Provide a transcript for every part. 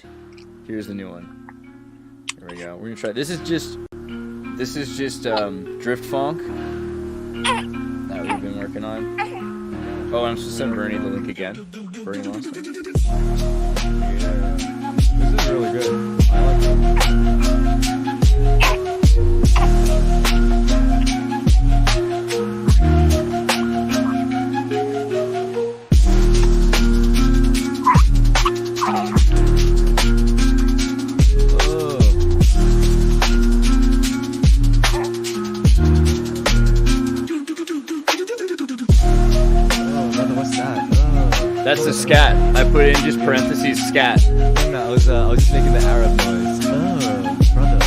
and here's the new one. Here we go. We're gonna try. This is just Drift Funk that we've been working on. Oh, I'm supposed to send BurnEye the link again. BurnEye wants it. Yeah. This is really good. I like it. That's the scat. I put in just parentheses scat. No, I was just making the Arab noise. Oh, brother.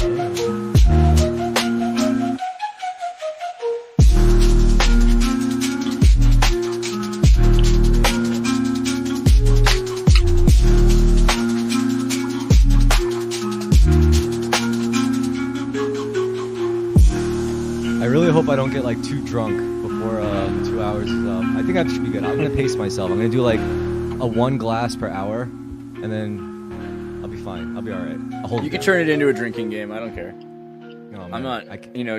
I really hope I don't get like too drunk before the 2 hours is up. I think I should be good. I'm gonna pace myself. I'm gonna do like a 1 glass per hour, and then I'll be fine. I'll be all right. I'll hold. You can turn it into a drinking game. I don't care. Oh, I'm not.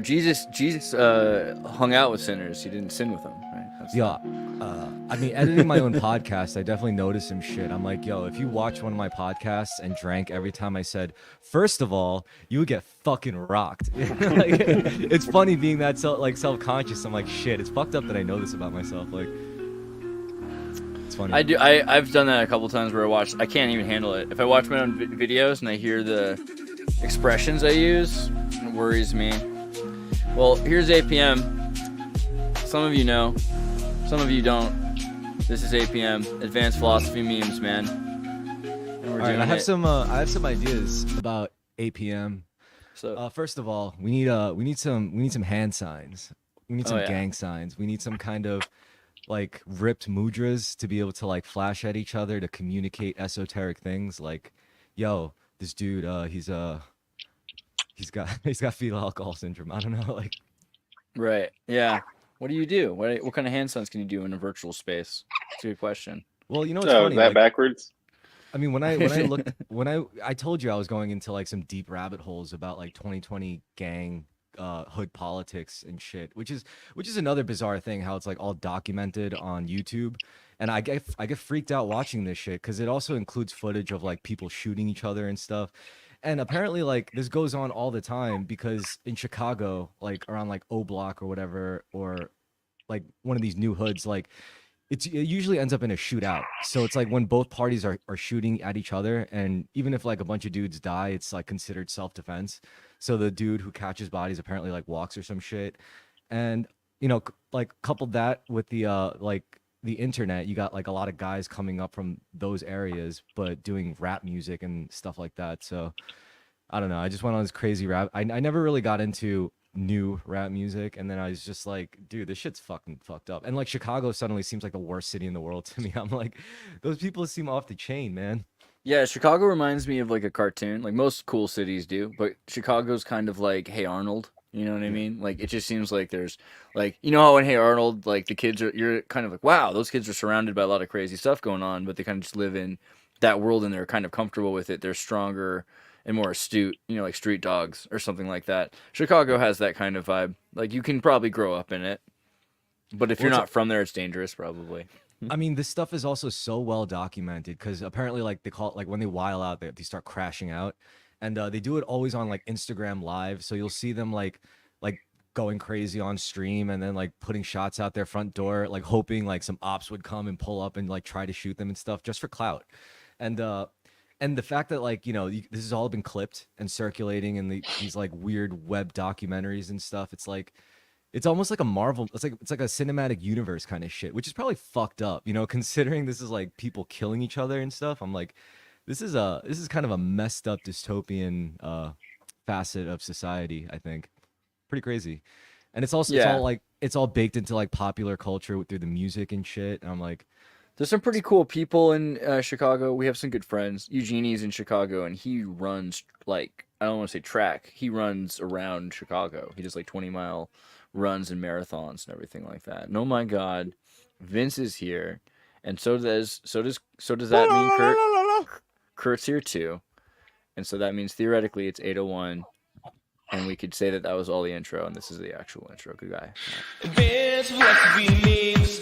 Jesus hung out with sinners. He didn't sin with them. Right? Yeah. I mean, editing my own podcast, I definitely noticed some shit. I'm like, yo, if you watch one of my podcasts and drank every time I said, first of all, you would get fucking rocked. Like, it's funny being that self-conscious. I'm like, shit, it's fucked up that I know this about myself. Like, it's funny. I've done that a couple times where I can't even handle it. If I watch my own videos and I hear the expressions I use, it worries me. Well, here's APM. Some of you know, some of you don't. This is APM, Advanced Philosophy Memes, man. And we're doing I have some ideas about APM. So first of all, we need some hand signs. We need some gang signs. We need some kind of like ripped mudras to be able to like flash at each other to communicate esoteric things. Like, yo, this dude, he's got fetal alcohol syndrome. I don't know, like. Right. Yeah. What do you do? What kind of hand signs can you do in a virtual space? That's a good question. Well, you know what's funny? Is that backwards? I mean, when I looked, I told you I was going into like some deep rabbit holes about like 2020 gang, hood politics and shit, which is another bizarre thing. How it's like all documented on YouTube, and I get freaked out watching this shit because it also includes footage of like people shooting each other and stuff. And apparently, like, this goes on all the time because in Chicago, like around like O Block or whatever, or like one of these new hoods, like it usually ends up in a shootout. So it's like when both parties are shooting at each other, and even if like a bunch of dudes die, it's like considered self-defense. So the dude who catches bodies apparently like walks or some shit. And like coupled that with the the internet, you got like a lot of guys coming up from those areas but doing rap music and stuff like that. So I don't know, I just went on this crazy rap. I never really got into new rap music, and then I was just like, dude, this shit's fucking fucked up. And like Chicago suddenly seems like the worst city in the world to me. I'm like, those people seem off the chain, man. Yeah, Chicago reminds me of like a cartoon. Like most cool cities do, but Chicago's kind of like Hey Arnold. You know what I mean? Like, it just seems like there's, like, you know how in Hey Arnold, like, the kids are, you're kind of like, wow, those kids are surrounded by a lot of crazy stuff going on, but they kind of just live in that world and they're kind of comfortable with it. They're stronger and more astute, like street dogs or something like that. Chicago has that kind of vibe. Like, you can probably grow up in it, but if you're not from there, it's dangerous, probably. I mean, this stuff is also so well documented because apparently, like, they call it, like, when they while out, they start crashing out. And they do it always on like Instagram Live, so you'll see them like going crazy on stream, and then like putting shots out their front door, like hoping like some ops would come and pull up and like try to shoot them and stuff just for clout. And the fact that like this has all been clipped and circulating in these like weird web documentaries and stuff. It's like it's almost like a Marvel. It's like a cinematic universe kind of shit, which is probably fucked up, considering this is like people killing each other and stuff. I'm like. This is kind of a messed up dystopian facet of society, I think. Pretty crazy. And it's also it's all baked into like popular culture through the music and shit. And I'm like, there's some pretty cool people in Chicago. We have some good friends. Eugenie's in Chicago, and he runs like, I don't want to say track. He runs around Chicago. He does like 20-mile runs and marathons and everything like that. And oh my God, Vince is here, and so does that mean Kurt's here too, and so that means theoretically it's 8:01, and we could say that was all the intro, and this is the actual intro. Good guy. Advanced philosophy memes.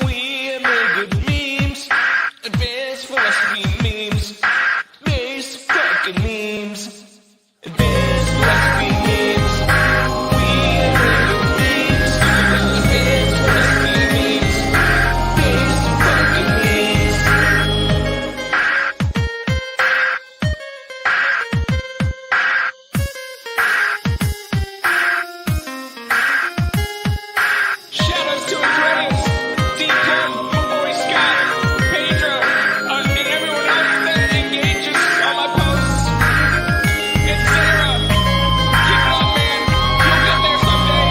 We make good memes. Advanced philosophy memes. Base fucking memes. Advanced philosophy memes. We make good memes. Advanced philosophy memes. Base fucking memes. Shoutouts to Xrtus, Deacon, my boy Scott, Pedro, and everyone else that engages on my posts, etc. Keep it up, man. You'll get there someday.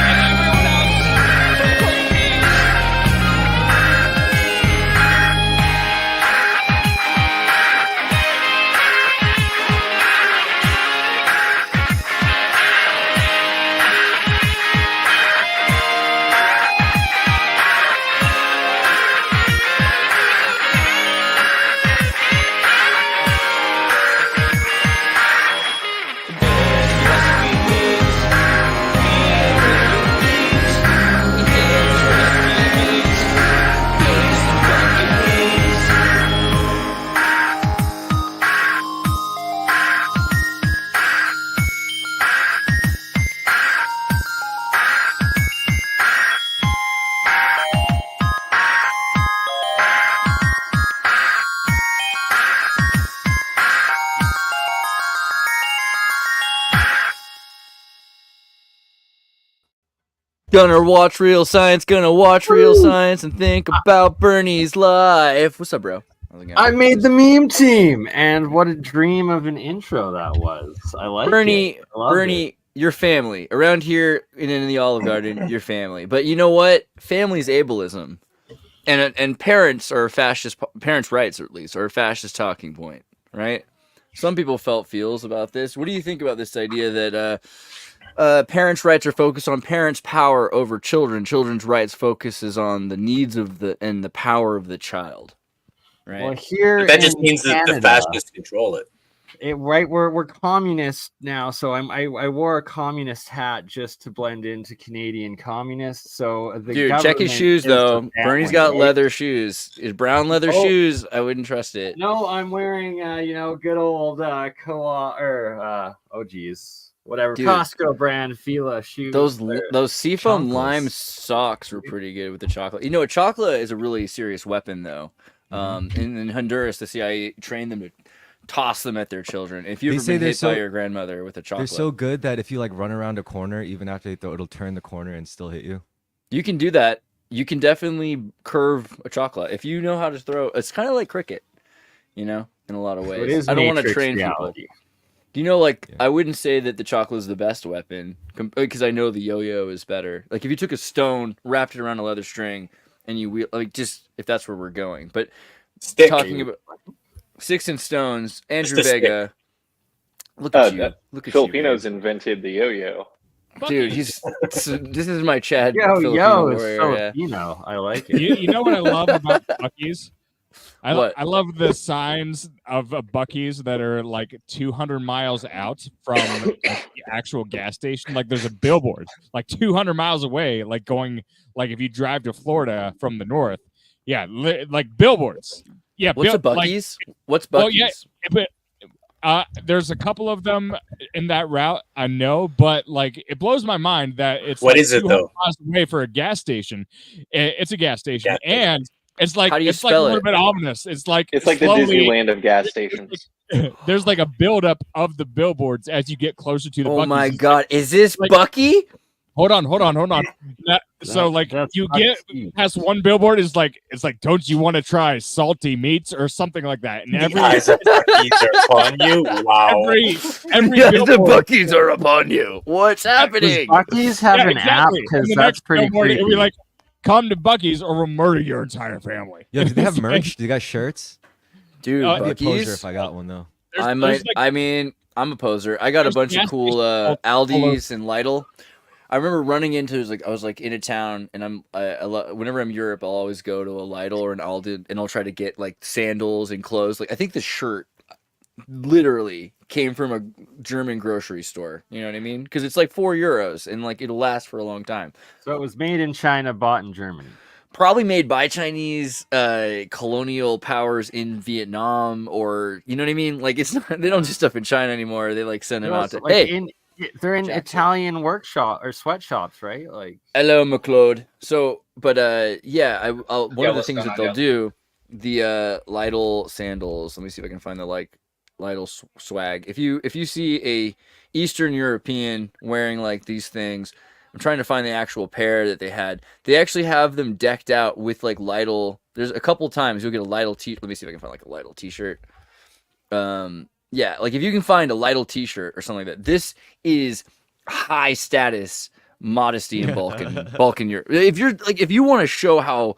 And everyone else from Queen Bees. Gonna watch real science, and think about Bernie's life. What's up, bro? How's it going? I made the meme team, and what a dream of an intro that was. I like Bernie, it. I loved Bernie, your family around here in the Olive Garden, your family. But you know what? Family's ableism, and parents are fascist. Parents' rights, at least, are a fascist talking point, right? Some people felt feels about this. What do you think about this idea that parents' rights are focused on parents' power over children? Children's rights focuses on the needs of and the power of the child, right? Well, here That just in means that the Canada, fascists control it. right, we're communists now, so I wore a communist hat just to blend into Canadian communists. So the Dude, check his government shoes is the though. bad Bernie's one, got right? leather shoes. His brown leather Oh. shoes. I wouldn't trust it. No, I'm wearing good old whatever Dude. Costco brand Fila shoes. Those seafoam Chocolates. lime socks were pretty good with the chocolate. You know, a chocolate is a really serious weapon though. In Honduras, the CIA trained them to toss them at their children. If you've They ever say been they're hit by so- your grandmother with a They're chocolate, so good that if you like run around a corner, even after they throw, it'll turn the corner and still hit you. you can do that. You can definitely curve a chocolate if you know how to throw. It's kind of like cricket, you know, in a lot of ways. It is I don't want to Matrix train reality. people. Do you know, like, Yeah. I wouldn't say that the chocolate is the best weapon because I know the yo-yo is better. Like, if you took a stone, wrapped it around a leather string, and you wheel, like, just if that's where we're going. But Stick. talking about sticks and stones, Andrew Just a stick. Vega. Look at you. that Look at Filipinos you, invented the yo-yo. man. Dude. This is my Chad. Yo, Filipino it's warrior, yeah. Filipino. I like it. You know what I love about Buc-ee's? What? I love the signs of Buc-ee's that are like 200 miles out from like, the actual gas station. Like there's a billboard like 200 miles away, like going like if you drive to Florida from the north. Yeah, like billboards. Yeah, What's a like, Buc-ee's? What's Buc-ee's? Oh, yeah. But there's a couple of them in that route, I know, but like it blows my mind that it's What like is it, 200 though? miles away for a gas station. It's a gas station, Gas station. and it's like How do you it's like a spell little it? bit ominous. It's like It's like the slowly- Disneyland of gas stations. There's like a buildup of the billboards as you get closer to the. Oh Buc-ee's. my It's God! Is this like- Bucky? Hold on. So like That's you not get cheap. past one billboard is like it's like don't you want to try salty meats or something like that? And The every eyes of Buc-ee's are upon you. Wow. every Yes, the billboard. Buckies are upon you. What's happening? Buc-ee's have Yeah, an app exactly. because And the that's next pretty billboard, creepy. it'll be like, come to Buc-ee's or we'll murder your entire family. Yeah, do they have It's like- merch? Do they got shirts? Dude, Oh, I'd be a poser Bucky's. if I got one though. There's- I there's might. like- I mean, I'm a poser. I got a there's bunch of gas cool stations all Aldi's and Lidl. I remember running into I was like in a town, and whenever I'm in Europe, I'll always go to a Lidl or an Aldi, and I'll try to get like sandals and clothes. Like I think the shirt literally came from a German grocery store. You know what I mean? Because it's like €4, and like it'll last for a long time. So it was made in China, bought in Germany. Probably made by Chinese colonial powers in Vietnam, or you know what I mean. Like it's not, they don't do stuff in China anymore. They like send them out to They're in Jackson. Italian workshop or sweatshops, right? Like hello, McLeod. So, but yeah, one of the what's things going that on, they'll yo? do, the Lidl sandals. Let me see if I can find the like Lidl swag. If you see a Eastern European wearing like these things, I'm trying to find the actual pair that they had. They actually have them decked out with like Lidl. There's a couple times you'll get a Lidl t. Let me see if I can find like a Lidl t-shirt. Yeah, like if you can find a Lidl t-shirt or something like that, this is high status modesty in Balkan Europe. If you want to show how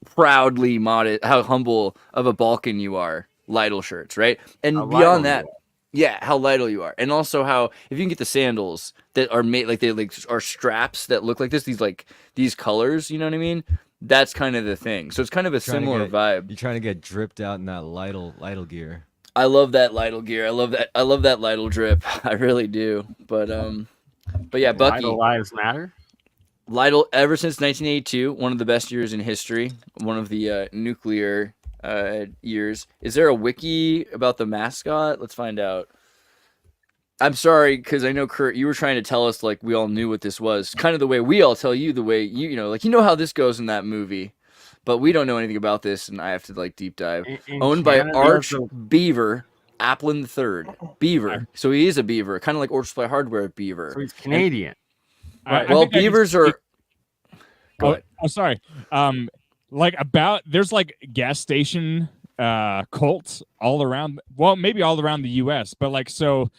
proudly modest, how humble of a Balkan you are, Lidl shirts, right? And How beyond Lidl that, you yeah, how Lidl you are, and also how if you can get the sandals that are made like they like are straps that look like this, these colors, you know what I mean? That's kind of the thing. So it's kind of a similar vibe. You're trying to get dripped out in that Lidl gear. I love that Lidl gear. I love that Lidl drip. I really do. But yeah, Bucky. Lidl lives matter. Lidl, ever since 1982, one of the best years in history, one of the nuclear years. Is there a wiki about the mascot? Let's find out. I'm sorry, because I know, Kurt, you were trying to tell us like we all knew what this was. Kind of the way we all tell you the way you know, like you know how this goes in that movie. But we don't know anything about this, and I have to like deep dive. In Owned by Canada, Arch the- Beaver Applin III. Beaver. So he is a beaver, kind of like Orchard Supply Hardware beaver. So he's Canadian. I Well, think I can beavers speak- are. Go Oh, ahead. oh, sorry. There's like gas station cults all around. Well, maybe all around the U.S., but like so.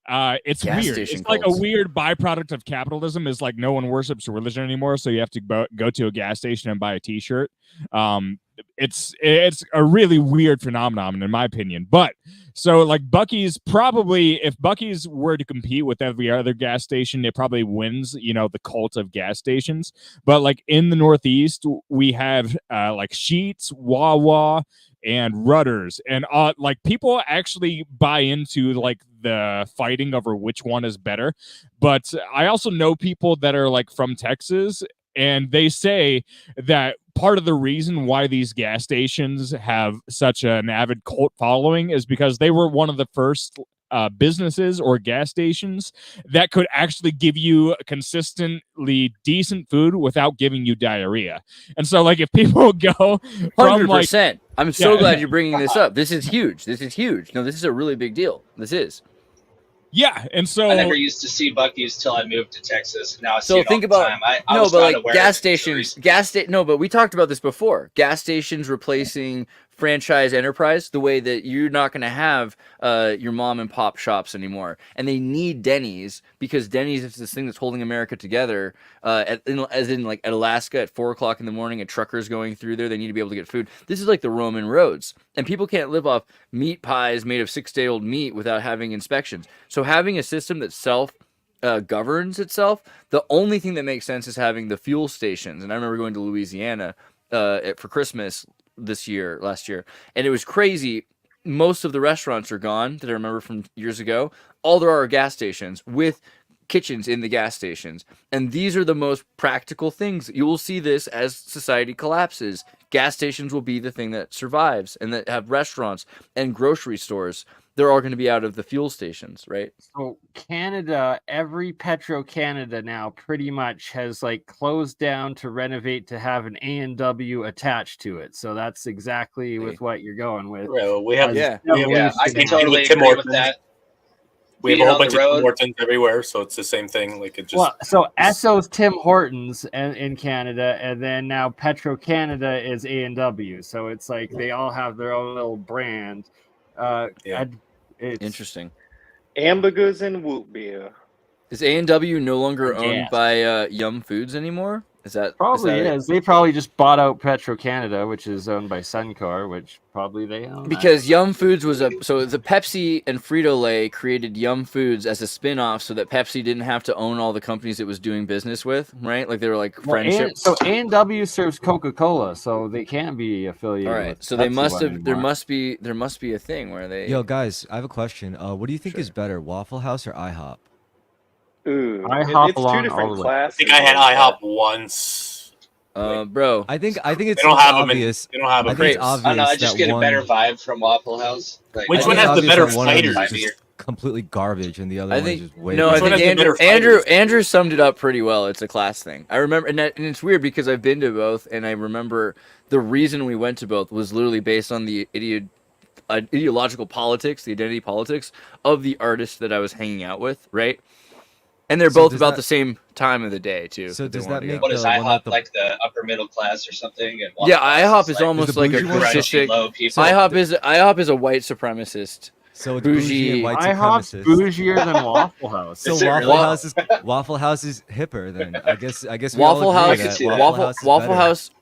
It's Gas weird. station It's like cults. a weird byproduct of capitalism. Is like no one worships religion anymore, so you have to go to a gas station and buy a T-shirt. It's a really weird phenomenon in my opinion. But so like Bucky's probably, if Bucky's were to compete with every other gas station, it probably wins. You know, the cult of gas stations. But like in the Northeast, we have like Sheetz, Wawa, and Rudders, and like people actually buy into like the fighting over which one is better. But I also know people that are like from Texas, and they say that part of the reason why these gas stations have such an avid cult following is because they were one of the first businesses or gas stations that could actually give you consistently decent food without giving you diarrhea. And so like if people go from like 100%. I'm so Yeah. glad you're bringing this up. This is huge. This is huge. No, this is a really big deal. This is. yeah, and so I never used to see Buc-ee's till I moved to Texas. Now I see So it think all the about time. I no, was but not like aware gas of it until stations, recently. no, but we talked about this before. Gas stations replacing franchise enterprise, the way that you're not going to have your mom and pop shops anymore, and they need Denny's because Denny's is this thing that's holding America together. As in like at Alaska at 4:00 in the morning, and truckers going through there, they need to be able to get food. This is like the Roman roads, and people can't live off meat pies made of 6-day-old meat without having inspections. So having a system that governs itself, the only thing that makes sense is having the fuel stations. And I remember going to Louisiana for Christmas last year, and it was crazy. Most of the restaurants are gone that I remember from years ago. All there are gas stations with kitchens in the gas stations, and these are the most practical things. You will see this as society collapses. Gas stations will be the thing that survives, and that have restaurants and grocery stores. They're all going to be out of the fuel stations, right? So Canada, every Petro Canada now pretty much has like closed down to renovate to have an A&W attached to it. So that's exactly with what you're going with. Well, we have Yeah. we have Yeah, I same can thing totally with Tim agree with Hortons. that. We have Being a whole on bunch the of Tim road. Hortons everywhere, so it's the same thing. Like it just Well, so Esso's Tim Hortons in Canada, and then now Petro Canada is A&W. So it's like they all have their own little brand. Yeah. It's Interesting. Ambergers and Woot beer. Is A&W no longer I owned guess. by Yum Foods anymore? Is that Probably is that it? is. They probably just bought out Petro Canada, which is owned by Suncor, which probably they own. Because Yum Foods was so the Pepsi and Frito-Lay created Yum Foods as a spin-off so that Pepsi didn't have to own all the companies it was doing business with, right? Like they were like friendship. So A&W serves Coca-Cola, so they can't be affiliated. All right, with so they Pepsi must have. anymore. There must be a thing where they. Yo, guys, I have a question. What do you think Sure. is better, Waffle House or IHOP? Ooh, IHOP it's along two different all the way. classes. I think I had IHOP once. Bro. I think it's They don't have them. obvious. They don't have I them. think it's crepes. obvious I don't know. I just that get a one, better vibe from Waffle House. Like, Which I one think has it's the better obvious that one of them is fighters? just completely garbage, and the other I one think is just way. no. I Which one think has the better fighters? Andrew summed it up pretty well. It's a class thing. I remember, and it's weird because I've been to both, and I remember the reason we went to both was literally based on the ideological politics, the identity politics of the artist that I was hanging out with, right? And they're So both does about that- the same time of the day too. So they does wanted that to go. make what is the one IHOP that the- like the upper middle class or something? And Yeah, Waffle House IHOP is almost the like a bougie one? crunchy, fascistic. low people. IHOP is a white supremacist. So it's bougie- bougie and white IHOP's supremacist. bougier than Waffle House. So Is it Waffle really? House is hipper then. I guess we all Waffle agree House, I can that see that.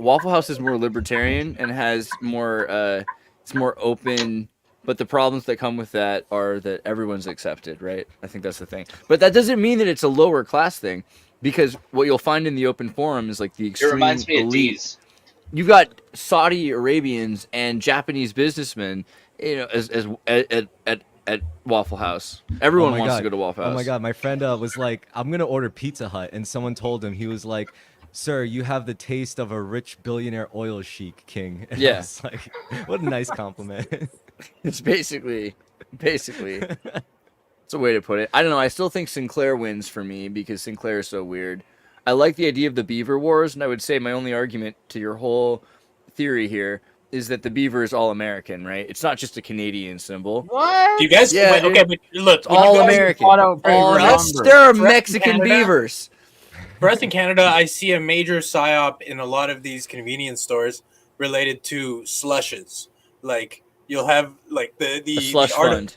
Waffle House is more libertarian and has more it's more open, but the problems that come with that are that everyone's accepted, right? I think that's the thing. But that doesn't mean that it's a lower class thing, because what you'll find in the open forum is like the It extreme reminds me of elite. D's. You've got Saudi Arabians and Japanese businessmen, you know, as at Waffle House. Everyone Oh my wants God. to go to Waffle House. Oh my god, my friend was like, I'm gonna order Pizza Hut, and someone told him, he was like, "Sir, you have the taste of a rich billionaire oil sheik king." And I Yeah. was like, what a nice compliment. It's basically, it's a way to put it. I don't know. I still think Sinclair wins for me because Sinclair is so weird. I like the idea of the Beaver Wars, and I would say my only argument to your whole theory here is that the beaver is all American, right? It's not just a Canadian symbol. What? Do you guys? Yeah, wait, dude. okay, but look, It's when you all guys- American. fought out for All us, there are for us in Mexican Canada. beavers. For us in Canada, I see a major psyop in a lot of these convenience stores related to slushes. Like you'll have like the A slush art- fund.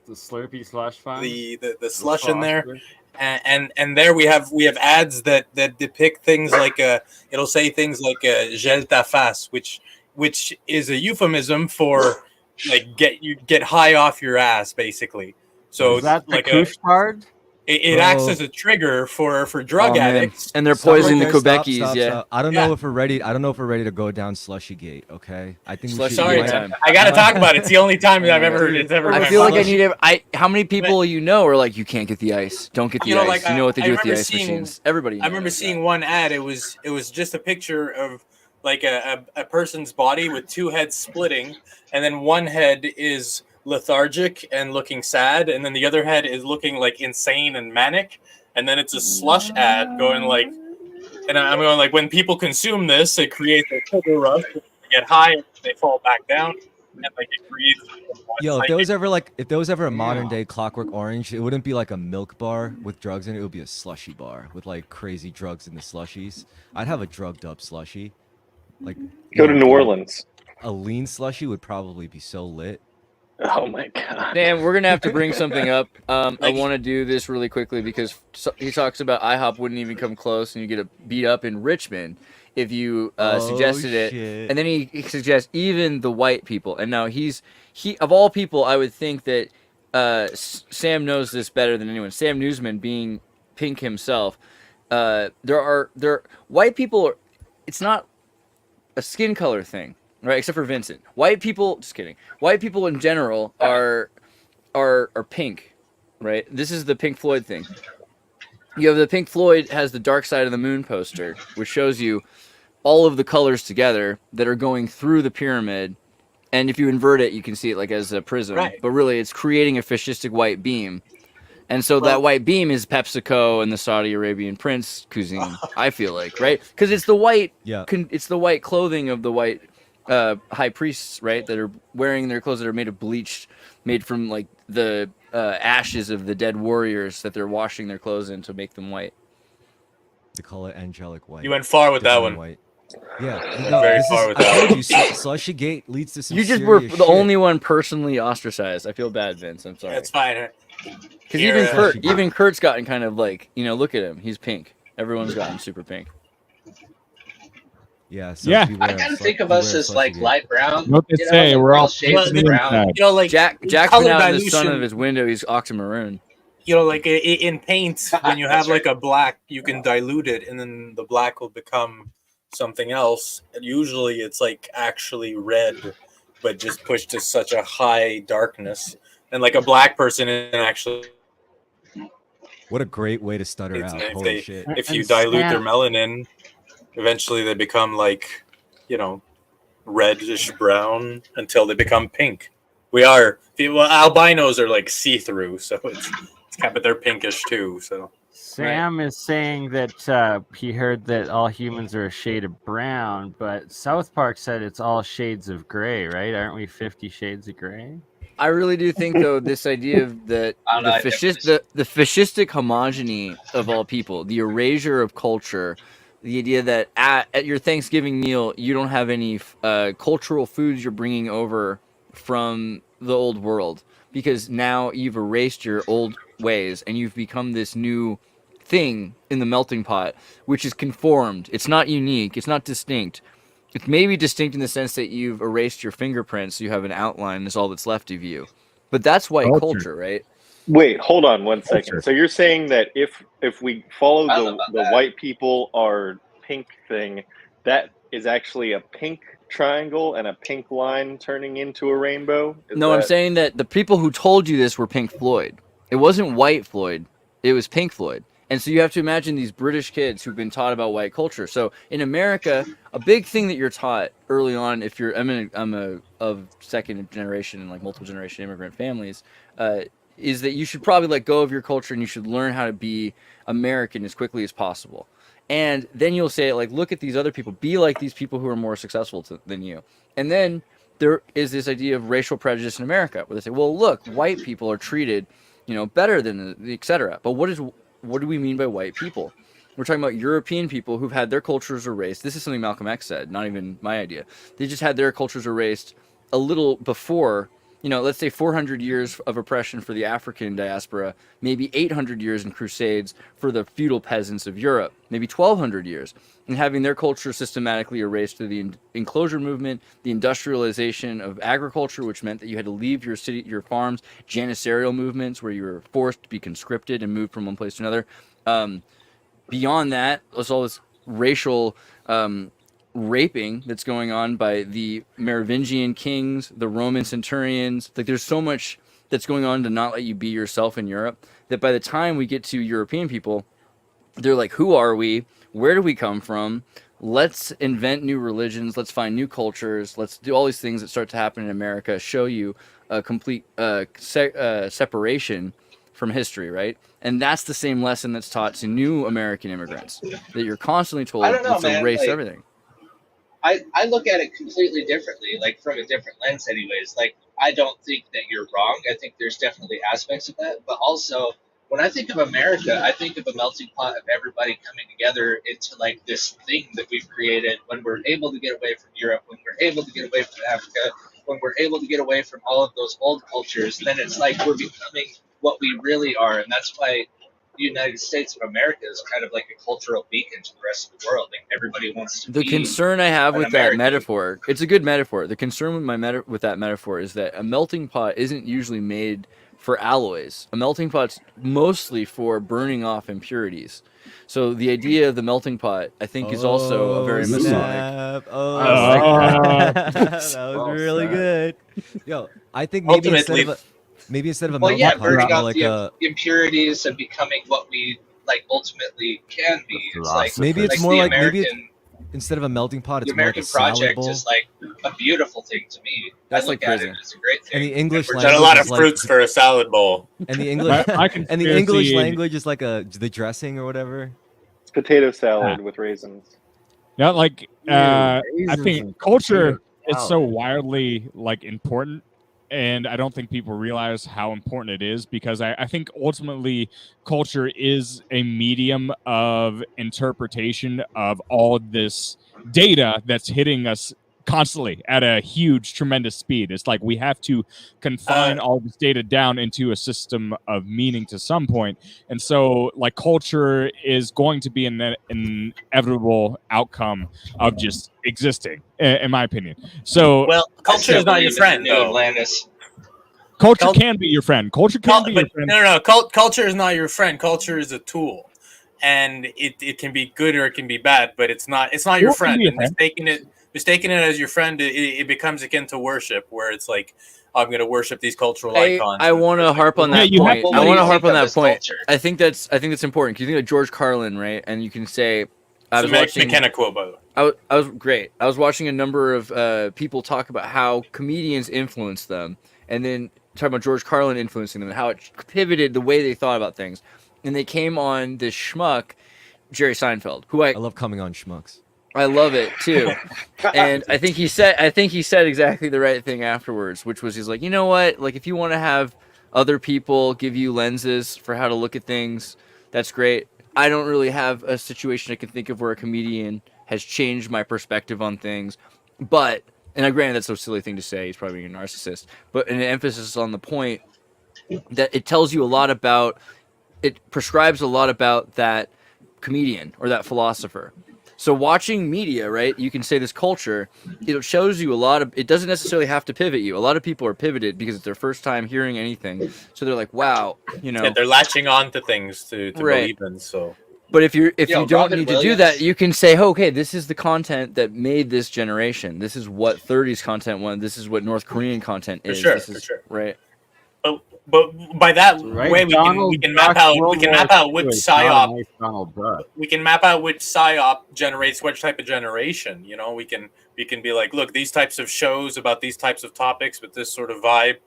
The Slurpee slush fund. the slush in there, and there we have ads that depict things like it'll say things like gel ta face, which is a euphemism for like get high off your ass basically. So Is that the like Kush card? it acts Bro. as a trigger for drug Oh, man. addicts. And they're Stop right poisoning the there, stop, Quebecies, stop, yeah. stop. I don't Yeah. know if we're ready. I don't know if we're ready to go down Slushy Gate. Okay, I think we Slushy should. Sorry, we Gate might- man. I gotta talk about it. It's the only time that I've ever. It's ever. I been feel like I published. need how many people you know are like, you can't get the ice. Don't get the You know, ice. like, you know what they I do with the remember ice seeing- machines. Everybody knows I remember that. seeing one ad. It was just a picture of like a person's body with two heads splitting, and then one head is lethargic and looking sad, and then the other head is looking like insane and manic, and then it's a slush ad going like, and I'm going like, when people consume this, it creates a sugar rush, they get high, and they fall back down, and like it creates. Yo, if there was ever a modern Yeah. day Clockwork Orange, it wouldn't be like a milk bar with drugs in it. It would be a slushy bar with like crazy drugs in the slushies. I'd have a drugged up slushy. Like Go to yo, New Orleans. A lean slushy would probably be so lit. Oh my god. Dan, we're gonna have to bring something up. I Like- want to do this really quickly because he talks about IHOP wouldn't even come close, and you get beat up in Richmond if you suggested it. Shit. And then he suggests even the white people. And now he of all people, I would think that Sam knows this better than anyone. Sam Newsman, being pink himself, white people. It's not a skin color thing, right? Except for Vincent. White people, just kidding. White people in general are pink, right? This is the Pink Floyd thing. You have the Pink Floyd has the Dark Side of the Moon poster, which shows you all of the colors together that are going through the pyramid. And if you invert it, you can see it like as a prism. Right. But really, it's creating a fascistic white beam. And so that white beam is PepsiCo and the Saudi Arabian prince cuisine. I feel like, right? Because it's the white, Yeah. it's the white clothing of the white high priests, right? That are wearing their clothes that are made of bleached, made from like the ashes of the dead warriors that they're washing their clothes in to make them white. They call it angelic white. You went far with that Divine one. White. Yeah, very this far is, with I that told you, Slushy Gate leads to some You just were serious the shit. only one personally ostracized. I feel bad, Vince. I'm sorry. That's fine. Because even Here, Kurt's gotten kind of like, look at him. He's pink. Everyone's gotten super pink. Yeah. So Yeah. beware I kind of slu- think of us beware as like Slushygate. light brown. What they you know, say, like we're all shades of Well, brown. You know, like Jack's been color out in the sun of dilution. his window. He's octamaroon. You know, like in paint, when you have That's like right. a black, you can dilute it, and then the black will become something else. And usually, it's like actually red, but just pushed to such a high darkness. And like a black person is actually, What a great way to stutter it's, out. if Holy they shit. if And you dilute their Sam- melanin, eventually they become like, you know, reddish brown until they become pink. Albinos are like see through, so it's kind of they're pinkish too. So Sam is saying that he heard that all humans are a shade of brown, but South Park said it's all shades of gray, right? Aren't we 50 Shades of Gray? I really do think, though, this idea of that I don't know, I the fascistic homogeny of all people, the erasure of culture, the idea that at your Thanksgiving meal you don't have any cultural foods you're bringing over from the old world because now you've erased your old ways and you've become this new thing in the melting pot, which is conformed. It's not unique. It's not distinct. It's maybe distinct in the sense that you've erased your fingerprints, so you have an outline. That's all that's left of you. But that's white culture, right? Wait, hold on one second. Culture. So you're saying that if we follow I don't know the about the that. white people are pink thing, that is actually a pink triangle and a pink line turning into a rainbow? No, I'm saying that the people who told you this were Pink Floyd. It wasn't White Floyd. It was Pink Floyd. And so you have to imagine these British kids who've been taught about white culture. So in America, a big thing that you're taught early on, if you're I'm a of second generation and like multiple generation immigrant families, is that you should probably let go of your culture and you should learn how to be American as quickly as possible. And then you'll say, like, look at these other people, be like these people who are more successful than you. And then there is this idea of racial prejudice in America, where they say, well, look, white people are treated, better than et cetera. But what do we mean by white people? We're talking about European people who've had their cultures erased. This is something Malcolm X said, not even my idea. They just had their cultures erased a little before, let's say 400 years of oppression for the African diaspora, maybe 800 years in crusades for the feudal peasants of Europe, maybe 1200 years, and having their culture systematically erased through the enclosure movement, the industrialization of agriculture, which meant that you had to leave your city, your farms, janissarial movements where you were forced to be conscripted and moved from one place to another. Beyond that, there's all this racial raping that's going on by the Merovingian kings, the Roman centurions. Like, there's so much that's going on to not let you be yourself in Europe that by the time we get to European people, they're like, who are we? Where do we come from? Let's invent new religions. Let's find new cultures. Let's do all these things that start to happen in America, show you a complete separation from history, right? And that's the same lesson that's taught to new American immigrants, that you're constantly told, I don't know, let's man, erase like- everything. I look at it completely differently, like from a different lens anyways. Like, I don't think that you're wrong. I think there's definitely aspects of that. But also, when I think of America, I think of a melting pot of everybody coming together into like this thing that we've created when we're able to get away from Europe, when we're able to get away from Africa, when we're able to get away from all of those old cultures, then it's like we're becoming what we really are. And that's why the United States of America is kind of like a cultural beacon to the rest of the world. Like, everybody wants to The be concern I have an with that American. metaphor, it's a good metaphor. The concern with with that metaphor is that a melting pot isn't usually made for alloys. A melting pot's mostly for burning off impurities. So the idea of the melting pot, I think, is also a very Masonic. snap. Oh, Oh. that was Well really said. good. Yo, I think maybe ultimately, instead of a Well, melting yeah, pot, burning it's more off like the impurities and becoming what we like ultimately can be. It's like Maybe it's like more the like- maybe American, instead of a melting pot, the it's more like American a salad project bowl. is like a beautiful thing to me. That's I look like at prison. it as a great thing. And the English we're got language a lot is of like- fruits for a salad bowl. And the English My and the English conspiracy- language is like the dressing or whatever. It's potato salad with raisins. Yeah, like I raisins think and culture potato is so wildly like important, and I don't think people realize how important it is, because I think ultimately culture is a medium of interpretation of all this data that's hitting us constantly at a huge, tremendous speed. It's like we have to confine all this data down into a system of meaning to some point. And so, like, culture is going to be an inevitable outcome of just existing, in my opinion. So, Well, I culture still is not your believe in friend, New though. Atlantis. culture can be your friend. Culture can be your But friend. no. Culture is not your friend. Culture is a tool, and it can be good or it can be bad. But it's not your Tool can friend. be a And friend. mistaking it as your friend, it becomes akin to worship, where it's like, I'm going to worship these cultural icons. I want to harp on Yeah, that you have point. to- I What do want to you harp think on of that this point. culture? I think that's important. 'Cause you think of George Carlin, right? And you can say, I It's was a watching. McKenna quote, by the way. I was great. I was watching a number of people talk about how comedians influence them, and then talking about George Carlin influencing them and how it pivoted the way they thought about things. And they came on this schmuck, Jerry Seinfeld, who I love coming on schmucks. I love it too. And I think he said exactly the right thing afterwards, which was he's like, you know what? Like, if you want to have other people give you lenses for how to look at things, that's great. I don't really have a situation I can think of where a comedian has changed my perspective on things. But, and I granted that's a silly thing to say, he's probably a narcissist, but an emphasis on the point that it tells you a lot about, it prescribes a lot about that comedian or that philosopher. So watching media, right, you can say this culture, it shows you a lot of, it doesn't necessarily have to pivot you. A lot of people are pivoted because it's their first time hearing anything. So they're like, wow, you know. Yeah, they're latching on to things to Right. believe in. So, But if you Yo, don't Robin need to do Williams- that, you can say, okay, this is the content that made this generation. This is what 30s content was. This is what North Korean content is. sure, This for is, sure. Right. but by that Right, way, we Donald can map Duck, out World War which II is not a psyop nice Donald Duck. we can map out which psyop generates which type of generation. You know, we can be like, look, these types of shows about these types of topics with this sort of vibe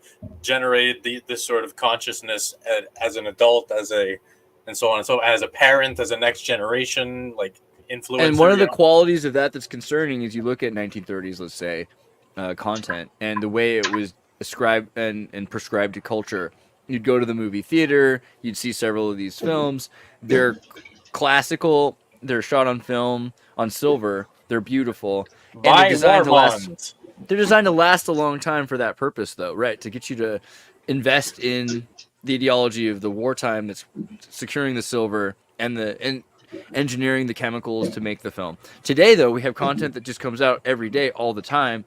generated this sort of consciousness as an adult, and so on and so, as a parent, as a next generation, like, influencer. And one of the you know? qualities of that's concerning is you look at 1930s, let's say, content and the way it was ascribed and prescribed to culture. You'd go to the movie theater, you'd see several of these films. They're classical, they're shot on film, on silver, they're beautiful. And Buy they're designed to war last. bonds. They're designed to last a long time for that purpose, though, right? To get you to invest in the ideology of the wartime that's securing the silver and engineering the chemicals to make the film. Today, though, we have content that just comes out every day, all the time.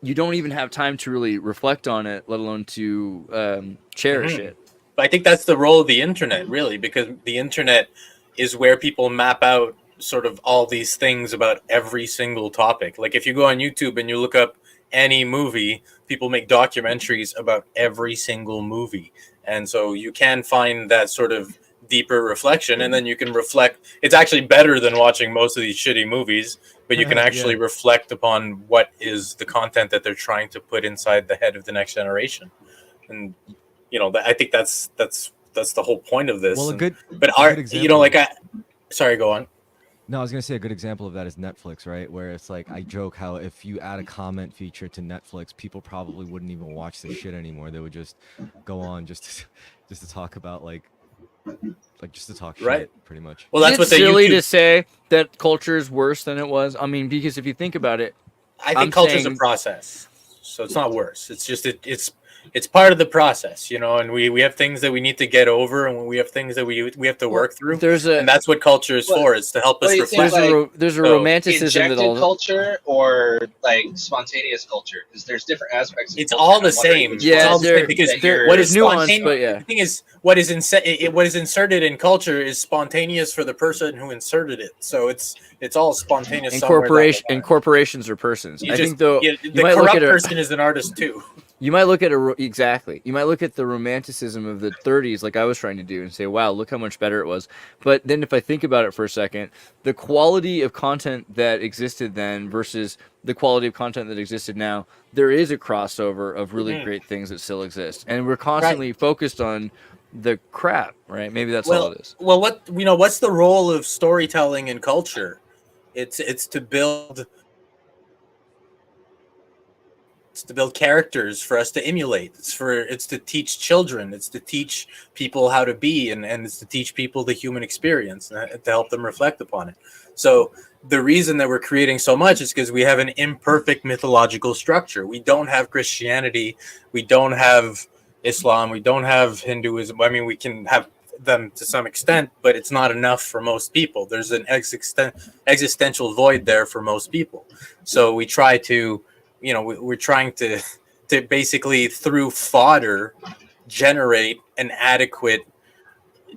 You don't even have time to really reflect on it, let alone to cherish it. But I think that's the role of the internet, really, because the internet is where people map out sort of all these things about every single topic. Like, if you go on YouTube and you look up any movie, people make documentaries about every single movie. And so you can find that sort of deeper reflection, and then you can reflect. It's actually better than watching most of these shitty movies, but you can actually reflect upon what is the content that they're trying to put inside the head of the next generation. And, you know, I think that's the whole point of this. Well, but you know, like, sorry, go on. No, I was gonna say a good example of that is Netflix, right? Where it's like, I joke how if you add a comment feature to Netflix, people probably wouldn't even watch this shit anymore. They would just go on just to talk about just to talk shit, pretty much. Well, that's It's what the silly YouTube... to say that culture is worse than it was. I mean, because if you think about it, I think culture's a process, so it's not worse. It's just it's part of the process, you know. And we have things that we need to get over, and we have things that we have to work through. And that's what culture is for. It's to help us reflect. There's a romanticism that injected culture or like spontaneous culture, because there's different aspects. It's all the same. Yeah, because what is nuanced, but yeah. The thing is, what is inserted in culture is spontaneous for the person who inserted it. So it's all spontaneous. And corporations are persons. I think though, the corrupt person is an artist too. You might look at You might look at the romanticism of the 30s, like I was trying to do, and say, "Wow, look how much better it was." But then, if I think about it for a second, the quality of content that existed then versus the quality of content that existed now, there is a crossover of really great things that still exist, and we're constantly focused on the crap, right? Maybe that's all it is. Well, what's the role of storytelling in culture? It's to build. It's to build characters for us to emulate. It's to teach children. It's to teach people how to be, and it's to teach people the human experience and to help them reflect upon it. So the reason that we're creating so much is because we have an imperfect mythological structure. We don't have Christianity. We don't have Islam. We don't have Hinduism. I mean, we can have them to some extent, but it's not enough for most people. There's an existential void there for most people. So we try to, we're trying to basically, through fodder, generate an adequate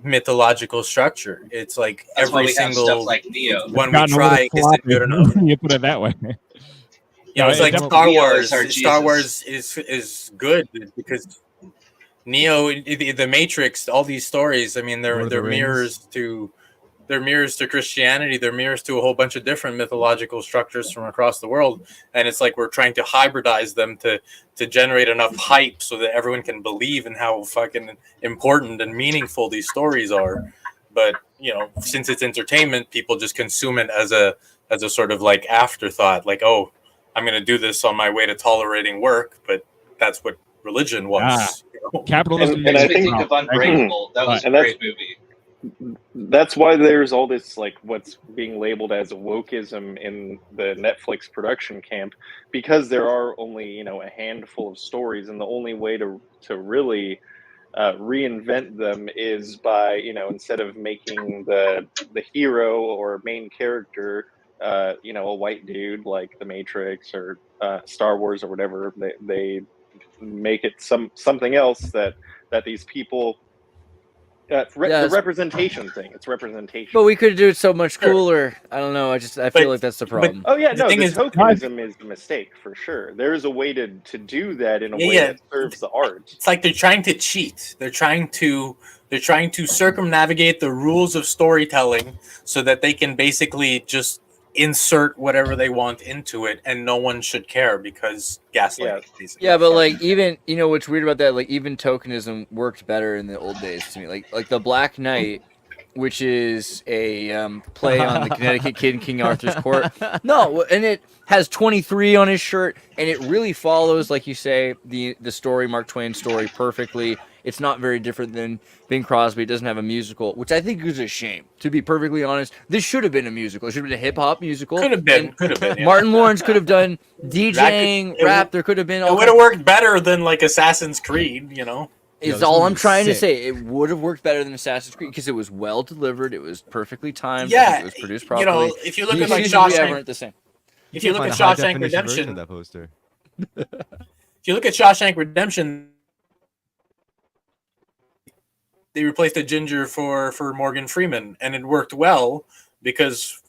mythological structure. It's like That's why every we have single stuff like Neo. one we Gotten a little try isn't good enough. You put it that way. It's like definitely- Star Neo Wars. is our Star Jesus. Wars is good because Neo, the Matrix, all these stories. I mean, Lord of the they're Rings. mirrors to Christianity. They're mirrors to a whole bunch of different mythological structures from across the world. And it's like we're trying to hybridize them to generate enough hype so that everyone can believe in how fucking important and meaningful these stories are. But since it's entertainment, people just consume it as a sort of like afterthought. Like, oh, I'm going to do this on my way to tolerating work, but that's what religion was. Capitalism And Makes I me think- think of Unbreakable. That was a And that's- great movie. That's why there's all this, like, what's being labeled as wokeism in the Netflix production camp, because there are only a handful of stories, and the only way to really reinvent them is by instead of making the hero or main character a white dude like the Matrix or Star Wars or whatever, they make it something else that these people the representation thing. It's representation. But we could do it so much Sure. cooler. I don't know. I feel But- like that's the problem. Oh yeah, The no. thing The is- tokenism is the mistake for sure. There is a way to do that in a way Yeah. that serves the art. It's like they're trying to cheat. They're trying to circumnavigate the rules of storytelling so that they can basically just insert whatever they want into it, and no one should care because gaslighting. Basically. Yeah, but like even what's weird about that, like even tokenism worked better in the old days to me. Like the Black Knight, which is a play on the Connecticut Kid in King Arthur's Court. No, and it has 23 on his shirt, and it really follows, like you say, the story, Mark Twain's story, perfectly. It's not very different than Bing Crosby. It doesn't have a musical, which I think is a shame. To be perfectly honest, this should have been a musical. It should have been a hip hop musical. Could have been. Yeah. Martin Lawrence could have done DJing, it rap. There could have been. It would have worked better than like Assassin's Creed. Is Yeah, this all movie I'm was trying to sick. say. It would have worked better than Assassin's Creed because it was well delivered. It was perfectly timed. Yeah, it was produced properly. if you look The at like seasons we have Shawshank, weren't the same. if you look Find at a high Shawshank definition version Redemption, of that poster. if you look at Shawshank Redemption, they replaced a ginger for Morgan Freeman, and it worked well because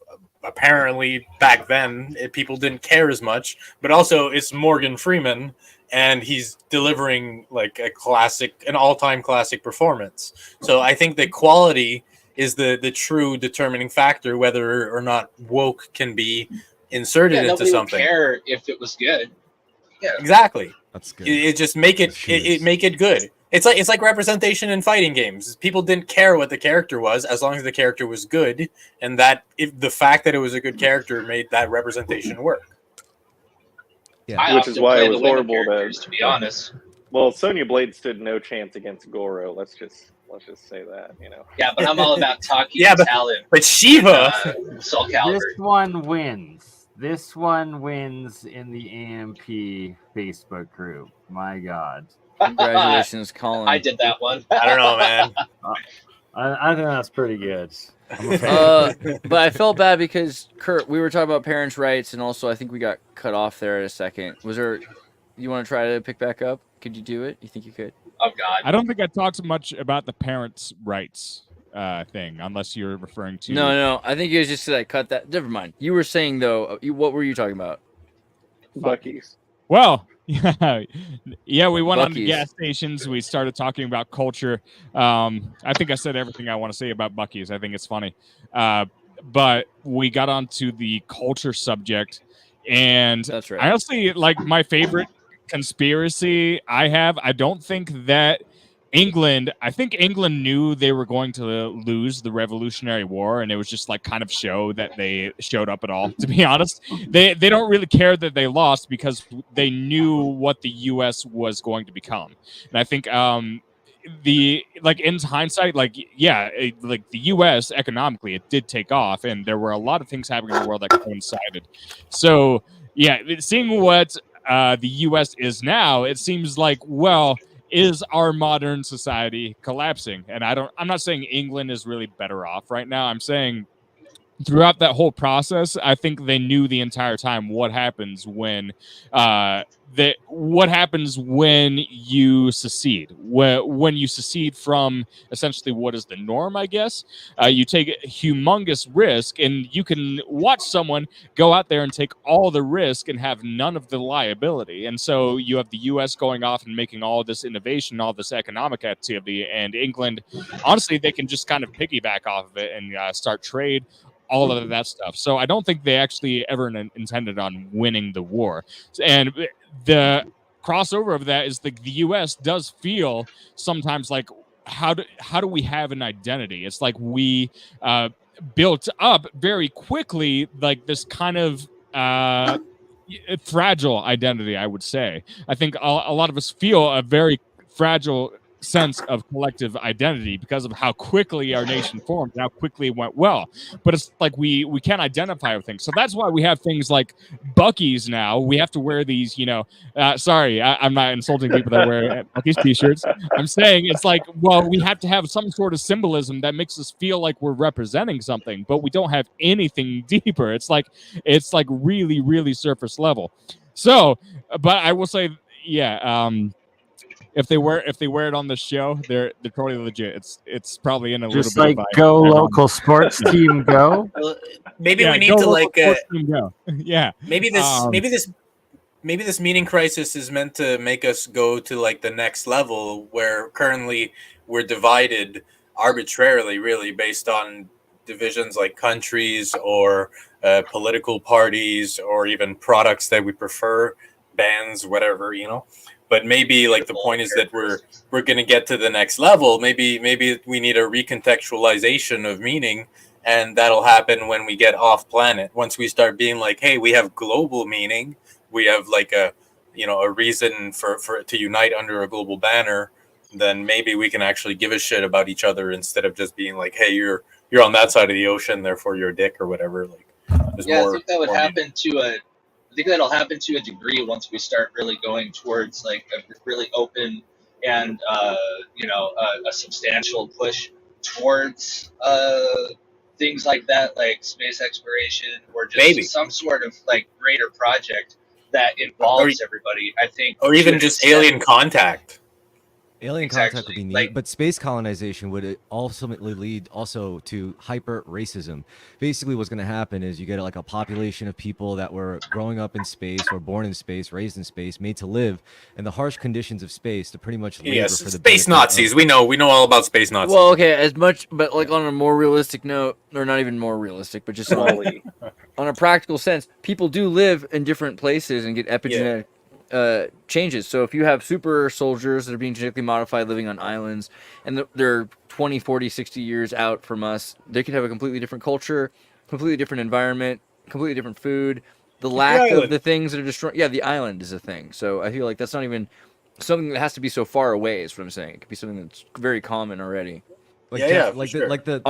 apparently back then people didn't care as much. But also, it's Morgan Freeman, and he's delivering like an all-time classic performance. So I think the quality is the true determining factor whether or not woke can be inserted into Nobody would something. care if it was good. Yeah. Exactly. That's good. It just make it Cheers. make it good. It's like representation in fighting games. People didn't care what the character was as long as the character was good, and the fact that it was a good character made that representation work. Yeah. I Which often is why play it was the women horrible characters, to be honest. Well, Sonya Blade stood no chance against Goro. Let's just say that. Yeah, but I'm all about talking Yeah, but- talent. But Shiva, Soul Calibur. This one wins. This one wins in the AMP Facebook group. My God. Congratulations, Colin. I did that one. I don't know, man. I think that's pretty good. I'm a fan. But I felt bad because Kurt, we were talking about parents' rights, and also I think we got cut off there at a second. Was there? You want to try to pick back up? Could you do it? You think you could? Oh God. I don't think I talked much about the parents' rights thing, unless you're referring to. No. I think you just said I cut that. Never mind. You were saying though. What were you talking about? Bucky's. Well, yeah, we went on to Buc-ee's. gas stations. We started talking about culture. I think I said everything I want to say about Buc-ee's. I think it's funny. But we got onto the culture subject, and That's right. I honestly like my favorite conspiracy I don't think that England, I think England knew they were going to lose the Revolutionary War, and it was just like kind of show that they showed up at all. To be honest, they don't really care that they lost because they knew what the U.S. was going to become, and I think the like in hindsight, like like the U.S. economically it did take off, and there were a lot of things happening in the world that coincided. So yeah, seeing what the U.S. is now, it seems like is our modern society collapsing? And I'm not saying England is really better off right now. I'm saying throughout that whole process, I think they knew the entire time what happens when you secede. When you secede from essentially what is the norm, I guess, you take a humongous risk, and you can watch someone go out there and take all the risk and have none of the liability. And so you have the U.S. going off and making all this innovation, all this economic activity, and England, honestly, they can just kind of piggyback off of it and start trade, all of that stuff. So I don't think they actually ever intended on winning the war. And the crossover of that is the U.S. does feel sometimes like, how do we have an identity? It's like we built up very quickly like this kind of fragile identity, I would say. I think a lot of us feel a very fragile sense of collective identity because of how quickly our nation formed and how quickly it went well. But it's like we can't identify with things. So that's why we have things like Buc-ee's now. We have to wear these, sorry, I'm not insulting people that wear Buc-ee's t-shirts. I'm saying it's like, we have to have some sort of symbolism that makes us feel like we're representing something, but we don't have anything deeper. It's like really, really surface level. So, but I will say, if they wear it on the show, they're totally legit. It's probably in a just little bit like of go local sports team go. Maybe we need to like go. Yeah. Maybe this meaning crisis is meant to make us go to like the next level where currently we're divided arbitrarily, really based on divisions like countries or political parties or even products that we prefer, bands, whatever, But maybe like the point is that we're going to get to the next level. Maybe we need a recontextualization of meaning, and that'll happen when we get off planet. Once we start being like, hey, we have global meaning, we have like a reason for to unite under a global banner, then maybe we can actually give a shit about each other instead of just being like, hey, you're on that side of the ocean, therefore you're a dick or whatever. Like, I think that would happen I think that'll happen to a degree once we start really going towards like a really open and a substantial push towards things like that, like space exploration or just some sort of like greater project that involves everybody. I think, or even just alien contact. Alien contact would be neat, but space colonization would ultimately lead also to hyper racism. Basically, what's going to happen is you get like a population of people that were growing up in space or born in space, raised in space, made to live in the harsh conditions of space to pretty much labor for the space Nazis. We know all about space Nazis. Well, okay, but like on a more realistic note, or not even more realistic, but just on a practical sense, people do live in different places and get epigenetic changes. So if you have super soldiers that are being genetically modified living on islands and they're 20, 40, 60 years out from us, they could have a completely different culture, completely different environment, completely different food. The lack of the things that are destroying. Yeah, the island is a thing. So I feel like that's not even something that has to be so far away is what I'm saying. It could be something that's very common already. The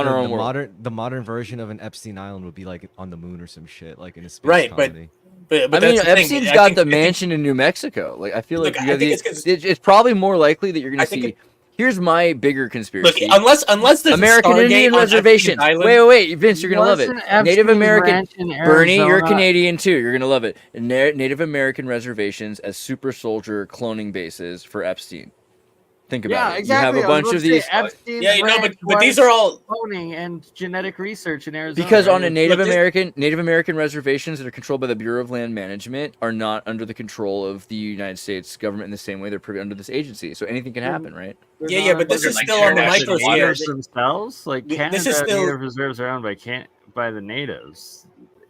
modern version of an Epstein Island would be like on the moon or some shit, like in a space comedy. But I mean, Epstein's got the mansion in New Mexico. Like, I feel like it's probably more likely that you're going to see. Here's my bigger conspiracy. Look, unless there's American Indian reservations. Wait, Vince, you're gonna love it. Native American. Bernie, you're Canadian too. You're gonna love it. Native American reservations as super soldier cloning bases for Epstein. Think about it. Exactly. You have a bunch of these. But these are all cloning and genetic research in Arizona. Because on a Native American reservations that are controlled by the Bureau of Land Management are not under the control of the United States government in the same way they're under this agency. So anything can happen, right? But this is still on the microscale themselves. Like Canada, native reserves are owned by the natives.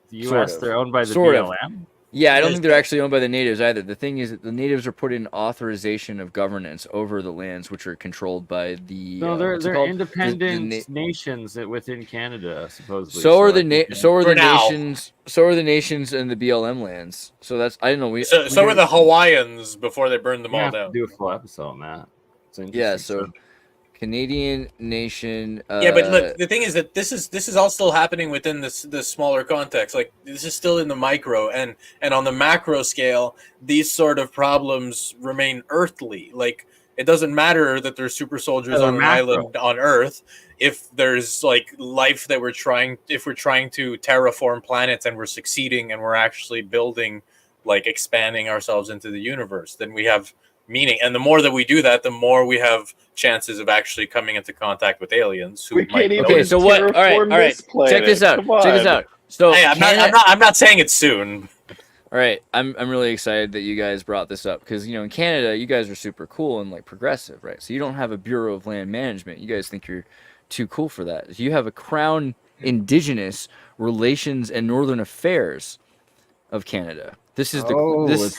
The U.S. they're owned by the BLM. Yeah, I don't Yes, think they're yeah. actually owned by the natives either. The thing is that the natives are put in authorization of governance over the lands, which are controlled by the No, what's it they're called? independent nations within Canada, supposedly. So are I the think so are For the now. nations. So are the nations in the BLM lands. So that's I don't know. So we were the Hawaiians before they burned them we all have to down. do a full episode on that. It's interesting. Yeah. So Canadian nation. Yeah, but look, the thing is that this is all still happening within this smaller context. Like this is still in the micro, and on the macro scale, these sort of problems remain earthly. Like it doesn't matter that there's super soldiers they're on an macro. island on Earth if there's like life that we're trying to terraform planets and we're succeeding and we're actually building, like expanding ourselves into the universe. Then we have meaning, and the more that we do that, the more we have chances of actually coming into contact with aliens who We might can't even Okay, so what? All right, terraform this Check this planet. out. Come Check this on. out. So Hey, I'm not saying it's soon. All right, I'm really excited that you guys brought this up because in Canada you guys are super cool and like progressive, right? So you don't have a Bureau of Land Management. You guys think you're too cool for that. You have a Crown Indigenous Relations and Northern Affairs of Canada. This is it's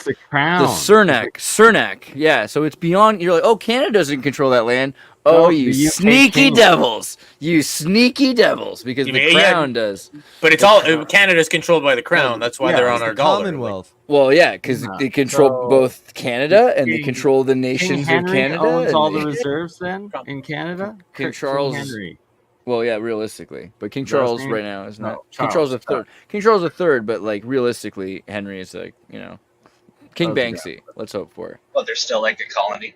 the crown. the Cernak. Yeah, so it's beyond. You're like, oh, Canada doesn't control that land. Oh, No, you the UK sneaky can. devils! You sneaky devils! Because the Yeah, Crown does. But it's all Canada's controlled by the crown. That's why yeah, they're it's on our the dollar. Commonwealth. Well, yeah, because Yeah, they control so both Canada and they King- control the King nations of Henry Canada. owns and all they- the reserves then in Canada. King Charles is- Henry. Well, yeah, realistically, but King Is that his Charles name? right now is No, not. King Charles the third. King Charles the third, but like realistically, Henry is like King Okay. Banksy. Let's hope for it. Well, they're still like a colony.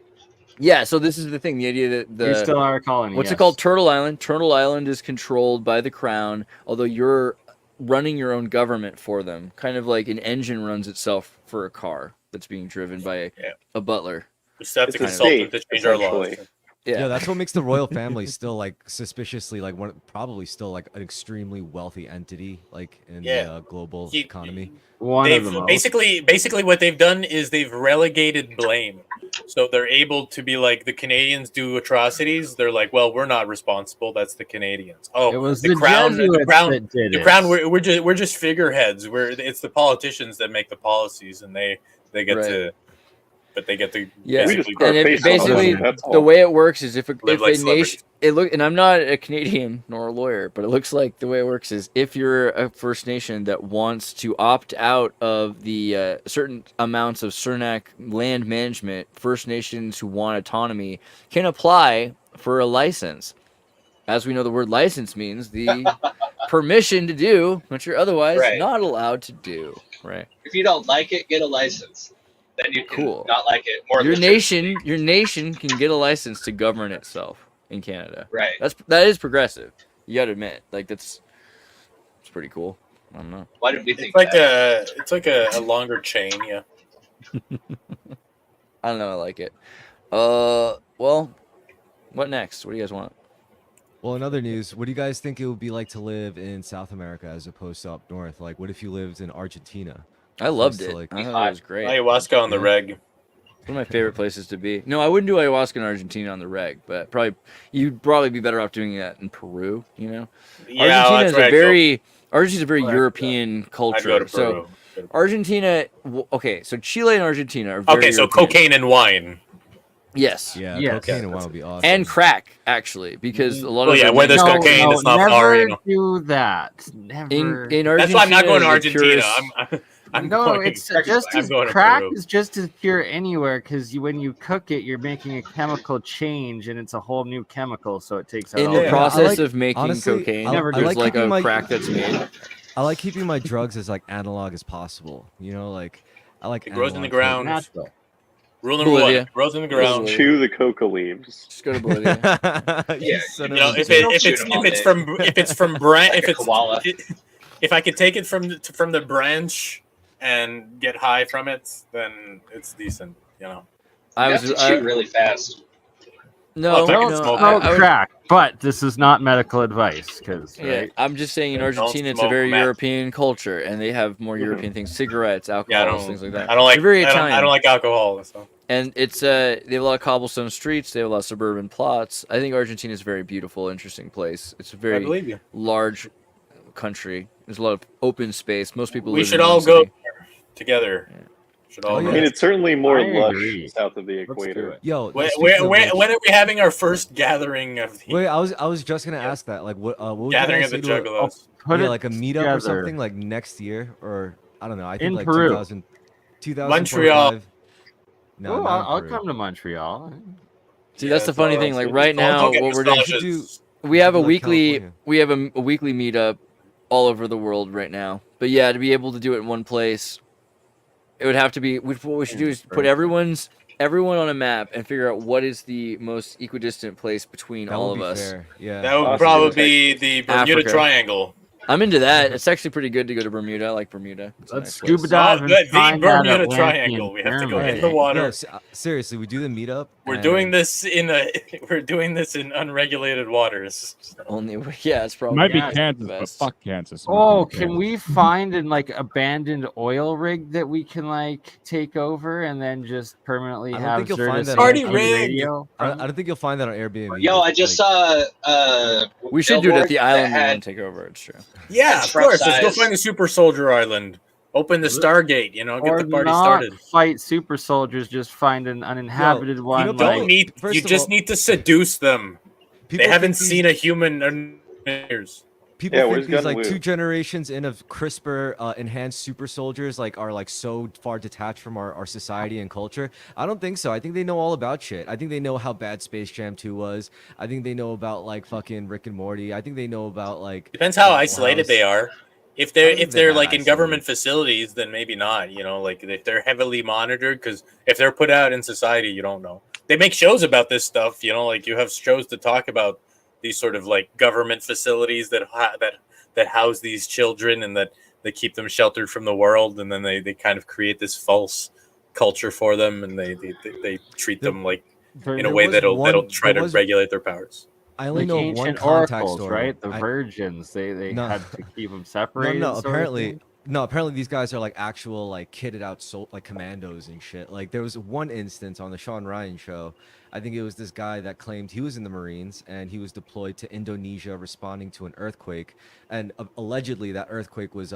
Yeah, so this is the thing. The idea that They still are a colony. what's it yes. called? Turtle Island. Turtle Island is controlled by the Crown, although you're running your own government for them. Kind of like an engine runs itself for a car that's being driven by a butler. We still have to It's a consult them state, to change our laws. essentially. Yeah, that's what makes the royal family still like suspiciously like probably still like an extremely wealthy entity like in the global He- economy. One of the They've most. basically what they've done is they've relegated blame. So they're able to be like, the Canadians do atrocities. They're like, well, we're not responsible. That's the Canadians. Oh, It was the the crown. The Jesuits crown. that did The it. crown. We're just figureheads. It's the politicians that make the policies, and they get Right. to. But they get to Yeah, We just basically put our and face it, on basically them, that's all. the way it works is if Live a like nation and I'm not a Canadian nor a lawyer, but it looks like the way it works is if you're a First Nation that wants to opt out of the certain amounts of Cernak land management, First Nations who want autonomy can apply for a license. As we know, the word license means the permission to do what you're otherwise Right. not allowed to do. Right. If you don't like it, get a license. Then you can Cool. not like it more. Your legitimately. nation can get a license to govern itself in Canada. Right. That is progressive. You gotta admit, like it's pretty cool. I don't know. Why did we think it's like a longer chain. Yeah. I don't know. I like it. Well, what next? What do you guys want? Well, in other news, what do you guys think it would be like to live in South America as opposed to up north? Like, what if you lived in Argentina? I loved to, it. like, I thought it was great. Ayahuasca on the reg. It's one of my favorite places to be. No, I wouldn't do ayahuasca in Argentina on the reg, but you'd probably be better off doing that in Peru. Yeah, Argentina is that's right. Argentina's a very Right, European I'd culture. go to So Peru. Argentina, okay, so Chile and Argentina are very Okay, so European. cocaine and wine. Yes. Yeah, Yes. cocaine and wine would be awesome. And crack, actually, because a lot Well, of yeah, the where there's main- cocaine, it's not never far, you know. do that. Never. in Argentina. That's why I'm not going to the Argentina. purest- I'm no, going, it's just I'm as going to crack Peru. is just as pure anywhere because when you cook it, you're making a chemical change and it's a whole new chemical, so it takes out in all the the- Yeah, process I like- of making honestly, cocaine, I there's like like keeping a my- crack that's made. I like keeping my drugs as like analog as possible. You know, like I like It grows in the analog ground. natural. Rule number Bolivia. one: grows in the ground. Bolivia. Chew the coca leaves. Just go to Bolivia. You Yeah, son You of know, a if bitch. it's from branch, Like a koala. if I could take it from the branch and get high from it, then it's decent. You know. I You was have to chew really fast. no, Well, if I no, could smoke I Smoke would- crack, but this is not medical advice because Yeah, I'm just saying in Don't Argentina it's a smoke very meth. European culture, and they have more European things, cigarettes, Yeah, I alcohol, don't. things like that. I don't like. They're very I Italian. don't like alcohol. So. And it's they have a lot of cobblestone streets. They have a lot of suburban plots. I think Argentina is a very beautiful, interesting place. It's a I very believe you. large country. There's a lot of open space. Most people. We live should in one all go. city. together. Yeah. Should all Oh, I yeah. mean, it's certainly more I lush agree. south of the Let's do equator. it. Yo, When speaking of which- are we having our first gathering of the wait, I was just gonna ask that. Like, what would you gathering guys of the say to Juggalos? Put yeah, it like a meetup together. or something like next year, or I don't know. I think In like Peru. Montreal. 2025. No, Oh, not in I'll Peru. come to Montreal. See, that's the it's funny all thing. right. Like right Don't now, get what we're doing, nostalgias. we have a should do, like, weekly, California. we have a weekly meetup all over the world right now. But yeah, to be able to do it in one place, it would have to be. What we should do is put everyone on a map and figure out what is the most equidistant place between That all would of be us. fair. Yeah. That would Awesome. probably be the Bermuda Africa. Triangle. I'm into that. It's actually pretty good to go to Bermuda. I like Bermuda. It's a Let's nice scuba place. dive Oh, and good. The find that Bermuda Atlantean Triangle. We have to go pyramid. in the water. Yo, seriously, we do the meetup. We're and- doing this we're doing this in unregulated waters. Only, yeah, it's probably Might be Yeah, the Kansas, but best. fuck Kansas. Oh, can we find an like abandoned oil rig that we can like take over and then just permanently I don't have think you'll find Xrtus that Party on rig! radio? I don't think you'll find that on Airbnb. Yo, I just saw. We should do it at the billboard that island we had- want to take over. It's true. Yeah, It's of course. Let's go size. find the Super Soldier Island. Open the Stargate, you know, get Or the party not started. fight super soldiers, just find an uninhabited one. know, Don't like, need first you of just all- need to seduce them. People They haven't think seen a human in years. People Yeah, think where's these like Gunwoo? 2 generations in of CRISPR enhanced super soldiers like are like so far detached from our society and culture. I don't think so. I think they know all about shit. I think they know how bad Space Jam 2 was. I think they know about like fucking Rick and Morty. I think they know about like Depends how Animal isolated House. they are. If I they're don't think if they're they're that like in isolated. government facilities, then maybe not. You know, like if they're heavily monitored, because if they're put out in society, you don't know. They make shows about this stuff. You know, like you have shows to talk about these sort of like government facilities that house these children and that they keep them sheltered from the world, and then they kind of create this false culture for them, and they treat them like in a there way was that'll try there to was- regulate their powers. I only like know of one ancient contact oracles, story. right? The I- virgins, they No. had to keep them separated. No, sort of apparently, thing. apparently these guys are like actual like kitted out like commandos and shit. Like there was one instance on the Sean Ryan show. I think it was this guy that claimed he was in the Marines and he was deployed to Indonesia responding to an earthquake, and allegedly that earthquake was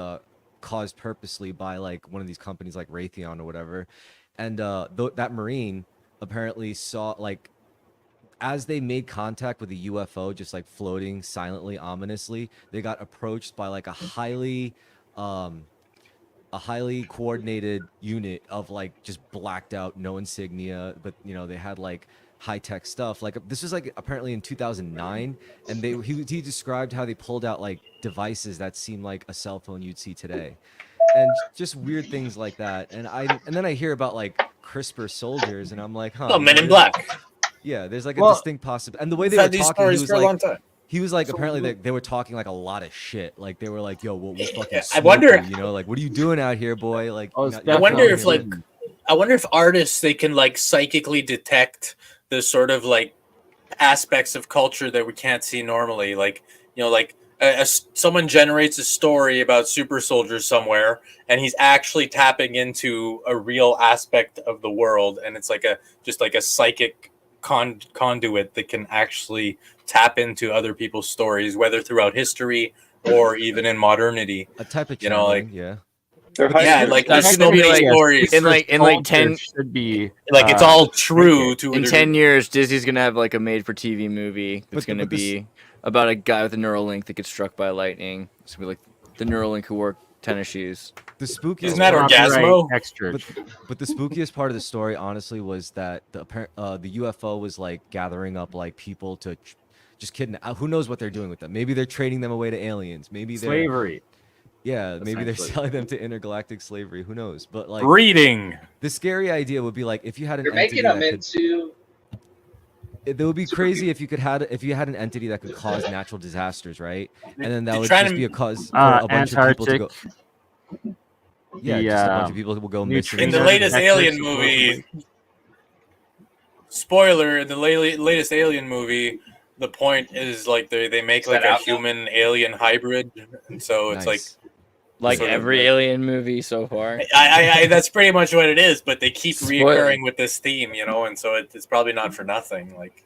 caused purposely by like one of these companies like Raytheon or whatever, and that Marine apparently saw like, as they made contact with a UFO just like floating silently, ominously, they got approached by like a highly coordinated unit of like just blacked out, no insignia, but you know, they had like high-tech stuff. Like this was like apparently in 2009, and he described how they pulled out like devices that seemed like a cell phone you'd see today, and just weird things like that. And then I hear about like CRISPR soldiers, and I'm like, huh. Oh, Men in there's- Black. Yeah, there's like a Well, distinct possibility. And the way they We've were had these talking, he stories was for a long like, time. he was like, apparently they were talking like a lot of shit. Like they were like, yo, well, we fucking I wonder- smoking, you know, like, what are you doing out here, boy? Like, Oh, you're it's not- you're I not wonder coming if here, like man. I wonder if artists they can like psychically detect the sort of like aspects of culture that we can't see normally. Like, you know, like someone generates a story about super soldiers somewhere, and he's actually tapping into a real aspect of the world, and it's like just like a psychic conduit that can actually tap into other people's stories, whether throughout history or even in modernity. A type of you know, like- channeling, yeah. They're high Yeah, security. like That's there's gonna so be many like- stories. in like Culture 10 should be Like it's all true to in a 10 years, Disney's gonna have like a made-for-TV movie But that's the- gonna but this- be about a guy with a Neuralink that gets struck by lightning. It's gonna be like the Neuralink who wore tennis shoes. The spookiest Isn't that part- Orgasmo? Extra. But the spookiest part of the story, honestly, was that the UFO was like gathering up like people to just kidnap. Who knows what they're doing with them? Maybe they're trading them away to aliens. Maybe they're Slavery. yeah. Maybe they're Essentially. selling them to intergalactic slavery. Who knows? But like Breeding. the scary idea would be like if you had an You're entity making them that could, into. it would be super crazy if you had an entity that could cause natural disasters, right? And then that They're would trying just to- be a cause for a bunch of people to go. Yeah, The, just a bunch of people will go missing. In the Neutrino latest detectors Alien supposedly. movie, spoiler, in the latest Alien movie, the point is like they make Is like that a out now? human alien hybrid, and so it's like Nice. Like Sort of every like- alien movie so far. I that's pretty much what it is. But they keep Spoiler. reoccurring with this theme, you know, and so it's probably not for nothing. Like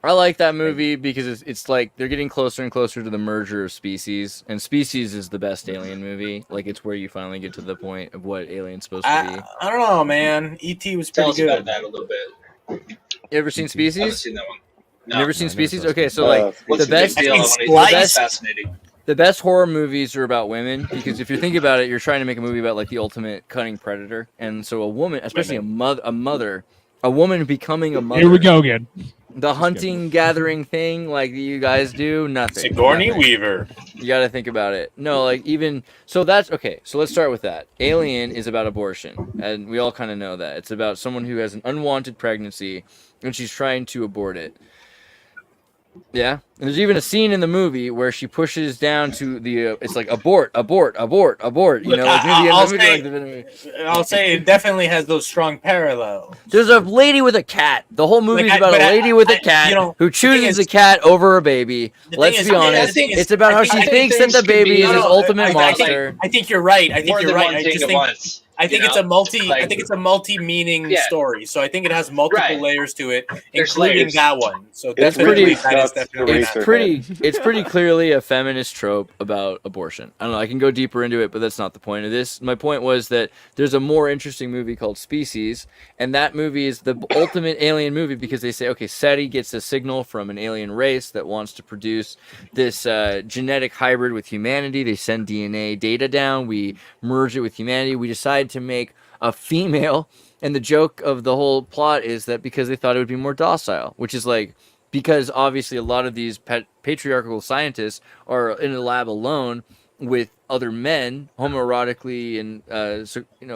I like that movie because it's like they're getting closer and closer to the merger of species, and Species is the best alien movie. Like it's where you finally get to the point of what alien's supposed to be. I don't know, man. E.T. was Tell pretty us about good. that a little bit. You ever seen I haven't Species? seen that one. You never seen No, I never Species? saw Okay, Species. so like What's the the big best deal? I I want think to know. That's Splice- fascinating. the best horror movies are about women because if you think about it, you're trying to make a movie about like the ultimate cunning predator, and so a woman, especially a woman becoming a mother. Here we go again. The hunting gathering thing like you guys do, nothing. Sigourney nothing. Weaver. You got to think about it. No, like even so that's okay. So let's start with that. Alien is about abortion, and we all kind of know that. It's about someone who has an unwanted pregnancy and she's trying to abort it. Yeah, and there's even a scene in the movie where she pushes down to the. It's like abort. You Look, know, like I'll say it definitely has those strong parallels. there's a lady with a cat. The whole movie's Like, about a but lady with a cat you know, who the thing chooses is- a cat over a baby. The Let's thing be is- honest. the thing is- It's about how I she think thinks that things the could baby be- is no, his no, ultimate I monster. think you're right. I think More you're than right. one I thing just at think once. I think you it's know? a multi. I Like- think it's a multi-meaning Yeah. story. So I think it has multiple Right. layers to it, There's including layers. that one. So It's definitely Ridley that is Scott's definitely It's Eraserhead. pretty clearly a feminist trope about abortion. I don't know. I can go deeper into it, but that's not the point of this. My point was that there's a more interesting movie called Species, and that movie is the ultimate alien movie because they say, okay, SETI gets a signal from an alien race that wants to produce this genetic hybrid with humanity. They send DNA data down. We merge it with humanity. We decide to make a female, and the joke of the whole plot is that because they thought it would be more docile, which is like because obviously a lot of these patriarchal scientists are in a lab alone with other men, homoerotically and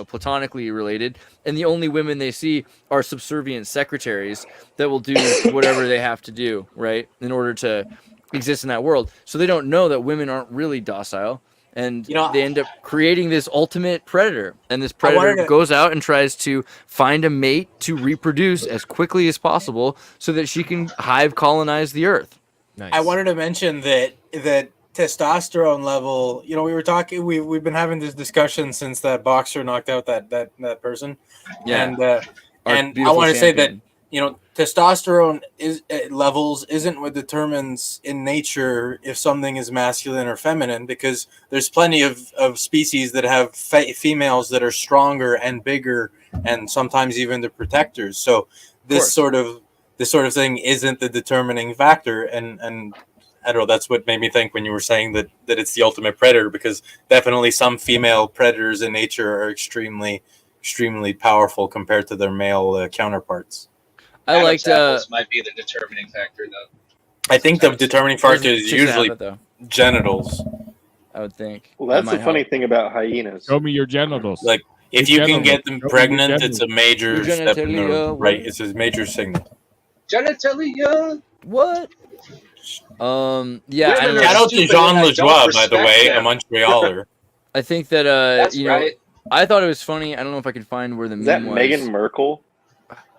platonically related, and the only women they see are subservient secretaries that will do whatever they have to do, right, in order to exist in that world. So they don't know that women aren't really docile. And they end up creating this ultimate predator. And this predator goes out and tries to find a mate to reproduce as quickly as possible so that she can hive colonize the earth. Nice. I wanted to mention that testosterone level. You know, we were talking. We've been having this discussion since that boxer knocked out that person. Yeah. And Our I beautiful want to say that champion. testosterone levels isn't what determines in nature if something is masculine or feminine, because there's plenty of species that have females that are stronger and bigger, and sometimes even the protectors. So this sort of thing isn't the determining factor, and I don't know. That's what made me think when you were saying that it's the ultimate predator, because definitely some female predators in nature are extremely powerful compared to their male counterparts. I liked. Apples might be the determining factor, though. I think the determining factor is chicks that usually have it, though, genitals. I would think. Well, that's That the might funny help. thing about hyenas. Show me your genitals. Like if Your you can genitals. get them Show me your pregnant, genitals. it's a major Your step in the genitalia, right. what? It's a major signal. Genitalia. What? Yeah, I Women don't know. Shout out to stupid Jean and I don't Lajoie, by the respect way, a them. Montrealer. I think that That's you know, right. I thought it was funny. I don't know if I can find where the Is that meme was. Meghan Merkel?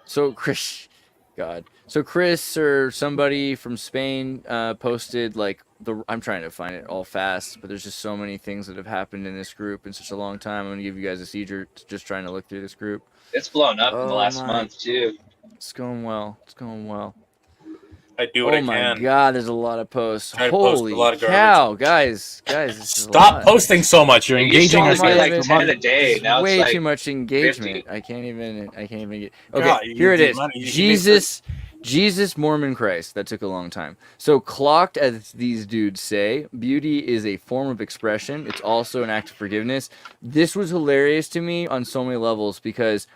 So Chris, God. So Chris or somebody from Spain posted like I'm trying to find it all fast, but there's just so many things that have happened in this group in such a long time. I'm gonna give you guys a seizure just trying to look through this group. It's blown up in the Oh last my- month too. It's going well. It's going well. I do what Oh I my can. God, there's a lot of posts. Try to post a Holy lot of garbage. cow, guys, this is a Stop lot. posting so much. You're It used to engaging only us. be like It's 10 a day. It's Now way it's like too much engagement. 50. I can't even get. Okay, God, you here it need is. money. You need Jesus, Mormon Christ. That took a long time. So clocked, as these dudes say, beauty is a form of expression. It's also an act of forgiveness. This was hilarious to me on so many levels because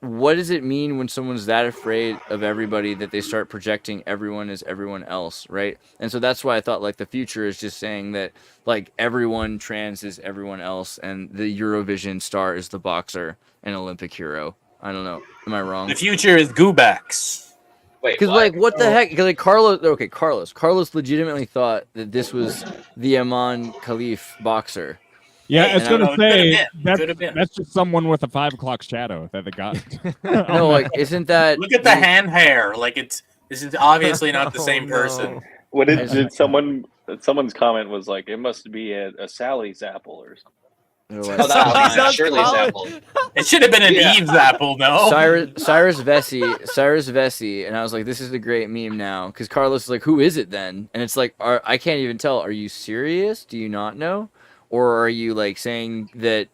what does it mean when someone's that afraid of everybody that they start projecting everyone as everyone else, right? And so that's why I thought like the future is just saying that like everyone trans is everyone else and the Eurovision star is the boxer and Olympic hero. I don't know. Am I wrong? The future is Goobacks. wait. Because like what the heck? Because like Carlos legitimately thought that this was the Amman Khalif boxer. Yeah, Hey, I was I gonna don't know, it say could've been. that's just someone with a 5 o'clock shadow that they got. No, like isn't that? Look at the hand hair. Like this is obviously not the Oh, same person. What As- did someone's comment was like? It must be a Sally's apple or something. They're Oh, like, that was Sounds Shirley's solid. apple. It should have been an Yeah. Eve's apple, no? Cyrus Vesey, and I was like, this is a great meme now, because Carlos is like, who is it then? And it's like, I can't even tell. Are you serious? Do you not know, or are you like saying that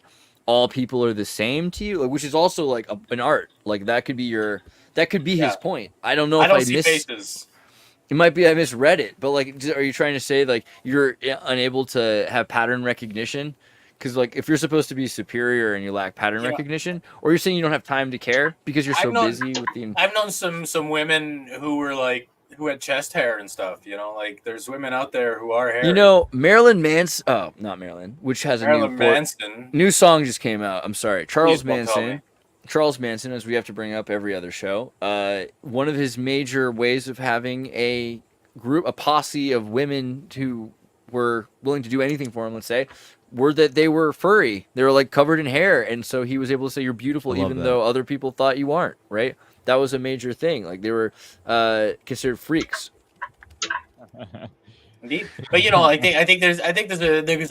all people are the same to you? Like, which is also like an art. Like that could be his Yeah. point. I don't know I if don't I see miss. faces. It might be I misread it, but like, are you trying to say like you're unable to have pattern recognition? Because like, if you're supposed to be superior and you lack pattern Yeah. recognition, or you're saying you don't have time to care because you're so I've known- busy with the. I've known some women who were like who had chest hair and stuff. You know, like there's women out there who are hairy. You know, Marilyn Manson. Oh, not Marilyn. Which has Marilyn a Manson. new song just came out. I'm sorry, Charles Please don't tell Manson. me. Charles Manson, as we have to bring up every other show. One of his major ways of having a posse of women who were willing to do anything for him, let's say, were that they were furry. They were like covered in hair, and so he was able to say you're beautiful I love even that. though other people thought you aren't. Right? That was a major thing. Like they were considered freaks. Indeed. But you know, I think there's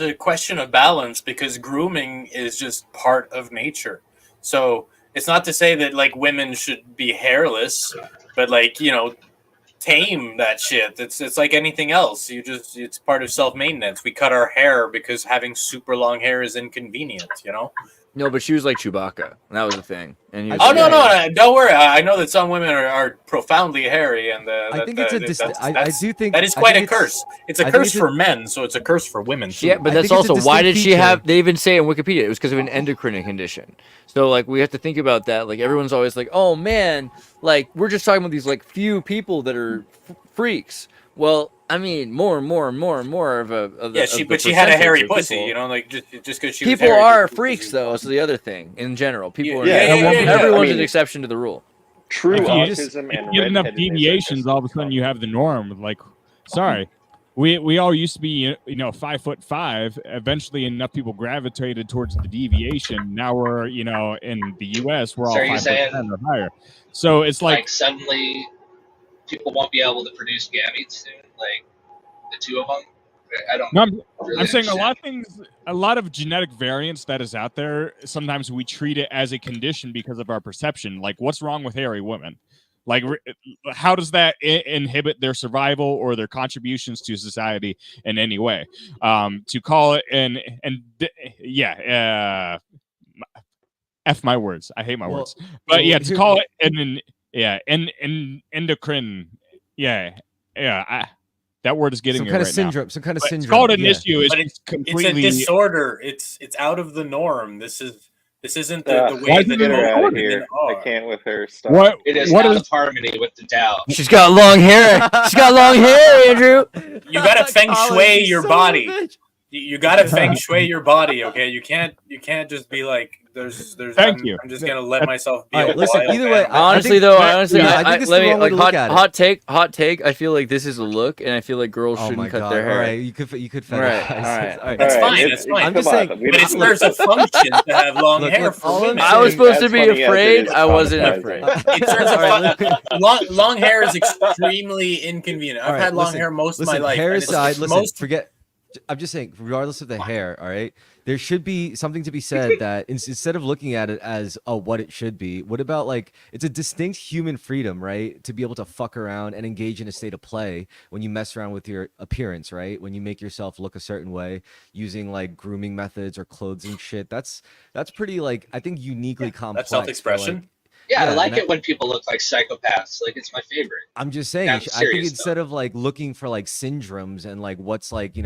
a question of balance, because grooming is just part of nature. So it's not to say that like women should be hairless, but like, you know, tame that shit. It's like anything else. It's part of self-maintenance. We cut our hair because having super long hair is inconvenient, you know? No, but she was like Chewbacca. And that was the thing. And he was Oh like, no, don't worry. I know that some women are profoundly hairy, and I think it's I do think that is I quite a think it's- curse. It's a I think curse it's a- for men, so it's a curse for women too. Yeah, but I that's think it's a also why did distinct she feature. have? They even say in Wikipedia it was because of an endocrine condition. So like we have to think about that. Like everyone's always like, oh man, like we're just talking about these like few people that are freaks. Well, I mean, more and more of a Yeah, but she had a hairy pussy, you know, like just because she was People hairy, are just- freaks though. That's the other thing. In general, people are. Yeah, everyone's I mean, an exception to the rule. True If you autism if and you get enough redheadedness are deviations, just all of a sudden you have the norm. Like, sorry, we all used to be 5'5". Eventually, enough people gravitated towards the deviation. Now we're in the U.S. we're all So are you 5'10" saying, or higher. So it's like like suddenly people won't be able to produce gametes soon, like the two of them? I don't no, really I'm saying a understand. lot of things, a lot of genetic variance that is out there. Sometimes we treat it as a condition because of our perception. Like, what's wrong with hairy women? Like, how does that inhibit their survival or their contributions to society in any way? To call it F my words. I hate my words. But yeah, to call it endocrine. That word is getting some me kind of right syndrome. now. Some kind of But syndrome. it's called an yeah. issue. It's But just it's a completely disorder. It's out of the norm. This isn't the why way is that it Get her most out of women here. I are. can't with her stuff. what It is what out is of harmony with the Tao. She's got long hair. She's got long hair, Andrew. You gotta feng shui your body. Bitch. You gotta feng shui your body, okay? You can't just be like, there's. Thank you. I'm just gonna let myself be. All right, listen, wild either way, animal. Honestly, think though, that- honestly, yeah, I think this is let the me wrong way like to look at it. hot take. I feel like this is a look, and I feel like girls Oh my shouldn't cut god! their hair. All right, you could Right, fetishize all right. it. All right. It's All right, fine, it's fine. I'm just come on, saying- we But don't- it serves a function to have long Look, hair look, for all I'm women. I was saying- supposed to as be funny as it afraid. is I wasn't traumatizing. afraid. It serves a All right, long hair is extremely inconvenient. I've All right, had long listen, hair most listen, of my life. hair and it's aside, listen, most forget. I'm just saying, regardless of the hair, all right, there should be something to be said that instead of looking at it as what it should be, what about like it's a distinct human freedom, right? To be able to fuck around and engage in a state of play when you mess around with your appearance, right? When you make yourself look a certain way using like grooming methods or clothes and shit. That's pretty like I think uniquely complex. that's self-expression. Yeah, I Yeah, like and it when people look like psychopaths. Like, it's my favorite. I'm just saying, I'm I think serious, instead of like looking for like syndromes and like what's like,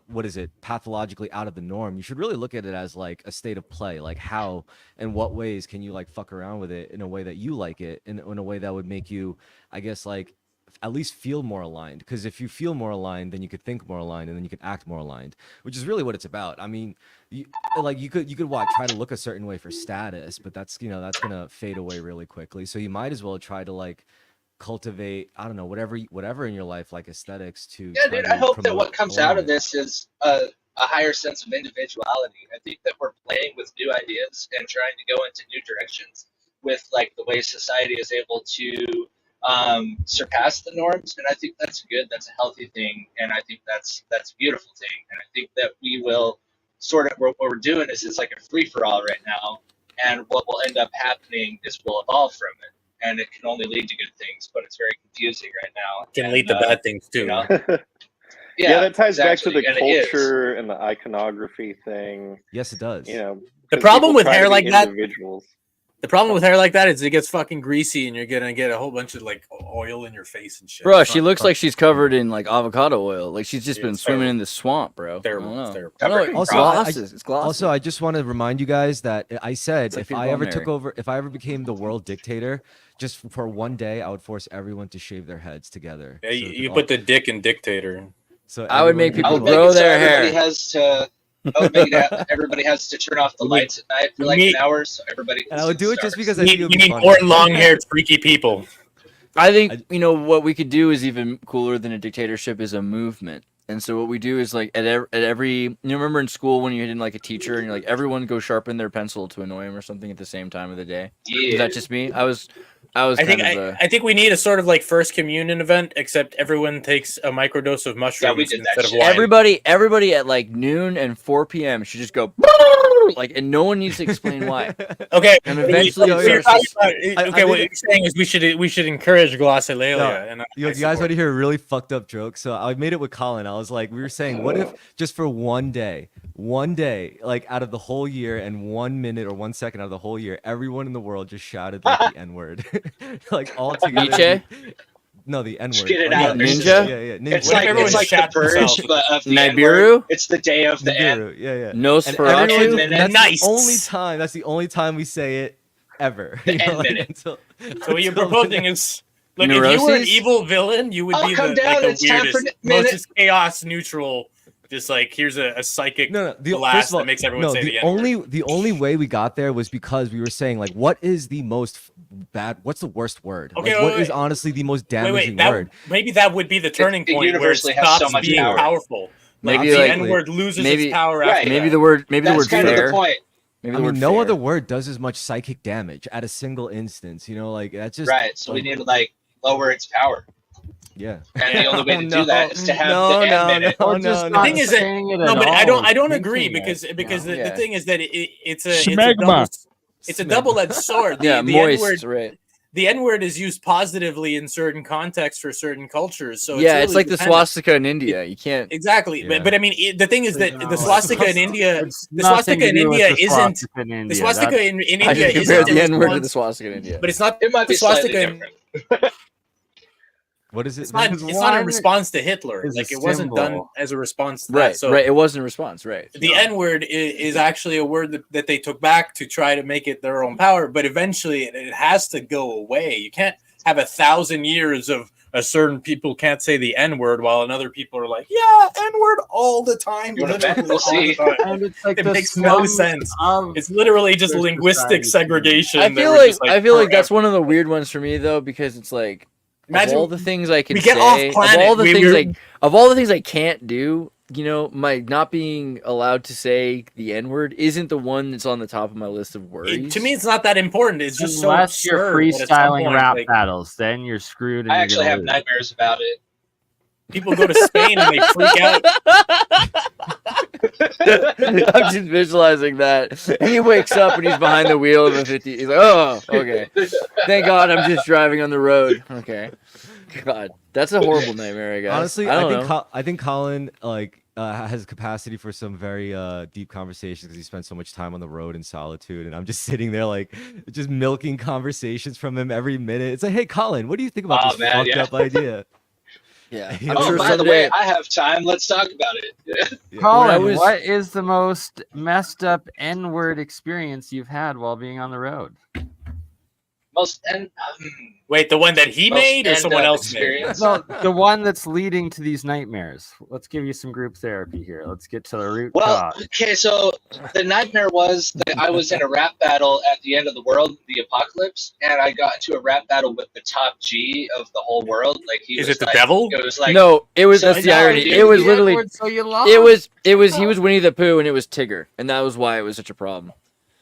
what is it, pathologically out of the norm, you should really look at it as like a state of play. Like how and what ways can you like fuck around with it in a way that you like it, in a way that would make you, I guess, like at least feel more aligned. Because if you feel more aligned, then you could think more aligned and then you could act more aligned, which is really what it's about. I mean, you could try to look a certain way for status, but that's gonna fade away really quickly. So you might as well try to like cultivate, I don't know, whatever in your life, like aesthetics to Yeah, try dude, to I hope that promote what comes out of alignment. this is a higher sense of individuality. I think that we're playing with new ideas and trying to go into new directions with like the way society is able to surpass the norms, and I think that's good. That's a healthy thing, and I think that's a beautiful thing. And I think that we will sort of what we're doing is it's like a free for all right now, and what will end up happening is we'll evolve from it, and it can only lead to good things, but it's very confusing right now. Can lead to bad things too. You know? Yeah, that ties exactly, back to and the it is. culture and the iconography thing. Yes, it does. You know, The 'cause problem people with try to hair be like that- individuals. The problem with hair like that is it gets fucking greasy and you're gonna get a whole bunch of like oil in your face and shit. Bro, It's she not looks fun. like she's covered in like avocado oil. Like she's just Yeah, been it's swimming terrible. in the swamp, bro. Terrible, I don't it's know. terrible. I know, it's Also, glossy. It's glossy. Also, I just want to remind you guys that I said like if peanut I butter ever Mary. took over, if I ever became the world dictator, just for one day, I would force everyone to shave their heads together. Yeah, So you, it you could put the dick in dictator. So I would make everyone people could- grow make it so their everybody hair. has to. I would make it everybody has to turn off the We need- lights at night for we like need- an hour, so everybody. Can and I would see do the it just stars. because I You think it need, would you be need funny. more long-haired, freaky people. I think what we could do is even cooler than a dictatorship is a movement. And so what we do is like at every you remember in school when you had like a teacher and you're like everyone go sharpen their pencil to annoy him or something at the same time of the day. Yeah. Is that just me? I was I think kind of I think we need a sort of like first communion event, except everyone takes a microdose of mushrooms did that instead of shit. wine. everybody at like noon and 4 p.m. should just go like, and no one needs to explain why. Okay, And but eventually you're it talking starts about- I okay, what think you're saying is we should encourage glossolalia. No, and You guys want to hear a really fucked up joke? So I made it with Colin. I was like, we were saying, what if just for one day, like out of the whole year and 1 minute or 1 second out of the whole year, everyone in the world just shouted like the N word, like all together. Nietzsche? No, the N word. Get it Like, out of their Ninja? system. Yeah, yeah. It's What if like everyone it's like the shat purge, themselves? but of the Nibiru? N-word. It's the day of the N. Nibiru, yeah, yeah. Nosferatu? And everyone- N that's Nice. the only time. That's the only time we say it ever. The You know, N like, minute. So what you're until- proposing is, look, if you were an Neuroses? evil villain, you would I'll be come the, down, like, the it's time for weirdest, minute. most just chaos neutral. Just like here's a psychic No, the blast first of all, that makes everyone no, say the the N-word. only way we got there was because we were saying like, what is the most bad? What's the worst word? Okay, like, wait, what is wait. honestly the most Wait, damaging wait, word? maybe that would be the turning it point where it universally has stops so much being power. powerful. Maybe the like N-word loses maybe- its power Right. after maybe that. the word That's kind fair. of the point. Maybe I the mean, word no fair. other word does as much psychic damage at a single instance. You know, like that's just Right. So we like, need to like lower its power, yeah. and the only way to No, do that is to have no, the no, N minute. no, Or just no, not The thing is that- saying it No, at but I all, don't hinting agree it, because you the know? thing is that it's a Schmegma. double, it's a double-edged sword. Yeah, the moist, N-word, right? the N-word is used positively in certain contexts for certain cultures. So Yeah, really it's like the dependent. swastika in India. You can't. Exactly, Yeah. but I mean, the thing is that No, the swastika in India, It's the nothing swastika to in do with India the isn't swastika in India. the swastika That's- in I India just isn't compared a the N-word to the response, swastika in India. but it's not It might the be slightly swastika. different. What is it? It's not. Because It's not a one response to Hitler. is a Like it wasn't done symbol. as a response to Right, that. So right. It wasn't a response, right? the N-word is actually a word that they took back to try to make it their own power, but eventually it has to go away. You can't have 1,000 years of a certain people can't say the N-word while another people are like, yeah, N-word all the time. You wanna literally bet? We'll all the see. time. And it's like It the makes no slums sense. of- It's literally just Their linguistic society. segregation. I that feel we're like just I feel like that's forever. one of the weird ones for me though, because it's like Imagine of all the things I can we get say, off planet. of all the We- things we're- like of all the things I can't do, you know, my not being allowed to say the N-word isn't the one that's on the top of my list of worries. to me, it's not that important. It's just so Unless you're absurd that at some freestyling point, rap like, battles, then you're screwed. And I you're actually gonna have lose. nightmares about it. people go to Spain and they freak out. I'm just visualizing that. And he wakes up and he's behind the wheel of a 50. He's like, oh, okay. Thank God I'm just driving on the road. Okay. God, that's a horrible nightmare, I guess. Honestly, I I don't think know. I think Colin like has capacity for some very deep conversations because he spends so much time on the road in solitude, and I'm just sitting there like just milking conversations from him every minute. It's like, hey, Colin, what do you think about Oh, this man, fucked yeah. up idea? Yeah. Oh, I'm Oh, sure by the someday. way, I have time. Let's talk about it. Yeah. Colin, When I was- what is the most messed up N-word experience you've had while being on the road? Most and Wait, the one that he most made or someone end-up else made? experience. No, the one that's leading to these nightmares. Let's give you some group therapy here. Let's get to the root Well, cause. okay, so the nightmare was that I was in a rap battle at the end of the world, the apocalypse, and I got into a rap battle with the top G of the whole world. Like he Is was it the like, devil? It was like No, it was So that's the now irony. you It was The literally N-word, so you lost. it was he was Winnie the Pooh and it was Tigger, and that was why it was such a problem.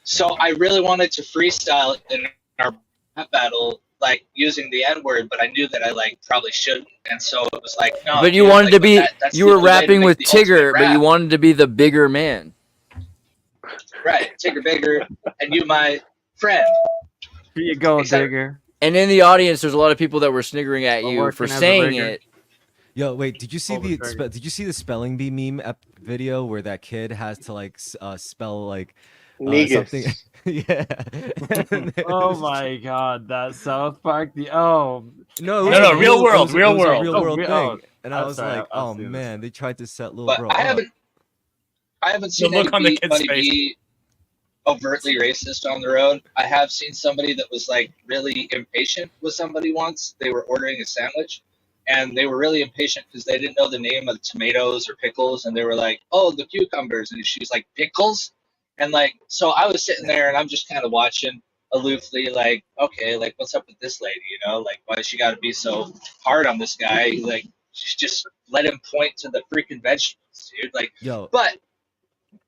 So I really wanted to freestyle in our rap battle, like using the N word, but I knew that I like probably shouldn't, and so it was like no. But you dude, wanted like, to be that's you the were only way to rapping make with the ultimate Tigger, but you rap. wanted to be the bigger man. right, Tigger bigger, and you my friend. Here you go, Except- Digger. And in the audience, there's a lot of people that were sniggering at We're you working for as a saying rigger. it. Yo, wait, did you see Pull the the trigger. did you see the spelling bee meme video where that kid has to like spell like Negus. something? Yeah. And it Oh was- my God, that South Park. No, it No, was no, a real world, it was real a world. real Oh, world real- thing. oh, And I I'm was sorry, like, I'll oh see this. man, they tried to set little But bro I up. haven't seen look on the kid's anybody face. be overtly racist on the road. I have seen somebody that was like really impatient with somebody once. They were ordering a sandwich and they were really impatient because they didn't know the name of the tomatoes or pickles, and they were like, "Oh, the cucumbers," and she's like, "Pickles?" And like, so I was sitting there and I'm just kind of watching aloofly, like, okay, like what's up with this lady, you know, like why she got to be so hard on this guy? Like, just let him point to the freaking vegetables, dude. Like, Yo, but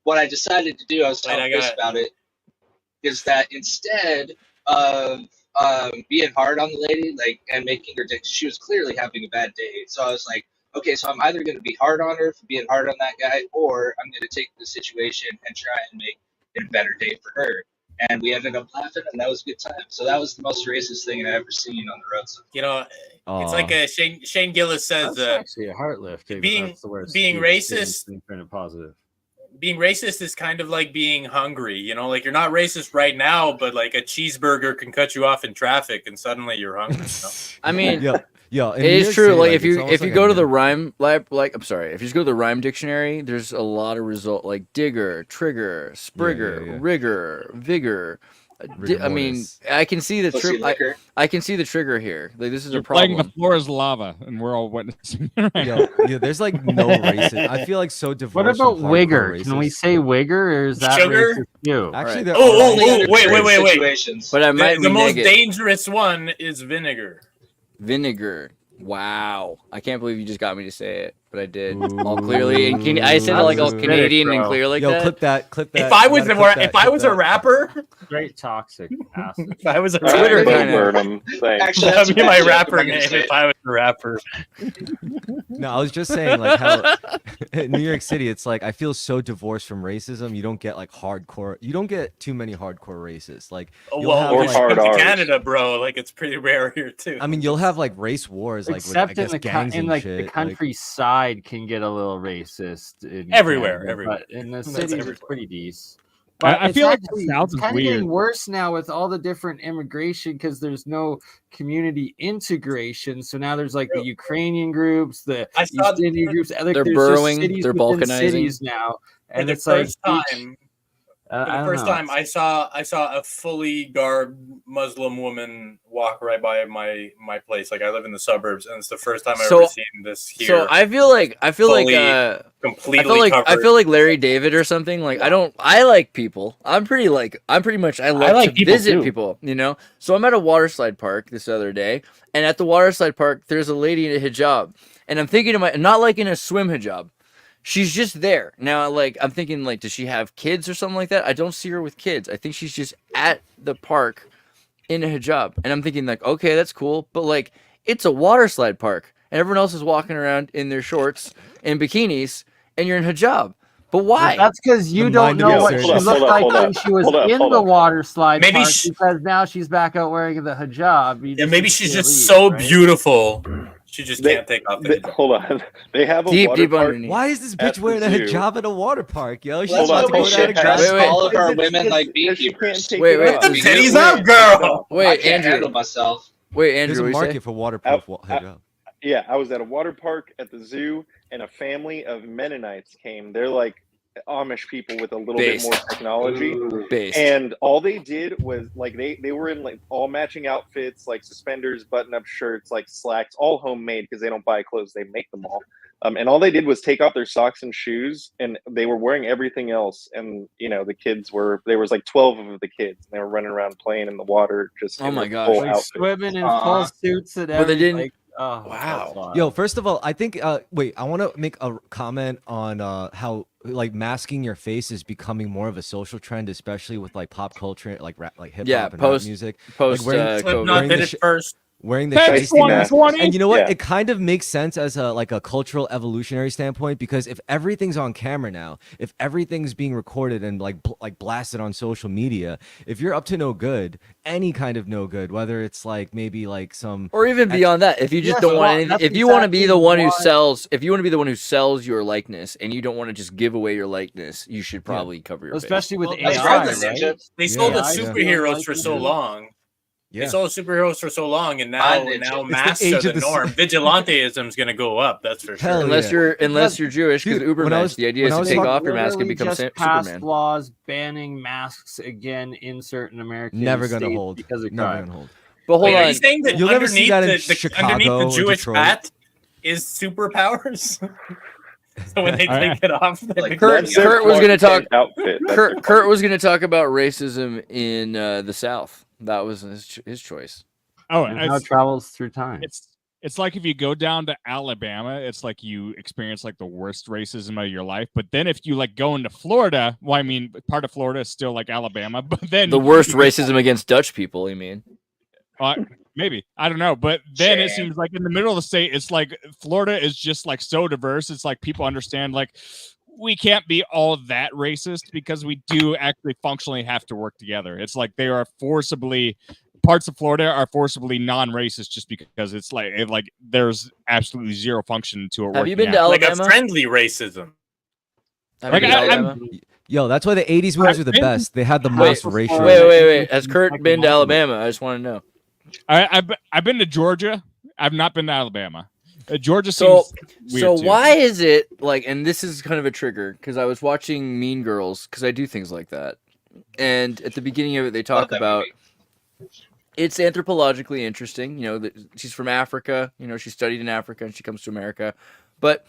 what I decided to do, I was Wait, telling I Chris got- about it, is that instead of being hard on the lady, like, and making her she was clearly having a bad day. So I was like, okay, so I'm either going to be hard on her for being hard on that guy, or I'm going to take the situation and try and make it a better day for her. And we ended up laughing, and that was a good time. So that was the most racist thing I've ever seen on the road. So You know, it's aw. like Shane Gillis says, That's actually a heart lift. David. being- That's the worst. being Steve racist- Stevens turned it positive. being racist is kind of like being hungry. You know, like you're not racist right now, but like a cheeseburger can cut you off in traffic, and suddenly you're hungry. You know? I mean, yo, in it New is York true. City, Like it's if you almost like go a to the myth. rhyme like I'm sorry, if you just go to the rhyme dictionary, there's a lot of result like digger, trigger, sprigger, yeah. rigor, vigor. Rigor I mean, mortis. I can see the pussy liquor. I can see the trigger here. Like this is You're a playing problem. the floor is lava, and we're all witnessing it right now. Yo, there's like no racist. I feel like so divorced. What about from hardcore wigger? Can we racist. say wigger, or is that Sugar? racist too? Actually, Right. there Oh, are oh, Only oh, under wait, certain wait. situations. But I might The most renege it. dangerous one is vinegar. Vinegar. Wow, I can't believe you just got me to say it, but I did all Ooh. clearly. And I said it like all Ooh. Canadian and Bro. clear like Yo, that. clip that. If I was You gotta clip that, if I clip was a that. rapper, Straight toxic acid. if I was a Twitter rapper, kinda- Burnham thing. Actually, that'd be a my bad joke, rapper I'm not gonna name say if it. I was a rapper. No, I was just saying like how in New York City, it's like I feel so divorced from racism. You don't get like hardcore. You don't get too many hardcore racists. Like, You'll Well, have, we're like- hard to Rs. Canada, bro. Like it's pretty rare here too. I mean, you'll have like race wars, like with, I Except in guess the gangs in and like shit. the like- countryside can get a little racist. In Everywhere, Canada, everywhere. But in the That's cities, everywhere. it's pretty decent. I But it's feel like the actually- South it's is kind of getting weird. worse now with all the different immigration because there's no community integration. So now there's like the Ukrainian groups, the I saw East Indian groups. Like, They're there's just burrowing, cities they're within balkanizing. cities now, for and the it's like first each- time. I For the don't first know. time, I saw a fully garbed Muslim woman walk right by my place. Like I live in the suburbs, and it's the first time I've So- ever seen this here. So I feel like Fully completely covered. I feel like Larry David or something. Like I like people. I love like to people visit too. people, you know. So I'm at a water slide park this other day, and at the water slide park there's a lady in a hijab, and I'm thinking to not like in a swim hijab. She's just there. Now like I'm thinking like does she have kids or something like that? I don't see her with kids. I think she's just at the park in a hijab. And I'm thinking like okay, that's cool, but like it's a water slide park and everyone else is walking around in their shorts and bikinis and you're in hijab. But why? Well, that's because you The don't mind of know the what she absurdity. looked Hold up, like hold when up, she was hold up, in hold the up. water slide Maybe park she- because now she's back out wearing the hijab. You Yeah, just maybe she's can't just leave, so right? beautiful. She just They- can't take off the hijab. Hold on. They have a Deep water park. underneath. Why is this At bitch the wearing a zoo. hijab at a water park, yo? She's That's Hold why on, about to we go hold down should and on. grab dress Wait, wait. all of our Because- women like because she can't beekeepers. take Wait, it wait, off. the zoo- Titties up, girl. Wait, I can't Andrew. handle myself. Wait, There's Andrew. a What you say? market for waterproof Out- hijab. Yeah, I was at a water park at the zoo, and a family of Mennonites came. They're like Amish people with a little Based. bit more technology. Based. And all they did was like they were in like all matching outfits, like suspenders, button-up shirts, like slacks, all homemade because they don't buy clothes; they make them all. And all they did was take off their socks and shoes, and they were wearing everything else. And you know, the kids were there was like 12 of the kids, and they were running around playing in the water, just Oh in my their gosh. full Like outfit. swimming in Aw. full suits and But they everything. didn't- Like, oh, Wow. that's wild. Yo, first of all, I think wait, I want to make a comment on how like masking your face is becoming more of a social trend, especially with like pop culture, like rap, like hip hop Yeah, and post- rap music. Post wearing- COVID. Slipknot wearing did the it sh- first. wearing the That's shiesty mask. 2020. And you know what? Yeah. It kind of makes sense as a like a cultural evolutionary standpoint, because if everything's on camera now, if everything's being recorded and like blasted on social media, if you're up to no good, any kind of no good, whether it's like maybe like some Or even beyond that, if you just Yes, don't want well, anything, that's if you want to be the exactly one who why- sells, if you want to be the one who sells your likeness, and you don't want to just give away your likeness, you should probably cover your face. Especially with Well, AI, regardless, right? Ninja, They sold Yeah, the yeah. superheroes for so long. yeah. They sold superheroes for so long, and Ah, now Ninja. masks age are of the the norm. Vigilanteism is going to go up. That's for Hell sure. unless yeah. you're Jewish, because Dude, when I Ubermensch, was- the idea when is I to was take talking- off your mask and Literally become just passed Superman. laws banning masks again in certain American Never gonna states hold. because of Never crime. gonna hold. But hold Wait, are on, you saying that You'll never see underneath that in Chicago underneath or the Jewish Detroit. hat is superpowers? So when they I- take it off, they Like, become- That's their Kurt was gonna Clark talk- Kent outfit. That's Kurt was going to talk about racism in the South. That was his choice. Oh, And how it travels through time. it's like if you go down to Alabama, it's like you experience like the worst racism of your life. But then if you like go into Florida, well, I mean, part of Florida is still like Alabama, but then The worst racism against Dutch people, you mean? maybe, I don't know. But then it Shame. seems like in the middle of the state, it's like Florida is just like so diverse. It's like people understand like we can't be all that racist because we do actually functionally have to work together. It's like they are forcibly parts of Florida are forcibly non-racist just because it's like there's absolutely zero function to it. Have you been working to out. like a Alabama? friendly racism. Have Like, you been to I'm- Alabama? Yo, that's why the '80s movies were the been- best. They had the Wait, most before- racial. Wait. Has Kurt been to Alabama? I just want to know. I've been to Georgia. I've not been to Alabama. Georgia So, seems weird so too. why is it like? And this is kind of a trigger because I was watching Mean Girls because I do things like that. And at the beginning of it, they Love talk that about movie. it's anthropologically interesting. You know, that she's from Africa. You know, she studied in Africa and she comes to America. But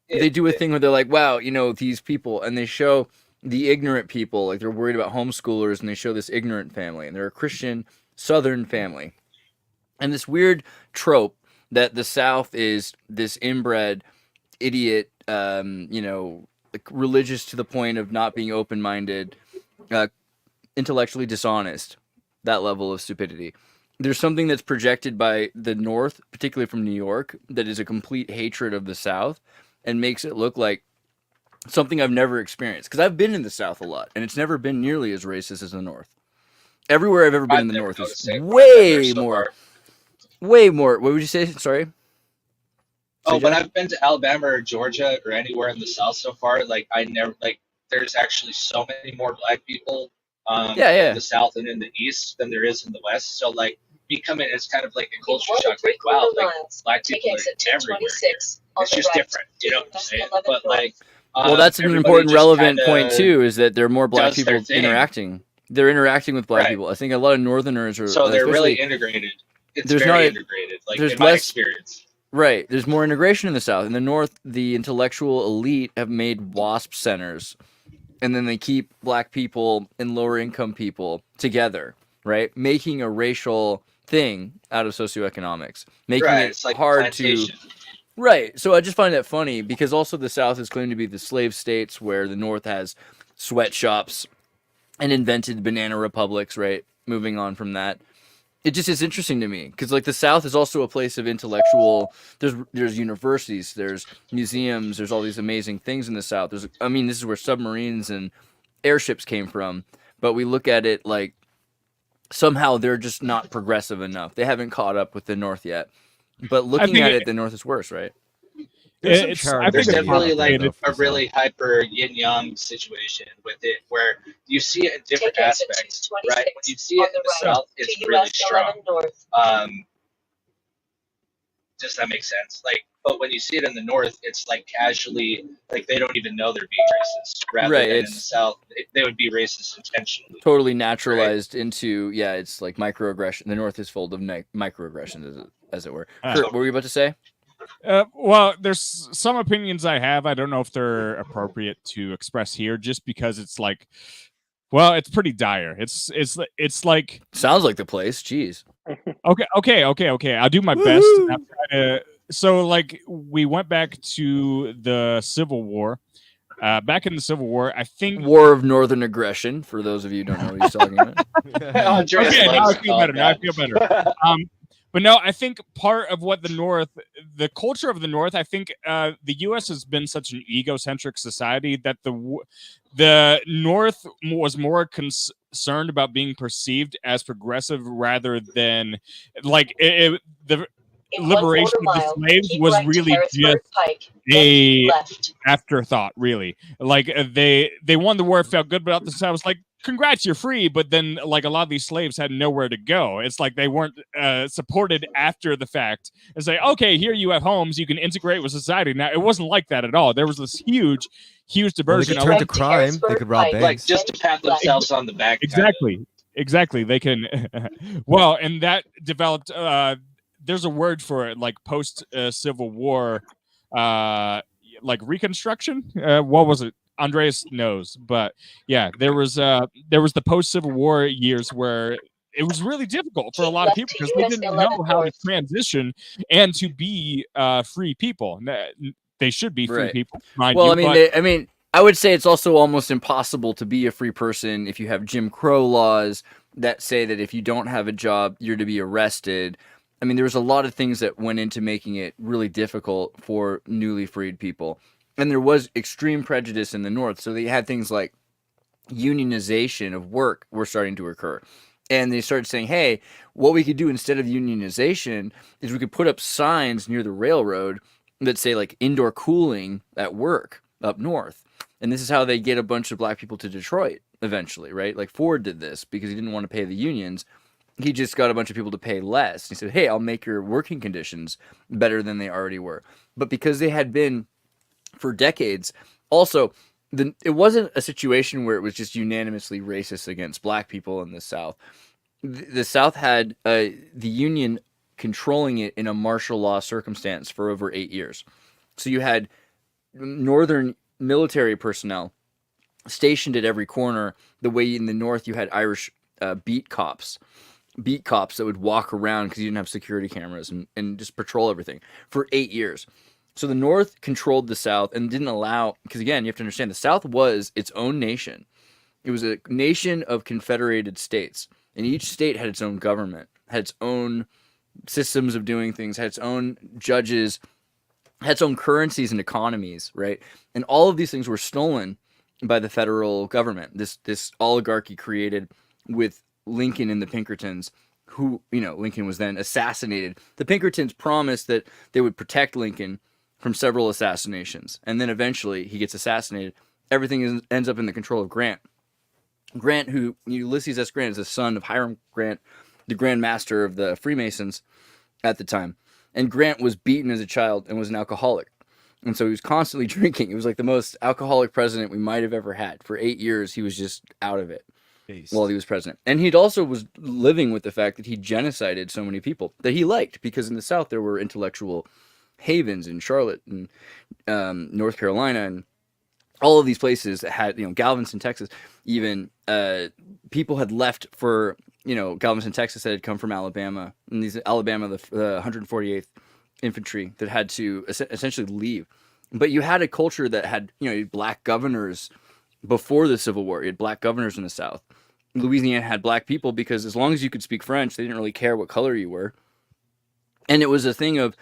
they do a thing where they're like, wow, you know, these people, and they show the ignorant people, like they're worried about homeschoolers, and they show this ignorant family, and they're a Christian Southern family. And this weird trope that the South is this inbred idiot, you know, like religious to the point of not being open-minded, intellectually dishonest, that level of stupidity. There's something that's projected by the North, particularly from New York, that is a complete hatred of the South and makes it look like something I've never experienced. Because I've been in the South a lot, and it's never been nearly as racist as the North. Everywhere I've ever been I've in the never North noticed is it. way So more, far. way more. What would you say? Sorry? Oh, CJ? when I've been to Alabama or Georgia or anywhere in the South so far, like I never like. There's actually so many more Black people Yeah. in the South and in the East than there is in the West. So like becoming, it's kind of like a culture shock. Like wow, like Black people are everywhere. Here. It's just different, you know what I'm saying? But like, Well, that's an everybody important, just relevant kinda point too. Is that there are more Black does their people thing. interacting. They're interacting with Black Right. people. I think a lot of Northerners are. So they're really especially- integrated. It's there's very not a- integrated. Like there's in my less- experience. Right. There's more integration in the South. In the North, the intellectual elite have made WASP centers, and then they keep Black people and lower income people together. Right, making a racial thing out of socioeconomics, making Right. it It's like hard plantation. to. Right. So I just find that funny because also the South is claimed to be the slave states where the North has sweatshops and invented banana republics, right? Moving on from that. It just is interesting to me because like the South is also a place of intellectual, there's universities, there's museums, there's all these amazing things in the South. This is where submarines and airships came from, but we look at it like somehow they're just not progressive enough. They haven't caught up with the North yet. But looking think at it- it, the North is worse, right? There's some It's- charity I There's think ideas definitely out like there, though, for a the South. really hyper yin yang situation with it where you see it in different aspects, right? When you see it in the South, it's really strong. Does that make sense? Like, but when you see it in the North, it's like casually, like they don't even know they're being racist. Rather Right, than in the it's- South, they would be racist intentionally. Totally naturalized into, it's like microaggression. The North is full of microaggressions, as it were. Ah. Kurt, what were you about to say? Well, there's some opinions I have. I don't know if they're appropriate to express here, just because it's like, well, it's pretty dire. It's like Sounds like the place. Jeez. okay. I'll do my best. I'll try to. So, like, we went back to the Civil War. Back in the Civil War, I think. War of Northern Aggression, for those of you who don't know what he's talking about. Andreas Okay, now I loves feel all better. Now I that. feel better. But no, I think part of what the culture of the North, I think the U.S. has been such an egocentric society that the North was more concerned about being perceived as progressive rather than like the liberation of the slaves was really just a afterthought. Really, like they won the war, felt good about themselves, like. Congrats, you're free, but then like a lot of these slaves had nowhere to go. It's like they weren't supported after the fact and say, okay, here you have homes, you can integrate with society. Now it wasn't like that at all. There was this huge Well, they diversion. could turn to crime. They could rob Like banks. just to pat themselves on the back. Exactly. They can. Well, and that developed. There's a word for it, like post Civil War, like reconstruction. What was it? Andreas knows, but yeah, there was the post Civil War years where it was really difficult for a lot of people because they didn't know how to transition and to be free people. They should be free Right. people, mind Well, you. I mean, I would say it's also almost impossible to be a free person if you have Jim Crow laws that say that if you don't have a job, you're to be arrested. I mean, there was a lot of things that went into making it really difficult for newly freed people. And there was extreme prejudice in the North. So they had things like unionization of work were starting to occur. And they started saying, hey, what we could do instead of unionization is we could put up signs near the railroad that say like indoor cooling at work up north. And this is how they get a bunch of black people to Detroit eventually, right? Like Ford did this because he didn't want to pay the unions. He just got a bunch of people to pay less. He said, hey, I'll make your working conditions better than they already were. But because they had been for decades, also, it wasn't a situation where it was just unanimously racist against black people in the South. The South had the Union controlling it in a martial law circumstance for over 8 years. So you had Northern military personnel stationed at every corner, the way in the North you had Irish beat cops that would walk around because you didn't have security cameras and just patrol everything for 8 years. So the North controlled the South and didn't allow, because again, you have to understand the South was its own nation. It was a nation of confederated states, and each state had its own government, had its own systems of doing things, had its own judges, had its own currencies and economies, right? And all of these things were stolen by the federal government. This oligarchy created with Lincoln and the Pinkertons, who, Lincoln was then assassinated. The Pinkertons promised that they would protect Lincoln from several assassinations, and then eventually he gets assassinated. Everything ends up in the control of Grant. Grant, who Ulysses S. Grant is the son of Hiram Grant, the Grand Master of the Freemasons at the time. And Grant was beaten as a child and was an alcoholic. And so he was constantly drinking. It was like the most alcoholic president we might have ever had. For 8 years, he was just out of it while he was president. And he also was living with the fact that he genocided so many people that he liked, because in the South there were intellectual havens in Charlotte and North Carolina and all of these places that had, Galveston, Texas, even people had left for, Galveston, Texas, that had come from Alabama, and these Alabama, the 148th Infantry, that had to essentially leave. But you had a culture that had, black governors before the Civil War. You had black governors in the South. Louisiana had black people because as long as you could speak French, they didn't really care what color you were. And it was a thing of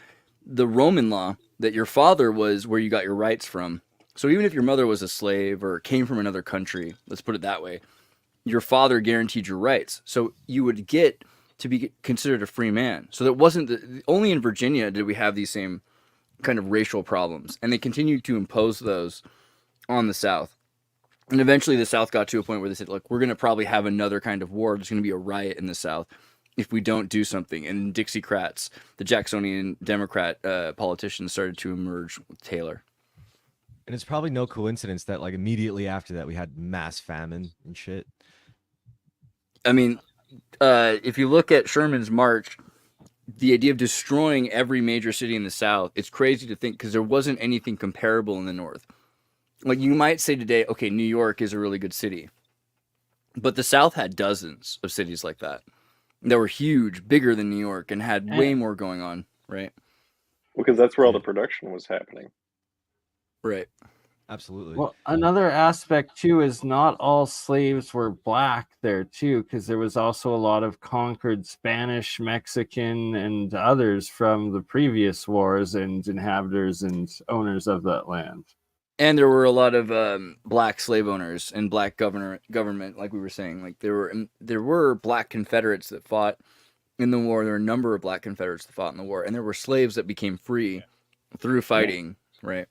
the Roman law that your father was where you got your rights from. So even if your mother was a slave or came from another country, let's put it that way, your father guaranteed your rights. So you would get to be considered a free man. So that wasn't only in Virginia did we have these same kind of racial problems, and they continued to impose those on the South. And eventually the South got to a point where they said, look, we're going to probably have another kind of war. There's going to be a riot in the South if we don't do something. And Dixiecrats, the Jacksonian Democrat politicians, started to emerge with Taylor. And it's probably no coincidence that like immediately after that we had mass famine and shit. I mean, if you look at Sherman's march, the idea of destroying every major city in the South, it's crazy to think, because there wasn't anything comparable in the North. Like, you might say today, okay, New York is a really good city, but the South had dozens of cities like that were huge, bigger than New York, and had way more going on, right? Because that's where all the production was happening. Right. Absolutely. Well, another aspect too is not all slaves were black there too, because there was also a lot of conquered Spanish, Mexican, and others from the previous wars and inhabitants and owners of that land. And there were a lot of black slave owners and black government, like we were saying. Like there were black Confederates that fought in the war. There were a number of black Confederates that fought in the war, and there were slaves that became free through fighting. Right.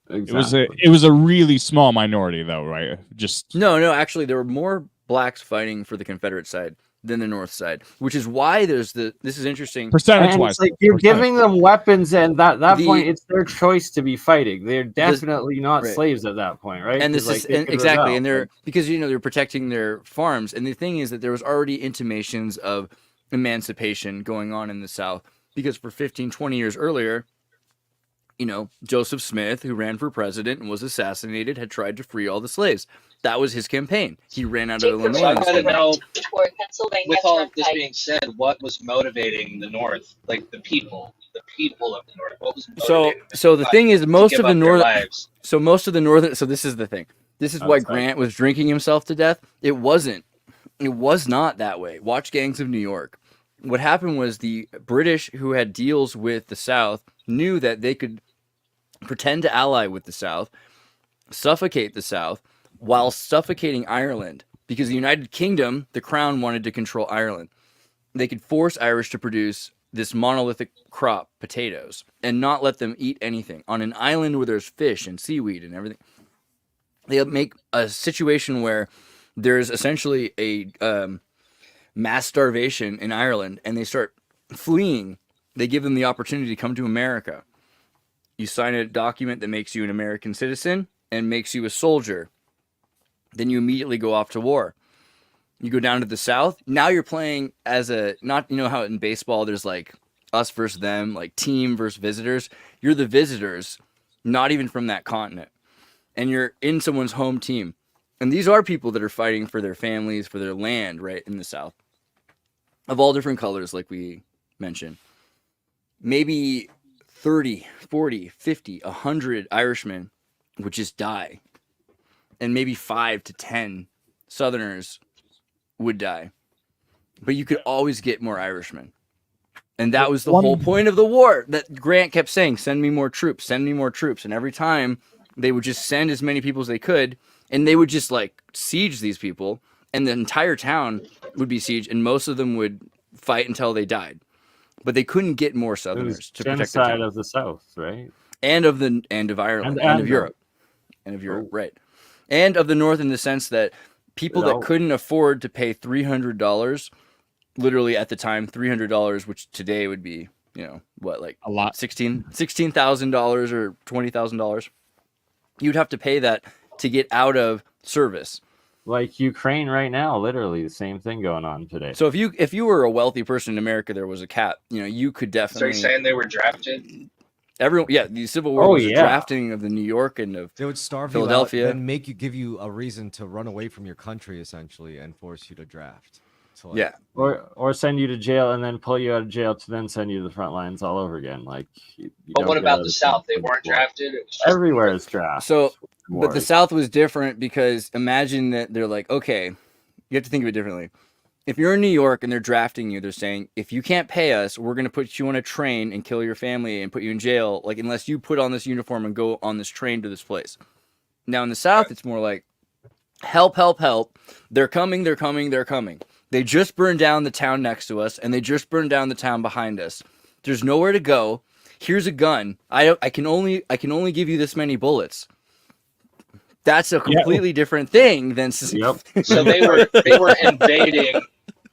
Exactly. It was a really small minority though, right? Just No, actually, there were more blacks fighting for the Confederate side than the North side, which is why this is interesting. percentage And wise. it's like you're giving them weapons, and that point, it's their choice to be fighting. They're definitely not right. slaves at that point, right? And this 'Cause, is they could exactly, rebel. and they're because they're protecting their farms. And the thing is that there was already intimations of emancipation going on in the South, because for 15, 20 years earlier, Joseph Smith, who ran for president and was assassinated, had tried to free all the slaves. That was his campaign. He ran out of Illinois. So I gotta know, toward Pennsylvania with all of this Turnpike. being said, what was motivating the North, like the people of the North? What was So motivating them the thing is, to most give of the up their northern, lives? so most of the northern, so this is the thing. This is why Outside. Grant was drinking himself to death. It wasn't. It was not that way. Watch Gangs of New York. What happened was the British, who had deals with the South, knew that they could pretend to ally with the South, suffocate the South, while suffocating Ireland. Because the United Kingdom, the Crown, wanted to control Ireland. They could force Irish to produce this monolithic crop, potatoes, and not let them eat anything. On an island where there's fish and seaweed and everything, they'll make a situation where there's essentially a mass starvation in Ireland, and they start fleeing. They give them the opportunity to come to America. You sign a document that makes you an American citizen and makes you a soldier. Then you immediately go off to war. You go down to the South. Now you're playing as not, how in baseball there's like us versus them, like team versus visitors. You're the visitors, not even from that continent. And you're in someone's home team. And these are people that are fighting for their families, for their land, right, in the South. Of all different colors, like we mentioned. Maybe 30, 40, 50, 100 Irishmen would just die. And maybe 5 to 10 Southerners would die. But you could always get more Irishmen. And that was the whole point of the war, that Grant kept saying, send me more troops, send me more troops. And every time they would just send as many people as they could, and they would just like siege these people, and the entire town would be sieged, and most of them would fight until they died. But they couldn't get more It Southerners was to protect the genocide town. of the South, right? And of Ireland, and of Europe. And of Europe, right. And of the North, in the sense that people that couldn't afford to pay $300, literally at the time, $300, which today would be, like a lot, $16,000 or $20,000. You'd have to pay that to get out of service. Like Ukraine right now, literally the same thing going on today. So if you were a wealthy person in America, there was a cap. You could So definitely. you're saying they were drafted? Everyone, yeah, the Civil War was a drafting of the New York and of They would starve Philadelphia, you out and give you a reason to run away from your country, essentially, and force you to draft. So, like, yeah, or send you to jail and then pull you out of jail to then send you to the front lines all over again. Like, But what about the South? They weren't drafted? It was just Everywhere is draft. So, but the South was different, because imagine that they're like, okay, you have to think of it differently. If you're in New York and they're drafting you, they're saying, if you can't pay us, we're going to put you on a train and kill your family and put you in jail, like, unless you put on this uniform and go on this train to this place. Now in the South, it's more like, help, help, help. They're coming, they're coming, they're coming. They just burned down the town next to us, and they just burned down the town behind us. There's nowhere to go. Here's a gun. I can only give you this many bullets. That's a completely different thing than. Yep. So they were invading.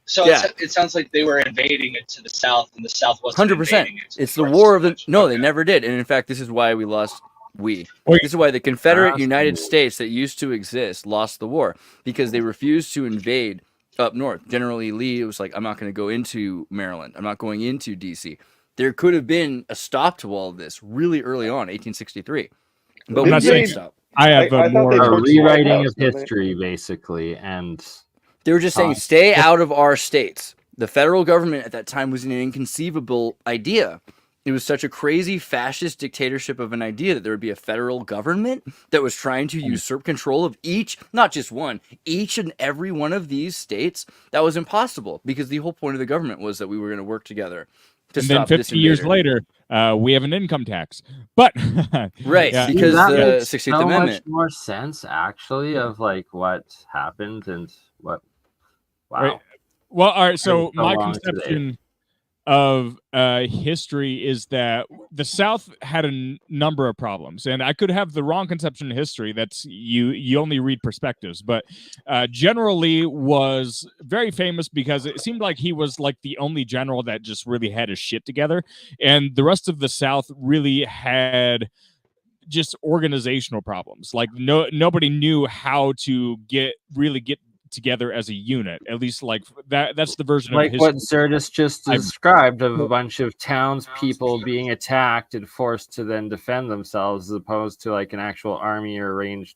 So Yeah. it sounds like they were invading it to the South, and the South wasn't 100%. invading it. It's the war of the. No, they never did. And in fact, this is why we lost. This is why the Confederate United States that used to exist lost the war, because they refused to invade up north. General Lee was like, I'm not going to go into Maryland. I'm not going into D.C. There could have been a stop to all of this really early on, 1863. But we didn't stop. I have I thought they a torched the White rewriting House, of didn't they? history, basically, and They were just saying, stay out of our states. The federal government at that time was an inconceivable idea. it was such a crazy fascist dictatorship of an idea that there would be a federal government that was trying to usurp control of each, not just one, each and every one of these states. That was impossible because the whole point of the government was that we were going to work together to And then stop this 50 years invader. later, we have an income tax. But Right, yeah, because that the makes 16th so Amendment. much more sense actually of like what happened and what. Wow. Right. Well, all right. So so my long today. conception of history is that the South had a number of problems, and I could have the wrong conception of history. That's you only read perspectives, but generally was very famous because it seemed like he was like the only general that just really had his shit together, and the rest of the South really had just organizational problems. Like nobody knew how to get together as a unit. At least like that's the version Like of what history Xrtus just I've- described of a bunch of townspeople being attacked and forced to then defend themselves as opposed to like an actual army or arranged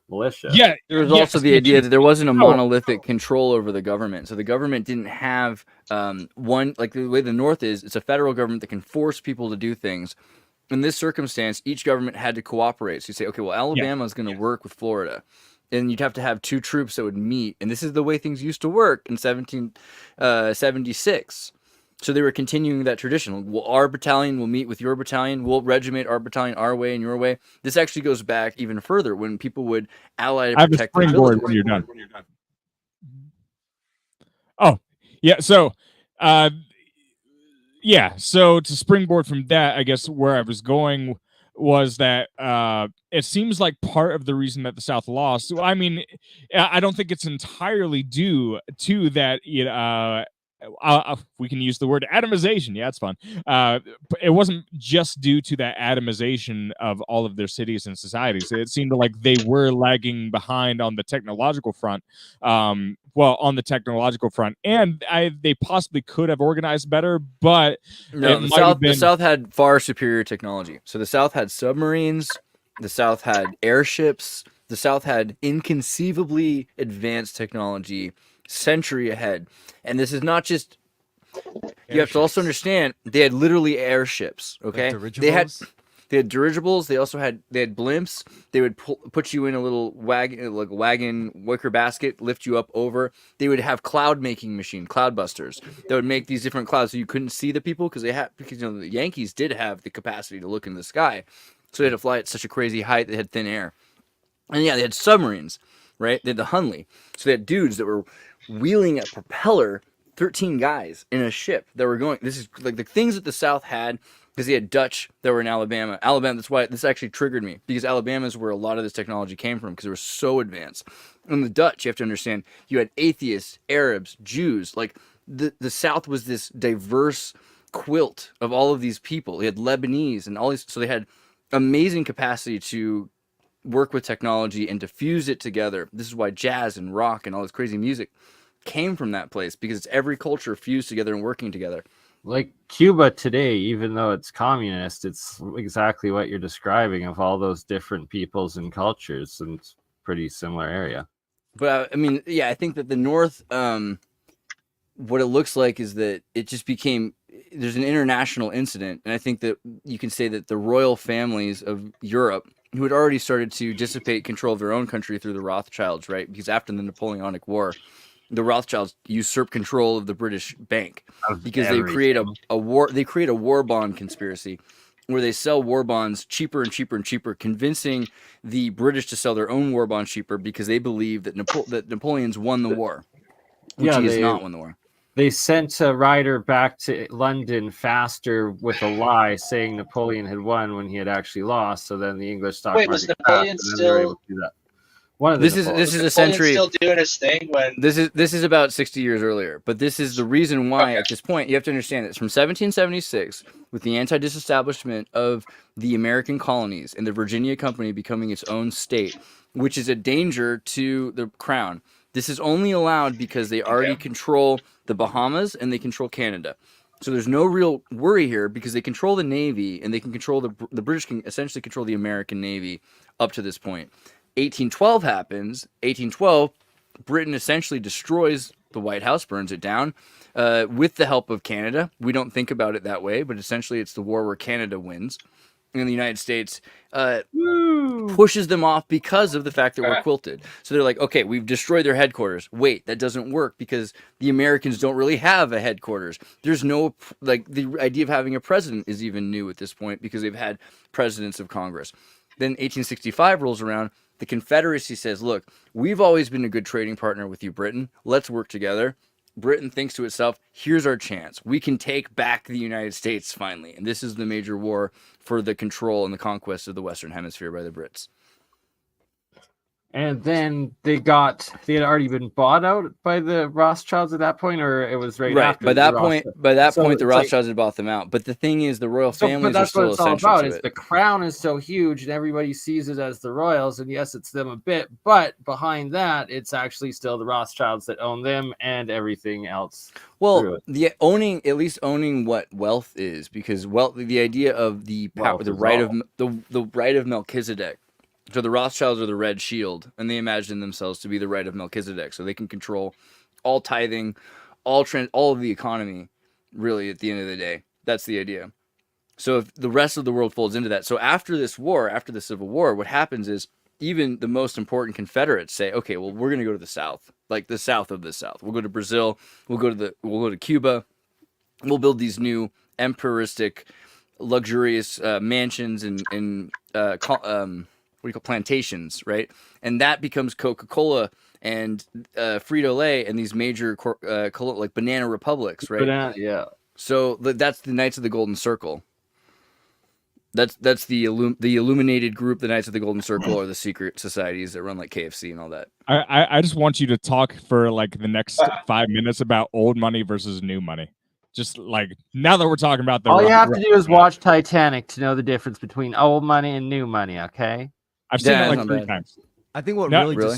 militia. Yeah, There was yes, also the idea that there wasn't a Oh. monolithic control over the government. So the government didn't have one, like the way the North is, it's a federal government that can force people to do things. In this circumstance, each government had to cooperate. So you say, okay, well, Alabama's going to work with Florida. And you'd have to have two troops that would meet. And this is the way things used to work in 1776. So they were continuing that tradition. Well, our battalion will meet with your battalion. We'll regiment our battalion our way and your way. This actually goes back even further when people would ally to I have a protect their springboard villages. when you're done. Oh, yeah. So, yeah. So to springboard from that, I guess where I was going was that it seems like part of the reason that the South lost. I mean, I don't think it's entirely due to that. We can use the word atomization. Yeah, it's fun. It wasn't just due to that atomization of all of their cities and societies. It seemed like they were lagging behind on the technological front. And they possibly could have organized better, but No, the South had far superior technology. So the South had submarines, the South had airships, the South had inconceivably advanced technology century ahead. And this is not just you have to also understand they had literally airships, okay? Like they had dirigibles, they had blimps. They would put you in a little wagon wicker basket, lift you up over. They would have cloud making machine, cloud busters, that would make these different clouds so you couldn't see the people because the Yankees did have the capacity to look in the sky. So they had to fly at such a crazy height they had thin air. And yeah, they had submarines, right? They had the Hunley. So they had dudes that were wheeling a propeller, 13 guys in a ship that were going. This is like the things that the South had, because they had Dutch that were in Alabama. That's why this actually triggered me, because Alabama is where a lot of this technology came from, because they were so advanced. And the Dutch, you have to understand, you had atheists, Arabs, Jews. Like the South was this diverse quilt of all of these people. They had Lebanese and all these, so they had amazing capacity to work with technology and to fuse it together. This is why jazz and rock and all this crazy music came from that place, because it's every culture fused together and working together. Like Cuba today, even though it's communist, it's exactly what you're describing of all those different peoples and cultures, and it's a pretty similar area. But I mean, yeah, I think that the North, what it looks like is that it just became, there's an international incident. And I think that you can say that the royal families of Europe, who had already started to dissipate control of their own country through the Rothschilds, right? Because after the Napoleonic War, the Rothschilds usurped control of the British bank because they create a war bond conspiracy where they sell war bonds cheaper and cheaper and cheaper, convincing the British to sell their own war bonds cheaper because they believe that Napoleon's won the war, which he has not won the war. They sent a rider back to London faster with a lie, saying Napoleon had won when he had actually lost. So then the English stock Wait, market was Napoleon crashed, and then they were able to do that. One of the This is a century. Still doing his thing when This is about 60 years earlier, but this is the reason why at this point you have to understand this. From 1776, with the anti-disestablishment of the American colonies and the Virginia Company becoming its own state, which is a danger to the crown. This is only allowed because they already control the Bahamas and they control Canada. So there's no real worry here because they control the Navy and they can control the British can essentially control the American Navy up to this point. 1812 happens. 1812, Britain essentially destroys the White House, burns it down, with the help of Canada. We don't think about it that way, but essentially it's the war where Canada wins. And the United States pushes them off because of the fact that we're quilted. So they're like, okay, we've destroyed their headquarters. Wait, that doesn't work because the Americans don't really have a headquarters. There's no, like, the idea of having a president is even new at this point because they've had presidents of Congress. Then 1865 rolls around. The Confederacy says, look, we've always been a good trading partner with you, Britain. Let's work together. Britain thinks to itself, here's our chance. We can take back the United States finally. And this is the major war for the control and the conquest of the Western Hemisphere by the Brits. And then they had already been bought out by the Rothschilds at that point, or it was right after. By that point, the it's Rothschilds had bought them out. But the thing is, the royal families but that's are what still it's all essential about. to Is it. the crown is so huge, and everybody sees it as the royals, and yes, it's them a bit, but behind that, it's actually still the Rothschilds that own them and everything else. Well, at least owning what wealth is, because the idea of the power, Wealth the is right all. of the right of Melchizedek. So the Rothschilds are the red shield, and they imagine themselves to be the right of Melchizedek, so they can control all tithing, all of the economy. Really, at the end of the day, that's the idea. So if the rest of the world folds into that, so after this war, after the Civil War, what happens is even the most important Confederates say, okay, well, we're going to go to the South, like the South of the South. We'll go to Brazil. We'll go to Cuba. We'll build these new empiristic, luxurious mansions and what do you call plantations, right? And that becomes Coca-Cola and Frito-Lay and these major like banana republics, right? Yeah. So that's the Knights of the Golden Circle. That's the illuminated group, the Knights of the Golden Circle, or the secret societies that run like KFC and all that. I just want you to talk for like the next 5 minutes about old money versus new money. Just like now that we're talking about All you have to do is watch Titanic to know the difference between old money and new money. Okay. I've seen Yeah, it it's like not 3 bad. times. I think what No, really really?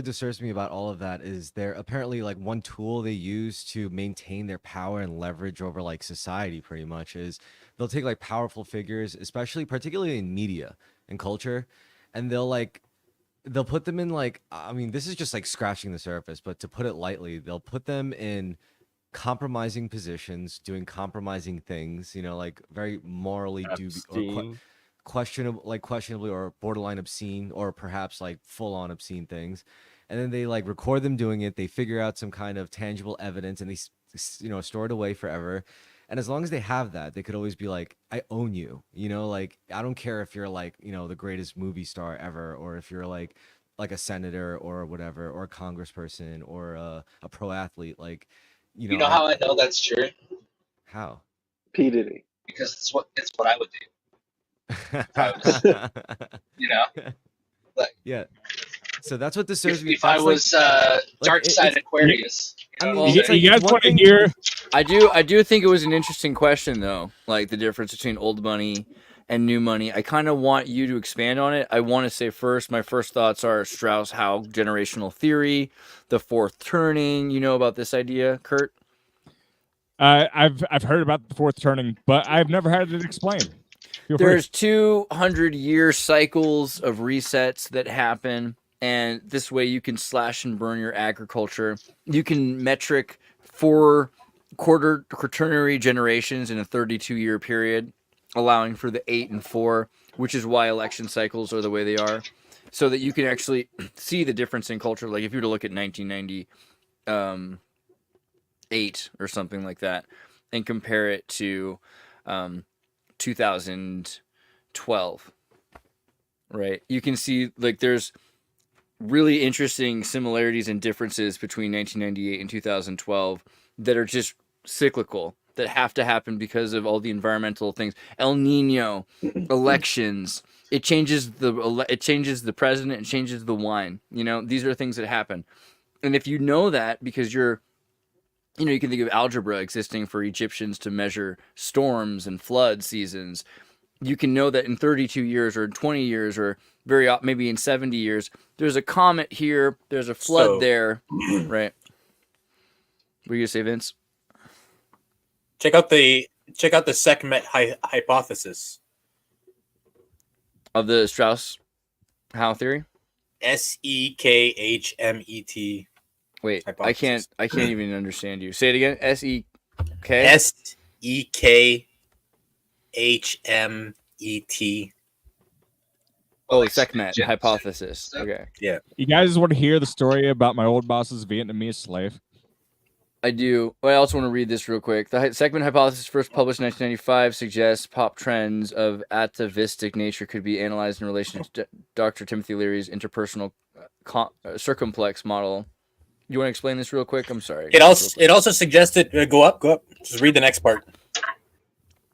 disturbs me about all of that is they're apparently like one tool they use to maintain their power and leverage over like society pretty much is they'll take like powerful figures, particularly in media and culture, and they'll put them in like, I mean, this is just like scratching the surface, but to put it lightly, they'll put them in compromising positions, doing compromising things, like very morally dubious or questionably or borderline obscene or perhaps like full on obscene things. And then they like record them doing it. They figure out some kind of tangible evidence and they, store it away forever. And as long as they have that, they could always be like, I own you, like, I don't care if you're like, the greatest movie star ever, or if you're like a senator or whatever, or a congressperson or a pro athlete. Like, You know how I know that's true? how? P. Diddy. Because it's what I would do. Yeah. So that's what disturbs me. If I was dark side Aquarius. I mean, well, it's like you guys one want to thing- hear? I do think it was an interesting question though, like the difference between old money and new money. I kind of want you to expand on it. I want to say first, my first thoughts are Strauss-Howe generational theory, the fourth turning. You know about this idea, Kurt? I've heard about the fourth turning, but I've never had it explained. Feel free. There's 200-year cycles of resets that happen, and this way you can slash and burn your agriculture. You can metric 4 quaternary generations in a 32-year period, allowing for the 8 and 4, which is why election cycles are the way they are, so that you can actually see the difference in culture. Like if you were to look at 1998 or something like that, and compare it to 2012, right? You can see like there's really interesting similarities and differences between 1998 and 2012 that are just cyclical, that have to happen because of all the environmental things. El Nino, elections, it changes the president, it changes the wine. These are things that happen. And if you know that, because you can think of algebra existing for Egyptians to measure storms and flood seasons. You can know that in 32 years or 20 years or maybe in 70 years, there's a comet here, there's a flood there, right? What are you gonna say, Vince? Check out the Sekhmet hypothesis Of the Strauss-Howe theory? SEKHMET. Wait, Hypothesis. I can't even understand you. Say it again. SEK. SEKHMET. Oh, Like SecMet Jim- hypothesis. Okay. You guys want to hear the story about my old boss's Vietnamese slave? I do. Well, I also want to read this real quick. The segment hypothesis, first published in 1995, suggests pop trends of atavistic nature could be analyzed in relation to Dr. Timothy Leary's interpersonal circumplex model. You want to explain this real quick? I'm sorry. It also suggested go up. Just read the next part.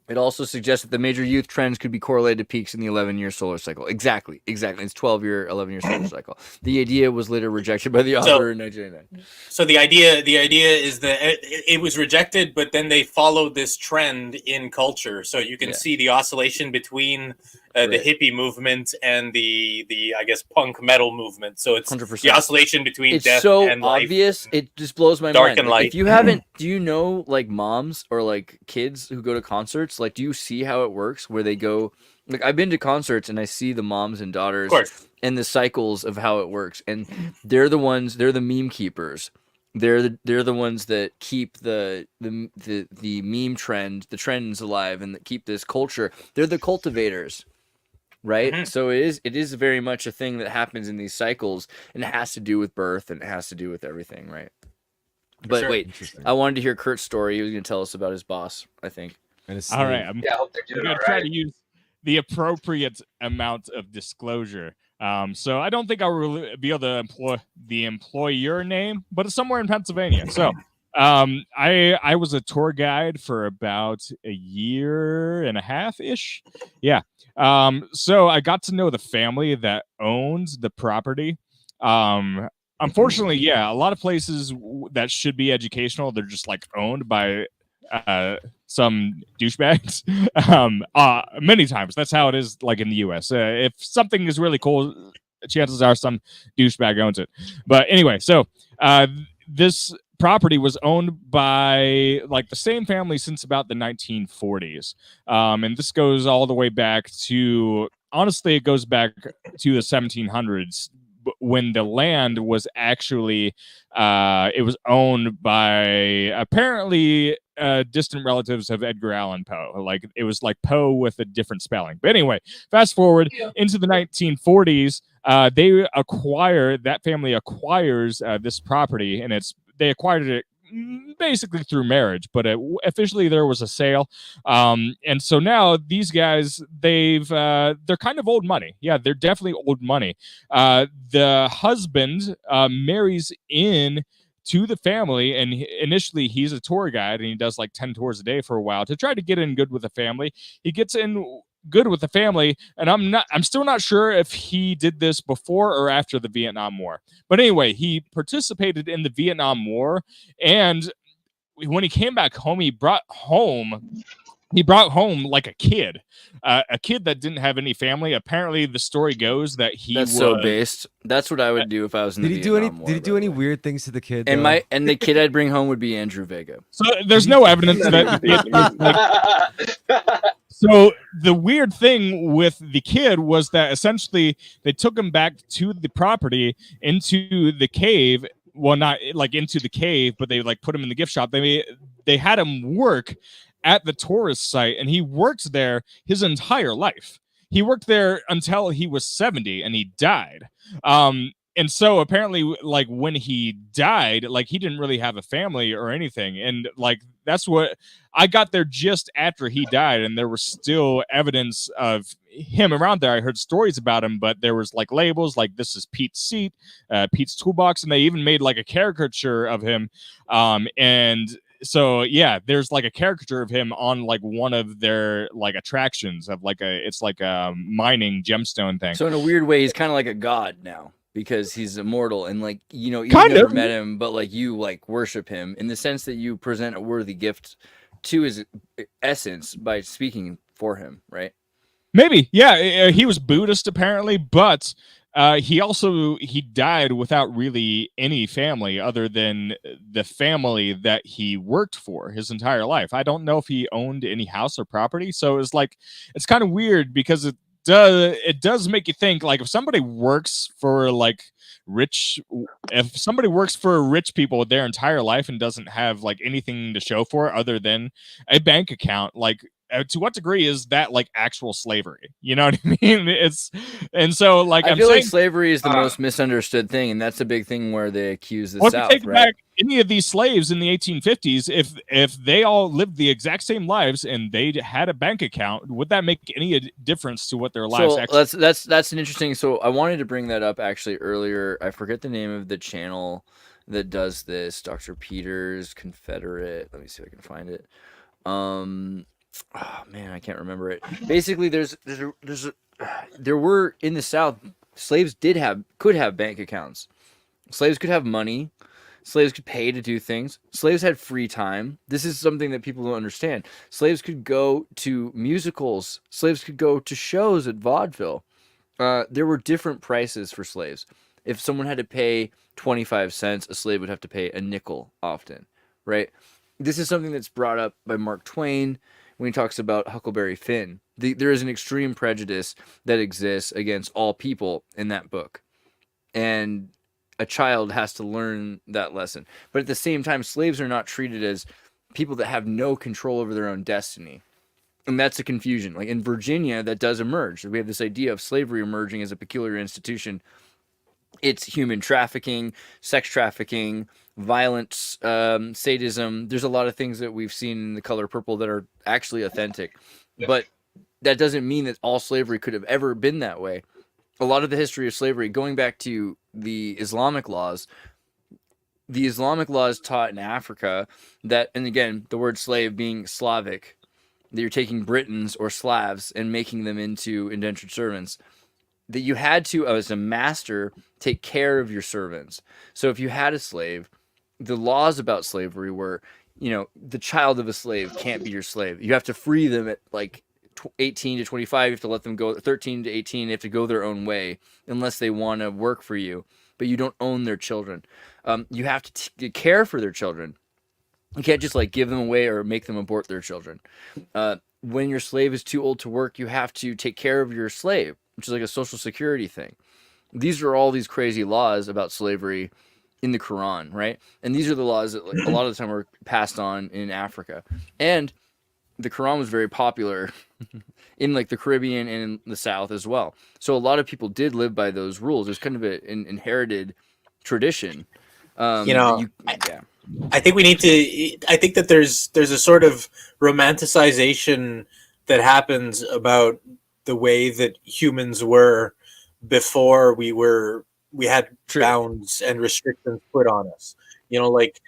It also suggests that the major youth trends could be correlated to peaks in the 11-year solar cycle. Exactly. It's 12-year, 11-year solar cycle. The idea was later rejected by the author in 1999. So the idea is that it was rejected, but then they followed this trend in culture. So you can see the oscillation between the hippie movement and the I guess punk metal movement. So it's 100%. the oscillation between It's death so and life. obvious. It just blows my Dark mind. and Like, light. if you haven't, do you know like moms or like kids who go to concerts? Like, do you see how it works? Where they go, like I've been to concerts and I see the moms and daughters and the cycles of how it works, and they're the meme keepers. They're the ones that keep the meme trend, the trends alive, and that keep this culture. They're the cultivators. Right. Mm-hmm. So it is very much a thing that happens in these cycles, and it has to do with birth and it has to do with everything. Right. But wait, I wanted to hear Kurt's story. He was going to tell us about his boss, I think. All right. I'm I hope they're doing going all to try right. to use the appropriate amount of disclosure. So I don't think I'll really be able to employ the employer name, but it's somewhere in Pennsylvania. So I was a tour guide for about a year and a half ish. Yeah. So I got to know the family that owns the property. Unfortunately, yeah, a lot of places that should be educational, they're just like owned by some douchebags. Many times that's how it is, like in the US. If something is really cool, chances are some douchebag owns it. But anyway, so this property was owned by like the same family since about the 1940s, and this goes all the way back to, honestly, it goes back to the 1700s, when the land was actually it was owned by apparently distant relatives of Edgar Allan Poe. Like it was like Poe with a different spelling. But anyway, fast forward into the 1940s, that family acquires this property, and they acquired it basically through marriage, but officially there was a sale. And so now these guys, they're kind of old money. Yeah, they're definitely old money. The husband marries in to the family, and initially he's a tour guide and he does like 10 tours a day for a while to try to get in good with the family. He gets in good with the family, and I'm still not sure if he did this before or after the Vietnam War. But anyway, he participated in the Vietnam War, and when he came back home, he brought home like a kid that didn't have any family. Apparently the story goes that so based. That's what I would do if I was in the Vietnam War. Did he do any weird things to the kid? And the kid I'd bring home would be Andrew Vega. So there's no evidence that So the weird thing with the kid was that essentially they took him back to the property, into the cave. Well, not like into the cave, but they like put him in the gift shop. They had him work at the tourist site, and he worked there his entire life. He worked there until he was 70, and he died. And so apparently, like when he died, like he didn't really have a family or anything. And like, that's what I got there just after he died. And there was still evidence of him around there. I heard stories about him, but there was like labels like this is Pete's seat, Pete's toolbox. And they even made like a caricature of him. And so, yeah, there's like a caricature of him on like one of their like attractions of like it's like a mining gemstone thing. So in a weird way, he's kind of like a god now, because he's immortal, and like, you know, you've Kind never of. met him, but like you like worship him in the sense that you present a worthy gift to his essence by speaking for him, right? Maybe, yeah. He was Buddhist apparently, but he died without really any family other than the family that he worked for his entire life. I don't know if he owned any house or property, so it's like, it's kind of weird because does make you think, like, if somebody works for like rich people their entire life and doesn't have like anything to show for it other than a bank account, like, to what degree is that like actual slavery? You know what I mean? And so like I I'm feel like saying, slavery is the most misunderstood thing, and that's a big thing where they accuse the well, if you South, take right? back any of these slaves in the 1850s, if they all lived the exact same lives and they had a bank account, would that make any difference to what their lives So actually? that's an interesting. So I wanted to bring that up actually earlier. I forget the name of the channel that does this. Dr. Peters Confederate. Let me see if I can find it. Oh man, I can't remember it. Basically, there were in the South, slaves could have bank accounts. Slaves could have money. Slaves could pay to do things. Slaves had free time. This is something that people don't understand. Slaves could go to musicals. Slaves could go to shows at vaudeville. There were different prices for slaves. If someone had to pay 25 cents, a slave would have to pay a nickel often, right? This is something that's brought up by Mark Twain when he talks about Huckleberry Finn. There is an extreme prejudice that exists against all people in that book. And a child has to learn that lesson. But at the same time, slaves are not treated as people that have no control over their own destiny. And that's a confusion. Like in Virginia, that does emerge. We have this idea of slavery emerging as a peculiar institution. It's human trafficking, sex trafficking, violence, sadism. There's a lot of things that we've seen in The Color Purple that are actually authentic. But that doesn't mean that all slavery could have ever been that way. A lot of the history of slavery, going back to the Islamic laws taught in Africa that, and again, the word slave being Slavic, that you're taking Britons or Slavs and making them into indentured servants, that you had to, as a master, take care of your servants. So if you had a slave, the laws about slavery were, the child of a slave can't be your slave. You have to free them at like 18 to 25. You have to let them go. 13 to 18, they have to go their own way unless they want to work for you. But you don't own their children. You have to care for their children. You can't just like give them away or make them abort their children. When your slave is too old to work, you have to take care of your slave, which is like a social security thing. These are all these crazy laws about slavery in the Quran, right? And these are the laws that like, a lot of the time were passed on in Africa. And the Quran was very popular in like the Caribbean and in the South as well. So a lot of people did live by those rules. There's kind of an inherited tradition. I think we need to. I think that there's a sort of romanticization that happens about the way that humans were before we had bounds and restrictions put on us. Like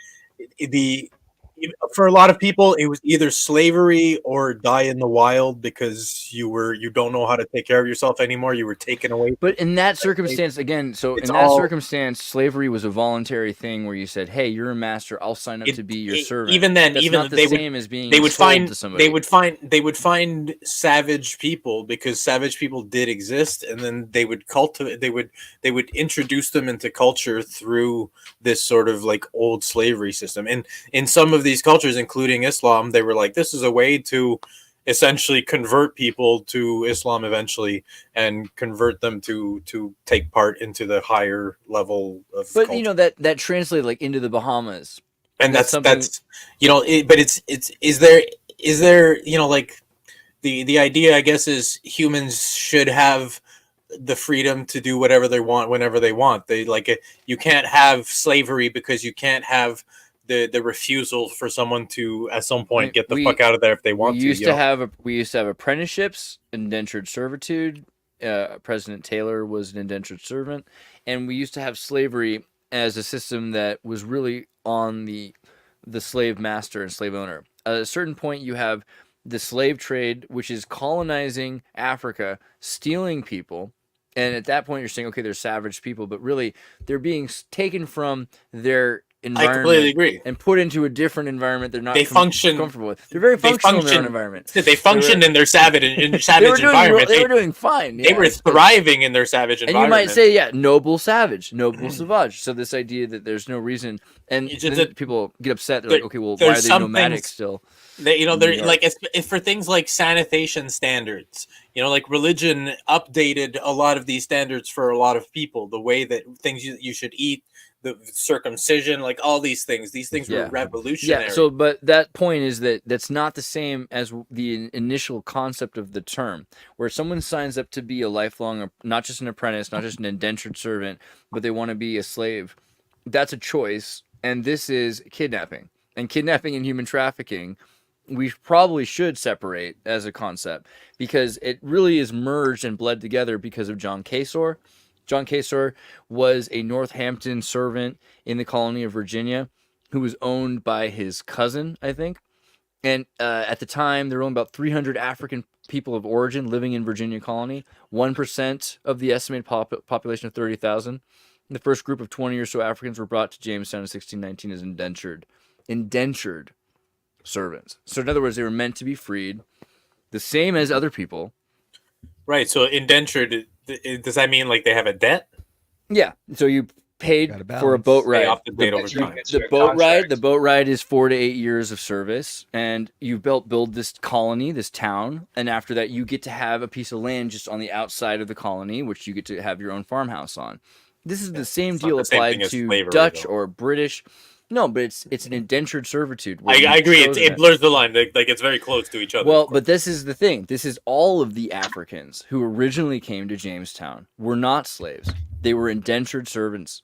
for a lot of people, it was either slavery or die in the wild because you don't know how to take care of yourself anymore. You were taken away. But in that circumstance, again, circumstance, slavery was a voluntary thing where you said, "Hey, you're a master. I'll sign up to be your servant." Even then, that's even not the same as being they would sold find to somebody. they would find savage people because savage people did exist, and then they would cultivate. They would introduce them into culture through this sort of like old slavery system. And in some of these cultures, including Islam, they were like, this is a way to essentially convert people to Islam eventually and convert them to take part into the higher level of culture. That translated like into the Bahamas. And that's but is there like the idea, I guess, is humans should have the freedom to do whatever they want whenever they want. You can't have slavery because you can't have the refusal for someone to at some point get the fuck out of there if they want to. We used to have apprenticeships, indentured servitude. President Taylor was an indentured servant, and we used to have slavery as a system that was really on the slave master and slave owner. At a certain point, you have the slave trade, which is colonizing Africa, stealing people. And at that point, you're saying, okay, they're savage people, but really they're being taken from their environment completely agree. and put into a different environment they're not They function- comfortable with. They're very they functional in their own function- environment. They functioned in their savage environment. They were doing fine. They yeah, were it's good. thriving in their savage And environment. you might say, yeah, noble savage, noble savage. So this idea that there's no reason, and It's just then that people get upset. They're there- like, okay, well, why are there's they some nomadic things- still? They, New they're York. like it's for things like sanitation standards. Like religion updated a lot of these standards for a lot of people. The way that things you should eat, the circumcision, like all these things. These things Yeah. were revolutionary. Yeah. So, but that point is that that's not the same as the initial concept of the term, where someone signs up to be a lifelong, not just an apprentice, not just an indentured servant, but they want to be a slave. That's a choice, and this is kidnapping. And kidnapping and human trafficking, we probably should separate as a concept because it really is merged and bled together because of John Casor. John Casor was a Northampton servant in the colony of Virginia who was owned by his cousin, I think. And at the time, there were only about 300 African people of origin living in Virginia colony, 1% of the estimated population of 30,000. The first group of 20 or so Africans were brought to Jamestown in 1619 as indentured servants. So in other words, they were meant to be freed, the same as other people. Right. So indentured, does that mean like they have a debt? Yeah. So you paid Gotta for a balance. boat Pay ride. off the debt over It's your- time. it's The your boat contract. ride. The boat ride is 4 to 8 years of service, and you build this colony, this town, and after that, you get to have a piece of land just on the outside of the colony, which you get to have your own farmhouse on. This is the same It's not deal the same applied thing as to slavery, Dutch though. or British. No, but it's an indentured servitude. where I you've agree. chosen It blurs the line. Like it's very close to each other. Well, but this is the thing. This is all of the Africans who originally came to Jamestown were not slaves. They were indentured servants.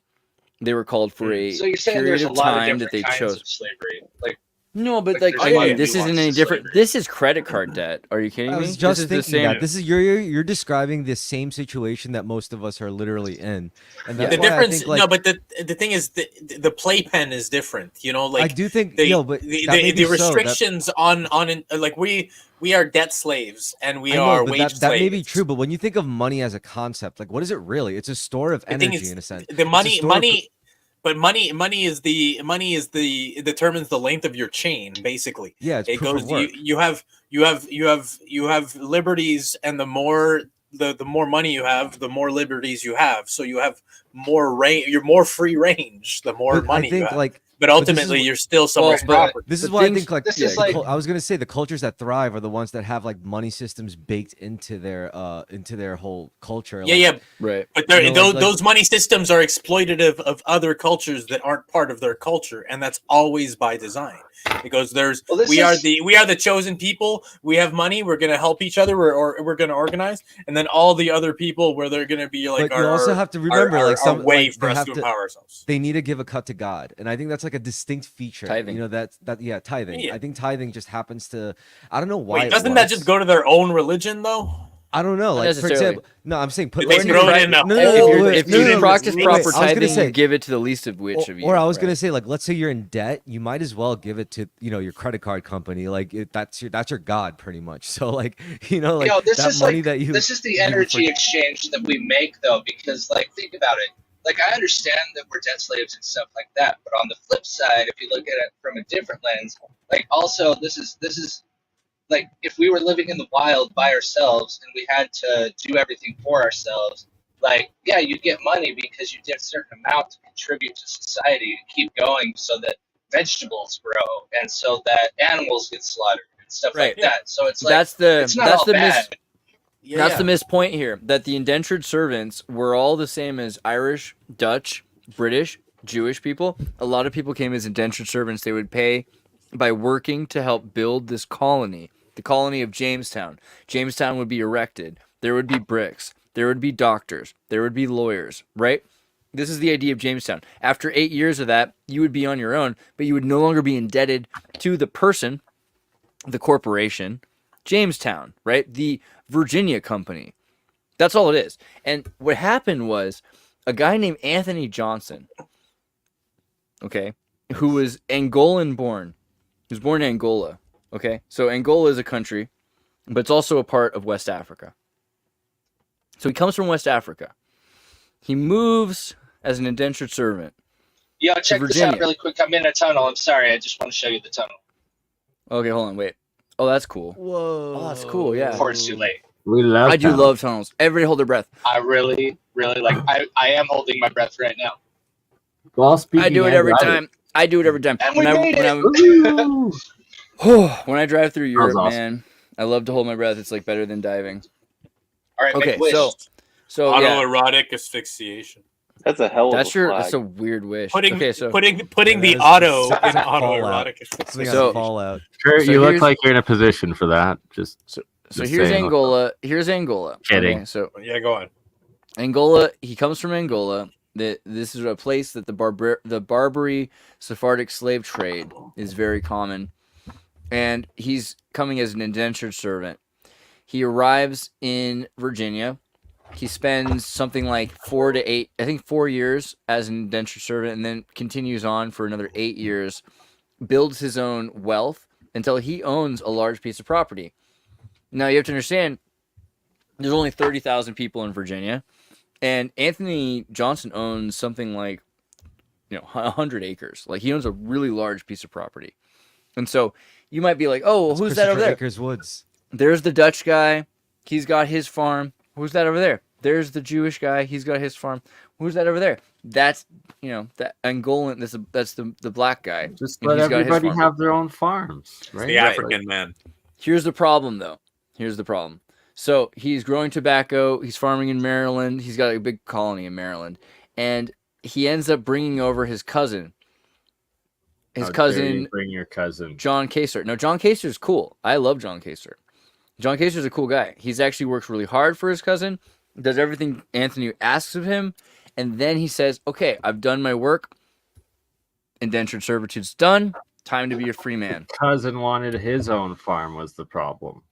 They were called for a So you're saying period there's a of lot of time different that they kinds chose. of slavery. Like No, but Like, like there's I a lot mean, of this isn't nuances any to different. slavery. This is credit card debt. Are you kidding I me? was just this is thinking the same. that this is you're describing the same situation that most of us are literally in, and that's the why difference, I think like no, but the thing is, the playpen is different. Like I do think the, but the, that may the, be the so, that- restrictions on like we are debt slaves and we I know, are but wage that may be slaves. true, but when you think of money as a concept, like what is it really? It's a store of The thing energy is, in a sense. the It's a money store of- money but money is the it determines the length of your chain, basically. Yeah, it's It proof goes of work. you have liberties, and the more money you have, the more liberties you have. So you have more range. You're more free range. The more But money I think you have. like But this is ultimately, what- you're still someone's but- property. this is The why I things- think like this yeah, is like- I was gonna say the cultures that thrive are the ones that have like money systems baked into their whole culture. Yeah, like, yeah. right. But You know, those money systems are exploitative of other cultures that aren't part of their culture, and that's always by design. Because Well, this we are is- the chosen people. We have money. We're gonna help each other. We're gonna organize, and then all the other people where they're gonna be like. But you also have to remember, like, some way like, for they us have to to- empower ourselves. they need to give a cut to God, and I think that's like a distinct feature. Tithing. You know that yeah, tithing. Yeah. I think tithing just happens to. I don't know why. Wait, it doesn't that works. just go to their own religion though? I don't know. Not Like for necessarily. example, no, I'm saying put They like, throw it in a no, hole. no, no, If no, you no, no, practice wait, proper I was gonna tithing, say- you give it to the least of which of you. or I was gonna right? say, like, let's say you're in debt, you might as well give it to your credit card company. Like that's your god, pretty much. So like like Yo, this that is money like that you this is the you energy for- exchange that we make, though, because like think about it. Like I understand that we're debt slaves and stuff like that, but on the flip side, if you look at it from a different lens, like also this is like if we were living in the wild by ourselves and we had to do everything for ourselves, like yeah, you'd get money because you did a certain amount to contribute to society and keep going so that vegetables grow and so that animals get slaughtered and stuff Right. like that. So it's like That's the it's not that's all the bad. that's the missed point here. That the indentured servants were all the same as Irish, Dutch, British, Jewish people. A lot of people came as indentured servants. They would pay by working to help build this colony, the colony of Jamestown. Jamestown would be erected. There would be bricks. There would be doctors. There would be lawyers, right? This is the idea of Jamestown. After 8 years of that, you would be on your own, but you would no longer be indebted to the person, the corporation, Jamestown, right? The Virginia Company. That's all it is. And what happened was a guy named Anthony Johnson, okay, who was Angolan born. He was born in Angola, okay? So Angola is a country, but it's also a part of West Africa. So he comes from West Africa. He moves as an indentured servant Yo, check this out Virginia. really quick. I'm in a tunnel. I'm sorry. I just want to show you the tunnel Okay, hold on, wait. Oh, that's cool. Whoa. Oh, that's cool, yeah. before it's too late. We love I do that. love tunnels. Everybody hold their breath. I really like. I am holding my breath right now. Well, I speaking do it of every that, time. I do it every time. And we When I, made when it! I'm- Woo! when I drive through Europe, awesome. man, I love to hold my breath. It's like better than diving. All right, Okay, make a wish. so yeah, Autoerotic asphyxiation. That's a hell of that's a flag. that's a weird wish. Putting Okay, so putting Yeah, the that's auto just- in that's Fallout. autoerotic. Something So- on Fallout. Kurt, So you look here's- like you're in a position for that. Just so just here's saying. Angola. Here's Angola. Kidding. Okay, so Yeah, go on. Angola, he comes from Angola. This is a place that the Barbary Sephardic slave trade is very common, and he's coming as an indentured servant. He arrives in Virginia. He spends something like 4 to 8, I think 4 years as an indentured servant, and then continues on for another 8 years, builds his own wealth until he owns a large piece of property. Now you have to understand, there's only 30,000 people in Virginia. And Anthony Johnson owns something like, 100 acres. Like, he owns a really large piece of property. And so you might be like, oh, well, who's that over there? Acres Woods. There's the Dutch guy. He's got his farm. Who's that over there? There's the Jewish guy. He's got his farm. Who's that over there? That's, that Angolan. That's the black guy. Just and let he's got his everybody farm. have their own farms, right? The African man. Here's the problem, though. Here's the problem. So he's growing tobacco. He's farming in Maryland. He's got a big colony in Maryland. And he ends up bringing over his cousin. His How dare cousin, you bring your cousin. John Kaser. No, John Kaser's cool. I love John Kaser. John Kaser's a cool guy. He's actually works really hard for his cousin, does everything Anthony asks of him, and then he says, okay, I've done my work. Indentured servitude's done. Time to be a free man. Cousin wanted his own farm was the problem.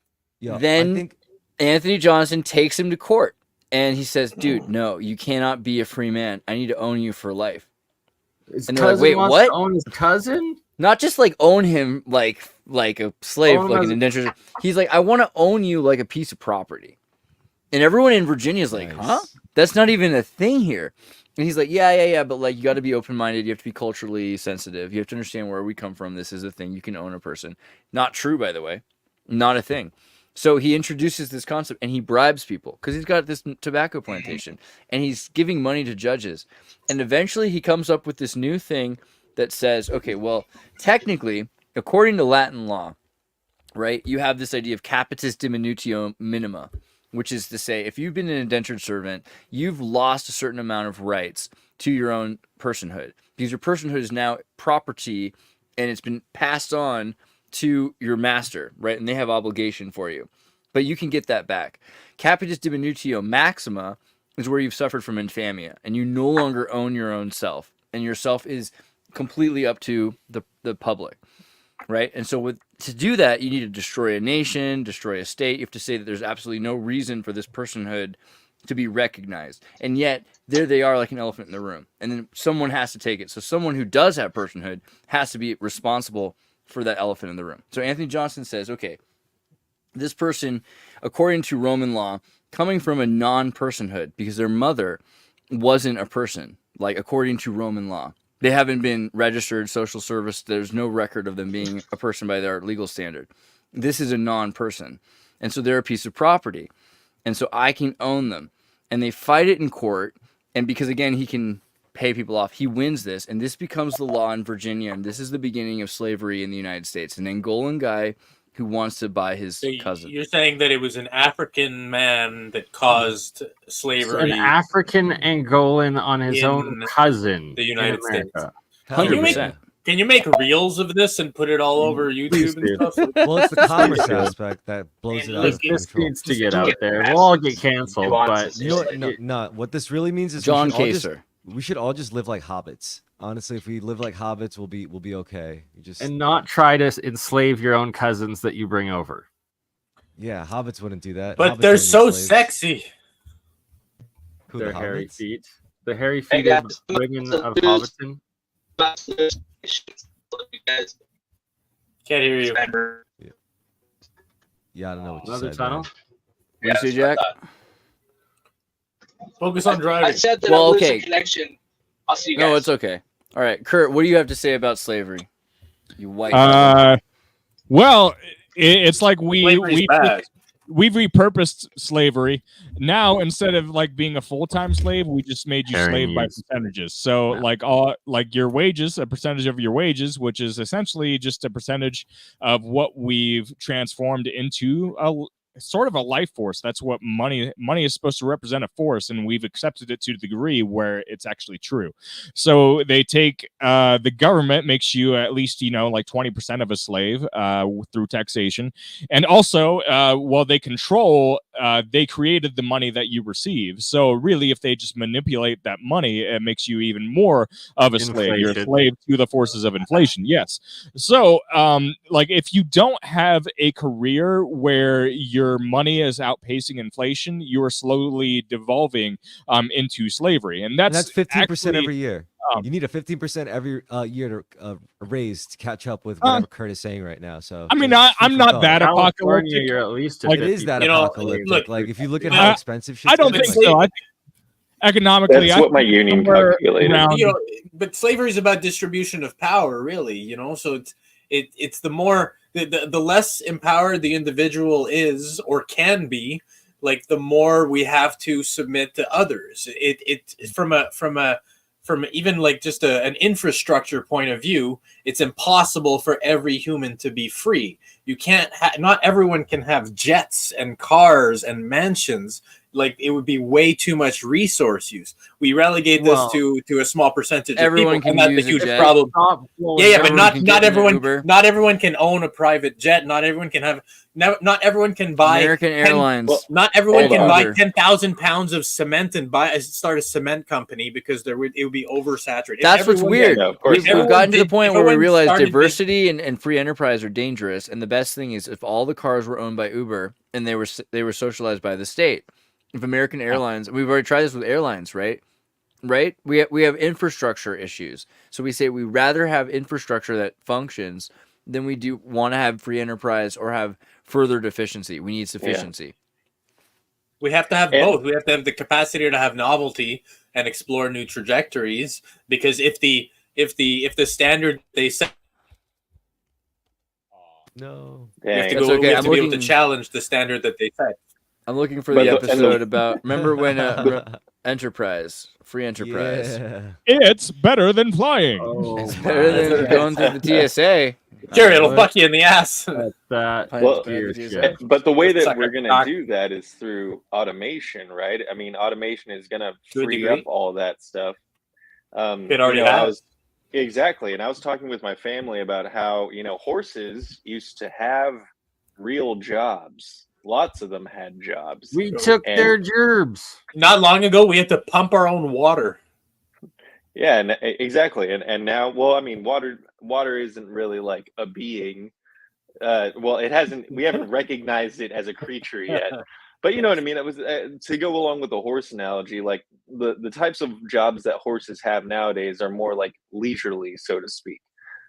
Yeah. Then- I think Anthony Johnson takes him to court, and he says, dude, no, you cannot be a free man. I need to own you for life. His And they're like, cousin wait, wants what? to own his cousin? Not just like own him like a slave, Own him like as an a- indentured. He's like, I want to own you like a piece of property. And everyone in Virginia is like, Nice. huh? That's not even a thing here. And he's like, yeah, but like you got to be open-minded. You have to be culturally sensitive. You have to understand where we come from. This is a thing. You can own a person. Not true, by the way. Not a thing. So he introduces this concept and he bribes people because he's got this tobacco plantation and he's giving money to judges. And eventually he comes up with this new thing that says, okay, well, technically, according to Latin law, right, you have this idea of capitis diminutio minima, which is to say, if you've been an indentured servant, you've lost a certain amount of rights to your own personhood because your personhood is now property and it's been passed on to your master, right? And they have obligation for you, but you can get that back. Capitis diminutio maxima is where you've suffered from infamia and you no longer own your own self, and your self is completely up to the public, right? And so to do that, you need to destroy a nation, destroy a state. You have to say that there's absolutely no reason for this personhood to be recognized, and yet there they are like an elephant in the room, and then someone has to take it. So someone who does have personhood has to be responsible for that elephant in the room. So Anthony Johnson says, okay, this person, according to Roman law, coming from a non-personhood because their mother wasn't a person, like according to Roman law. They haven't been registered social service. There's no record of them being a person by their legal standard. This is a non-person. And so they're a piece of property. And so I can own them. And they fight it in court. And because, again, he can pay people off, he wins this. And this becomes the law in Virginia. And this is the beginning of slavery in the United States. An Angolan guy who wants to buy his So cousin. you're saying that it was an African man that caused slavery. An African Angolan on his In own cousin. the United in America. States. hell Can you make- 100%. Can you make reels of this and put it all over Please YouTube and do. stuff? Well, it's the commerce aspect that blows it out of This control. needs to get out there. We'll all get canceled, but Nuances. You know what? No. What this really means is John we should all just- Kaser. we should all just live like hobbits. Honestly, if we live like hobbits, we'll be okay. You just and not try to enslave your own cousins that you bring over. yeah, hobbits wouldn't do that. But Hobbits they're wouldn't so need slaves. sexy. Who, Their the hairy hobbits? feet. The hairy Hey, feet of guys. women So of there's- Hobbiton. You guys Can't hear you. remember? Yeah, I don't know what you Another said. tunnel? man. What you say, Jack? Focus on I driving. said that Well, I'm losing okay. connection. I'll see you guys. No, it's okay. All right, Kurt, what do you have to say about slavery? You white. Well, it's like Slavery's bad. we've repurposed slavery. Now instead of like being a full-time slave, we just made you Carrying slave by years. percentages. So Yeah. like your wages, a percentage of your wages, which is essentially just a percentage of what we've transformed into a sort of a life force. That's what money is supposed to represent, a force, and we've accepted it to the degree where it's actually true. So they take the government makes you at least like 20% of a slave through taxation, and also while they control, they created the money that you receive. So really, if they just manipulate that money, it makes you even more of a slave. You're a Inflation. slave to the forces of inflation. Yes. So like if you don't have a career where your money is outpacing inflation, you are slowly devolving into slavery, and And that's 15% actually, every year. You need a 15% every year to raise to catch up with whatever Kurt is saying right now. So I mean, just food I'm for not thought. that California, apocalyptic. you're at least Like, It is that You know, apocalyptic. look, like if you look at I- how expensive shit's I don't getting, think so. I think economically, That's what my union somewhere calculated. around- But slavery is about distribution of power, really. So it's the more the less empowered the individual is or can be, like the more we have to submit to others. It from even like just an infrastructure point of view, it's impossible for every human to be free. You can't not everyone can have jets and cars and mansions. Like it would be way too much resource use. We relegate this to a small percentage everyone of people, can and that's use a a huge jet. problem. Stop blowing Yeah, but Everyone not can not get in an everyone Uber. not everyone can own a private jet. Not everyone can have not everyone can buy American Airlines. Well, not everyone Hold can on. buy Uber. 10,000 pounds of cement and start a cement company because it would be oversaturated. If That's what's everyone- weird. Yeah, of course. We've everyone gotten to the did- point if where we everyone realize started diversity and free enterprise are dangerous. And the best thing is if all the cars were owned by Uber and they were socialized by the state. If American Airlines, we've already tried this with airlines, right? Right? We have infrastructure issues. So we say we rather have infrastructure that functions than we do want to have free enterprise or have further deficiency. We need sufficiency. We have to have And- both. We have to have the capacity to have novelty and explore new trajectories. Because if the standard they set, no. we have to, Dang. That's go, okay. we have I'm to be able to looking- challenge the standard that they set. I'm looking for But the the- and the- episode about remember when enterprise, free enterprise. Yeah. it's better than flying. Oh, It's better than going through the TSA. Sure, it'll What? fuck you in the ass. that Well, dear TSA. shit. But the way that Sucker we're going to cock. do that is through automation, right? I mean, automation is going to To a free degree. up all that stuff. It already I has. was- exactly. And I was talking with my family about how, horses used to have real jobs. Lots of them had jobs. We took And- their gerbs. Not long ago, we had to pump our own water. Yeah, and exactly. And now, well, I mean, water isn't really like a being. We haven't recognized it as a creature yet. But you know what I mean? It was to go along with the horse analogy, like the types of jobs that horses have nowadays are more like leisurely, so to speak.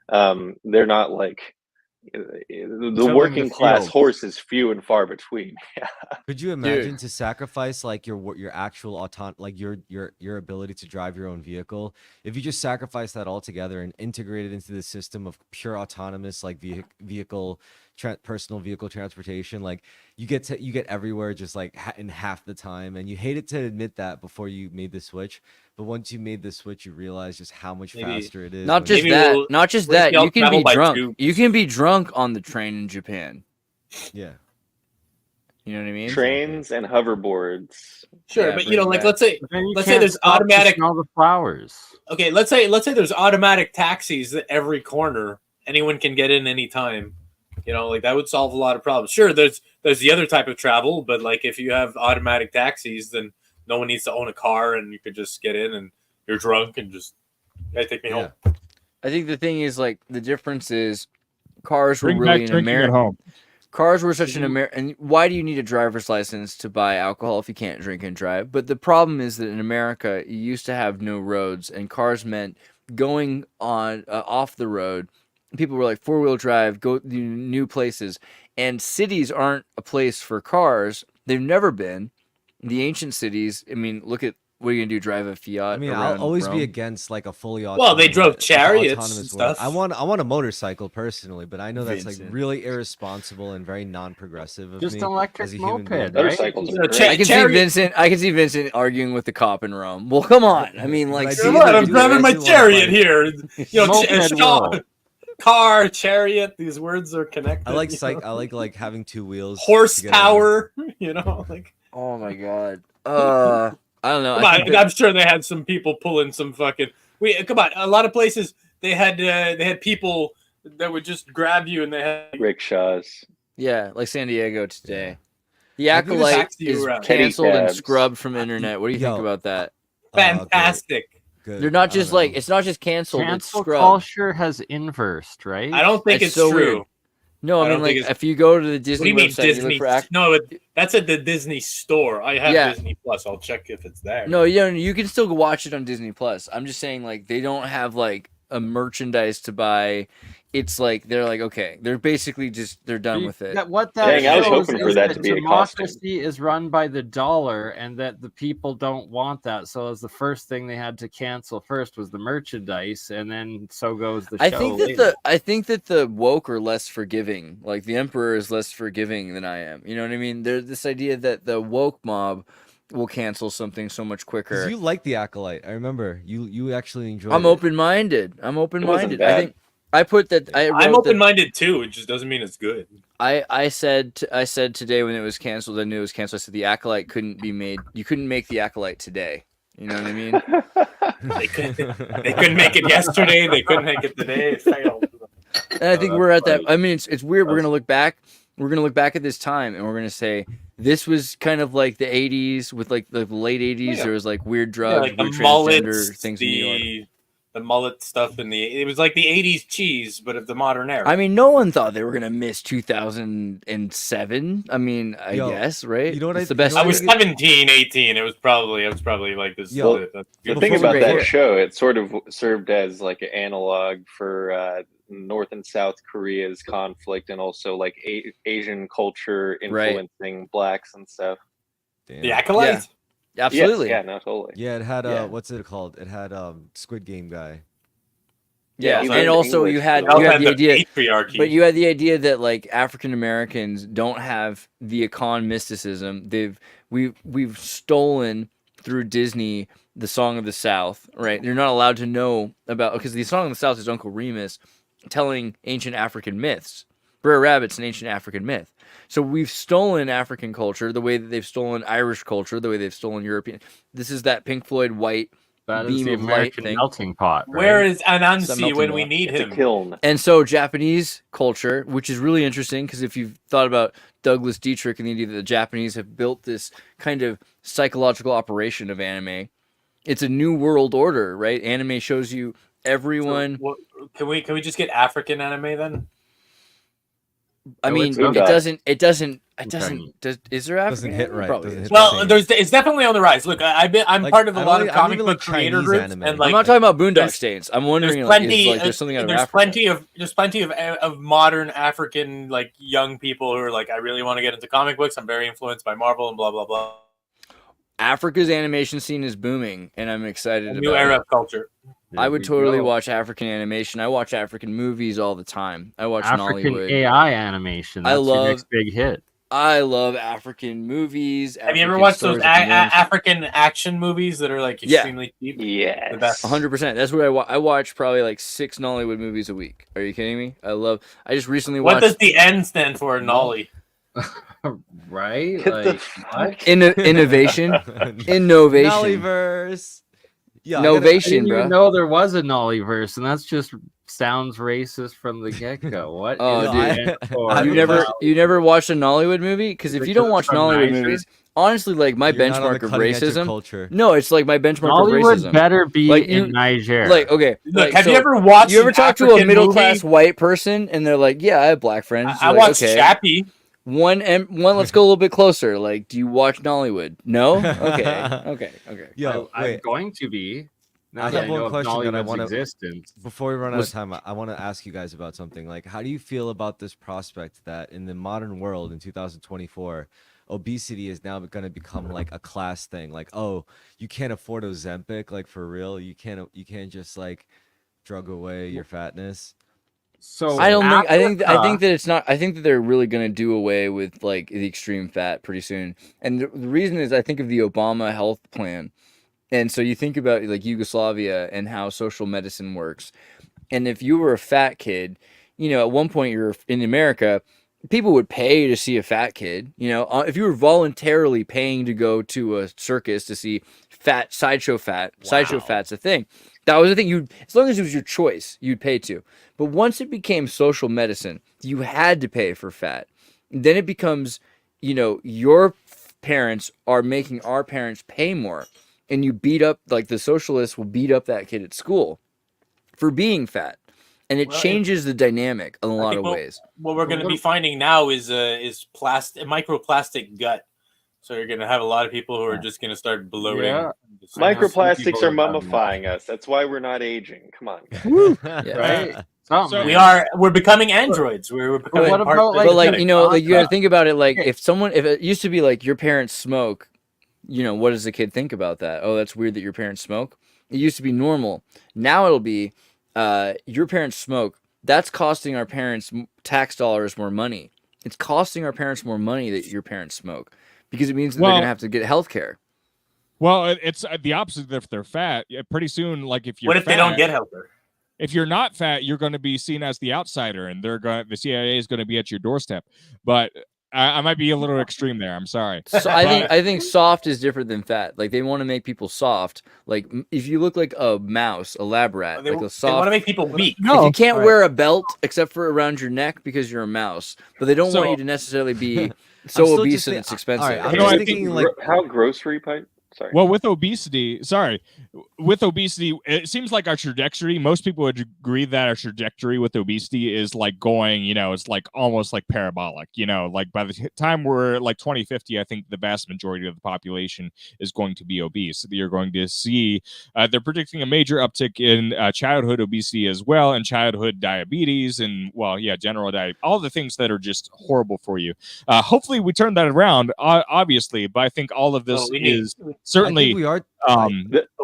They're not like the Tilling working the class field. horse is few and far between. Could you imagine to sacrifice like your actual like your ability to drive your own vehicle? If you just sacrifice that altogether and integrate it into the system of pure autonomous like personal vehicle transportation, like you get everywhere just like in half the time, and you hate it to admit that before you made the switch, but once you made the switch, you realize just how much Maybe- faster it is. Not when just you- Maybe that. we'll- Not just we'll that. all You can travel be by drunk. tube. You can be drunk on the train in Japan. yeah. You know what I mean? Trains and hoverboards. Sure, Yeah, but bring it like back. let's say But then you Let's say can't there's stop to automatic- smell the flowers. okay, let's say there's automatic taxis at every corner. Anyone can get in anytime. Like that would solve a lot of problems. Sure, there's the other type of travel, but like if you have automatic taxis, then no one needs to own a car, and you could just get in, and you're drunk, and just hey, take me home. I think the thing is like the difference is cars were Bring really back in drinking at America. home. Cars were such an American. And why do you need a driver's license to buy alcohol if you can't drink and drive? But the problem is that in America, you used to have no roads, and cars meant going on off the road. People were like 4-wheel drive, go to new places, and cities aren't a place for cars. They've never been. The ancient cities. I mean, look at What are you gonna do? Drive a Fiat? I mean, around I'll always be Rome? against like a fully Well, they drove like, chariots and autonomous world. stuff. I want a motorcycle personally, but I know that's like Vincent. really irresponsible and very non-progressive of Just me an as electric a human moped, being. right? Motorcycles are great. I can see Vincent. I can see Vincent arguing with the cop in Rome. Well, come on. I mean, But I like, do Come like- on, I'm do driving my wanna chariot find- here. You know, Moped world. car, chariot. These words are connected. I like you psych. know? I like having two wheels. Horsepower. You know, like. oh my god. I don't know. Come I on, think that- I'm sure they had some people pulling some fucking. Come on, a lot of places they had people that would just grab you and they had. Rickshaws. yeah, like San Diego today. The I think it's Acolyte taxi is around. canceled and Pedicabs. scrubbed from internet. What do you think Yo. about that? Fantastic. Good. They're not I don't just know. like it's not just canceled. It's Cancel scrubbed. culture has inversed, right? I don't think That's it's so true. weird. No, I I don't mean think like it's- if you go to the What do Disney you mean website, you Disney? look for No, that's at the Disney store. I have Yeah. Disney Plus. I'll check if it's there. No, you can still watch it on Disney Plus. I'm just saying like they don't have like a merchandise to buy. It's like they're like okay, they're basically just they're done with it. What that Dang, I was shows hoping for is that to be a costume. democracy is run by the dollar, and that the people don't want that. So as the first thing they had to cancel first was the merchandise, and then so goes the show. I think that the woke are less forgiving. Like the emperor is less forgiving than I am. You know what I mean? There's this idea that the woke mob will cancel something so much 'Cause quicker. you like the Acolyte. I remember you actually enjoyed. I'm it. open-minded. I'm open-minded. I bad. think I put that. I I'm wrote that- open-minded too. It just doesn't mean it's good. I said today when it was canceled, I knew it was canceled. I said the Acolyte couldn't be made. You couldn't make the Acolyte today. You know what I mean? They couldn't make it yesterday. They couldn't make it today. It failed. And I think that's we're at that. funny. I mean, it's weird. We're gonna look back. We're gonna look back at this time, and we're gonna say this was kind of like the '80s with like the late '80s. Yeah. There was like weird Yeah, drugs, like the weird transgender mullets, things in New York. the mullet stuff in it was like the '80s cheese, but of the modern era. I mean, no one thought they were gonna miss 2007. I mean, I Yo, guess, right? you know what It's I- the best. you know I was thing is- 17, 18. I was probably like this. Yo, that's The good. thing Before about we that get- show, it sort of served as like an analog for North and South Korea's conflict, and also like Asian culture Right. influencing blacks and stuff. Damn. The Acolyte. Absolutely. Yes, yeah, no, totally. Yeah, it had Yeah. what's it called? It had Squid Game guy. Yeah, even and in also English, you had though. They you also had the had idea. patriarchy. But you had the idea that like African Americans don't have the Akan mysticism. We've stolen through Disney the Song of the South, right? You're not allowed to know about because the Song of the South is Uncle Remus telling ancient African myths. Brer Rabbit's an ancient African myth. So we've stolen African culture the way that they've stolen Irish culture, the way they've stolen European. This is that Pink Floyd white That is beam the of light American thing. melting pot. Right? Where is Some Anansi melting when we pot. need It's a him? kiln. And so Japanese culture, which is really interesting because if you've thought about Douglas Dietrich and the idea that the Japanese have built this kind of psychological operation of anime, it's a new world order, right? Anime shows you everyone. So, can we just get African anime then? I Oh, mean, it's it okay. doesn't. Okay. Is there African? Doesn't hit anime? right, Probably doesn't is. hit Well, Same. it's definitely on the rise. Look, I'm Like, part of a I lot don't of even- I don't comic even book like creator Chinese groups, anime. and I'm like not talking about Boondock there's- Saints. I'm wondering there's like, plenty. there's something out of there's Africa. plenty of modern African like young people who are like, I really want to get into comic books. I'm very influenced by Marvel and blah blah blah. Africa's animation scene is booming, and I'm excited A about new it. era of culture. I would we totally go. watch African animation. I watch African movies all the time. I watch African Nollywood. AI animation. I That's your love- next big hit. I love African movies. Have you ever African watched those stories of the Moors. African action movies that are like Yeah. extremely cheap? The Yes. best. 100%. That's what I watch probably like 6 Nollywood movies a week. Are you kidding me? I just recently What watched does the N stand for, Nolly? Right? Get the Like, fuck- Innovation. Innovation. Nollyverse. Yeah, I Novation, didn't bro. even know there was a Nollyverse, and that's just sounds racist from the get go. What? Oh, is dude. it for? I You never watched a Nollywood movie? Because if you don't watch From Nollywood Niger? movies, honestly, like my You're not on the benchmark of cutting edge racism. culture. No, it's like my benchmark of Nollywood racism. better be Like, in Niger. Like, okay. Look, like, have you so ever watched? you ever an talk to a African middle class movie? white person and they're like, "Yeah, I have black friends." I You're like, watched okay. Chappie. One. Let's go a little bit closer. Like, do you watch Nollywood? No. Okay. Yo, I'm wait. going to be. Now I that have one know of question that I Nollywood's wanna- existence. Before we run out Was- of time, I want to ask you guys about something. Like, how do you feel about this prospect that in the modern world in 2024, obesity is now going to become like a class thing. Like, oh, you can't afford Ozempic, like for real. You can't just like drug away your fatness. So I don't think. I Africa- think that it's not. I think that they're really going to do away with like the extreme fat pretty soon. And the reason is I think of the Obama health plan, and so you think about like Yugoslavia and how social medicine works. And if you were a fat kid, you know, at one point you're in America, people would pay to see a fat kid. You know, if you were voluntarily paying to go to a circus to see sideshow fat's a thing. That was the thing. You, as long as it was your choice, you'd pay to. But once it became social medicine, you had to pay for fat. Then it becomes, you know, your parents are making our parents pay more, and you beat up, like the socialists will beat up that kid at school for being fat, and it Well, changes the dynamic in a I lot think of ways. What we're going to be finding now is microplastic gut. So you're going to have a lot of people who are just going to start bloating. Yeah. Microplastics are mummifying us. That's why we're not aging. Come on, guys. Yeah. right? So- We're becoming androids. We're becoming what part about, of the But like, genetic you know, like you got to concept. think about it. Like Okay. if it used to be like your parents smoke, you know, what does the kid think about that? Oh, that's weird that your parents smoke. It used to be normal. Now it'll be, your parents smoke. That's costing our parents tax dollars more money. It's costing our parents more money that your parents smoke, because it means that they're Well- gonna have to get health care. Well, it's the opposite. If they're fat, pretty soon, like if you're What if fat, they don't get helper? if you're not fat, you're going to be seen as the outsider, and the CIA is going to be at your doorstep. But I might be a little extreme there. I'm sorry. So I think soft is different than fat. Like they want to make people soft. Like if you look like a mouse, a lab rat, They like a want soft. to make people weak. If you can't wear a belt except for around your neck because you're a mouse, but they don't So- want you to necessarily be so still obese just that think- it's expensive. all right, I'm You know, just I thinking think like How grocery pipe? Sorry. Well, with obesity, it seems like our trajectory, most people would agree that our trajectory with obesity is like going, you know, it's like almost like parabolic, you know, like by the time we're like 2050, I think the vast majority of the population is going to be obese. You're going to see, they're predicting a major uptick in childhood obesity as well, and childhood diabetes, and well, yeah, general diabetes, all the things that are just horrible for you. Hopefully we turn that around, obviously, but I think all of this is I certainly think we are.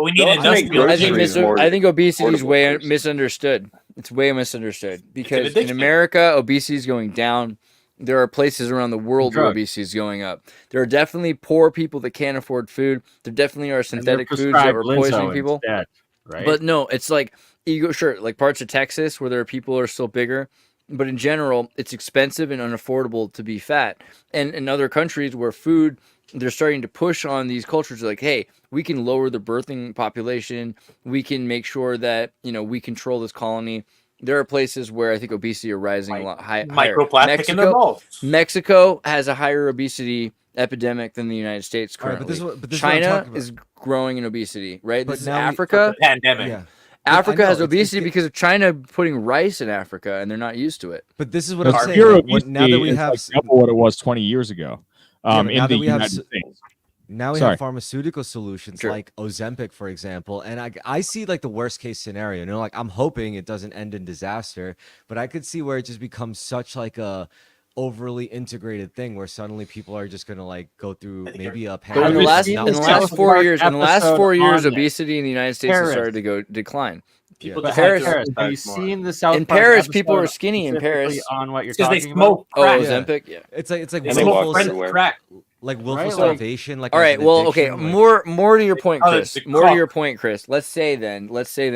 We need They'll make industrial. I think groceries more I think obesity is affordable way first. misunderstood. It's way misunderstood because in addiction. America, obesity is going down. There are places around the world where Drugs. obesity is going up. There are definitely poor people that can't afford food. There definitely are And they're synthetic foods that prescribed are poisoning Linzo people. instead, right? But no, it's like you go sure, like parts of Texas where there are people who are still bigger. But in general, it's expensive and unaffordable to be fat. And in other countries where food, they're starting to push on these cultures like, hey, we can lower the birthing population. We can make sure that, you know, we control this colony. There are places where I think obesity are rising a lot higher. Microplastic in their balls. Mexico has a higher obesity epidemic than the United States All right, currently. but this is what I'm China talking about. is growing in obesity, right? But This is now we- Africa. Pandemic. Yeah. Africa I know, has it's- obesity it's- because of China putting rice in Africa, and they're not used to it. But this is what I'm saying. pure like, obesity now that we is have like double what it was 20 years ago Yeah, in but now the that we have United s- States. Now we Sorry. have pharmaceutical solutions Sure. like Ozempic, for example, and I see like the worst case scenario. You know, like I'm hoping it doesn't end in disaster, but I could see where it just becomes such like a overly integrated thing where suddenly people are just gonna like go through maybe a But pandemic. in the we've last seen in this the South last 4 Park years, in the last episode 4 years, on obesity in the United States has Paris. started to go decline. People Yeah. just Paris- like Have you seen the South In Park Paris, people episode are skinny in specifically Paris. on what you're because they talking about? smoke Oh, crack. Yeah. Ozempic, yeah. It's like They And they walk smoke everywhere. crack. like willful Right, like- starvation. Like All as right. an Well, okay. addiction, like- More to your point, Oh, Chris. it's a More to crock. your point, Chris. Let's say then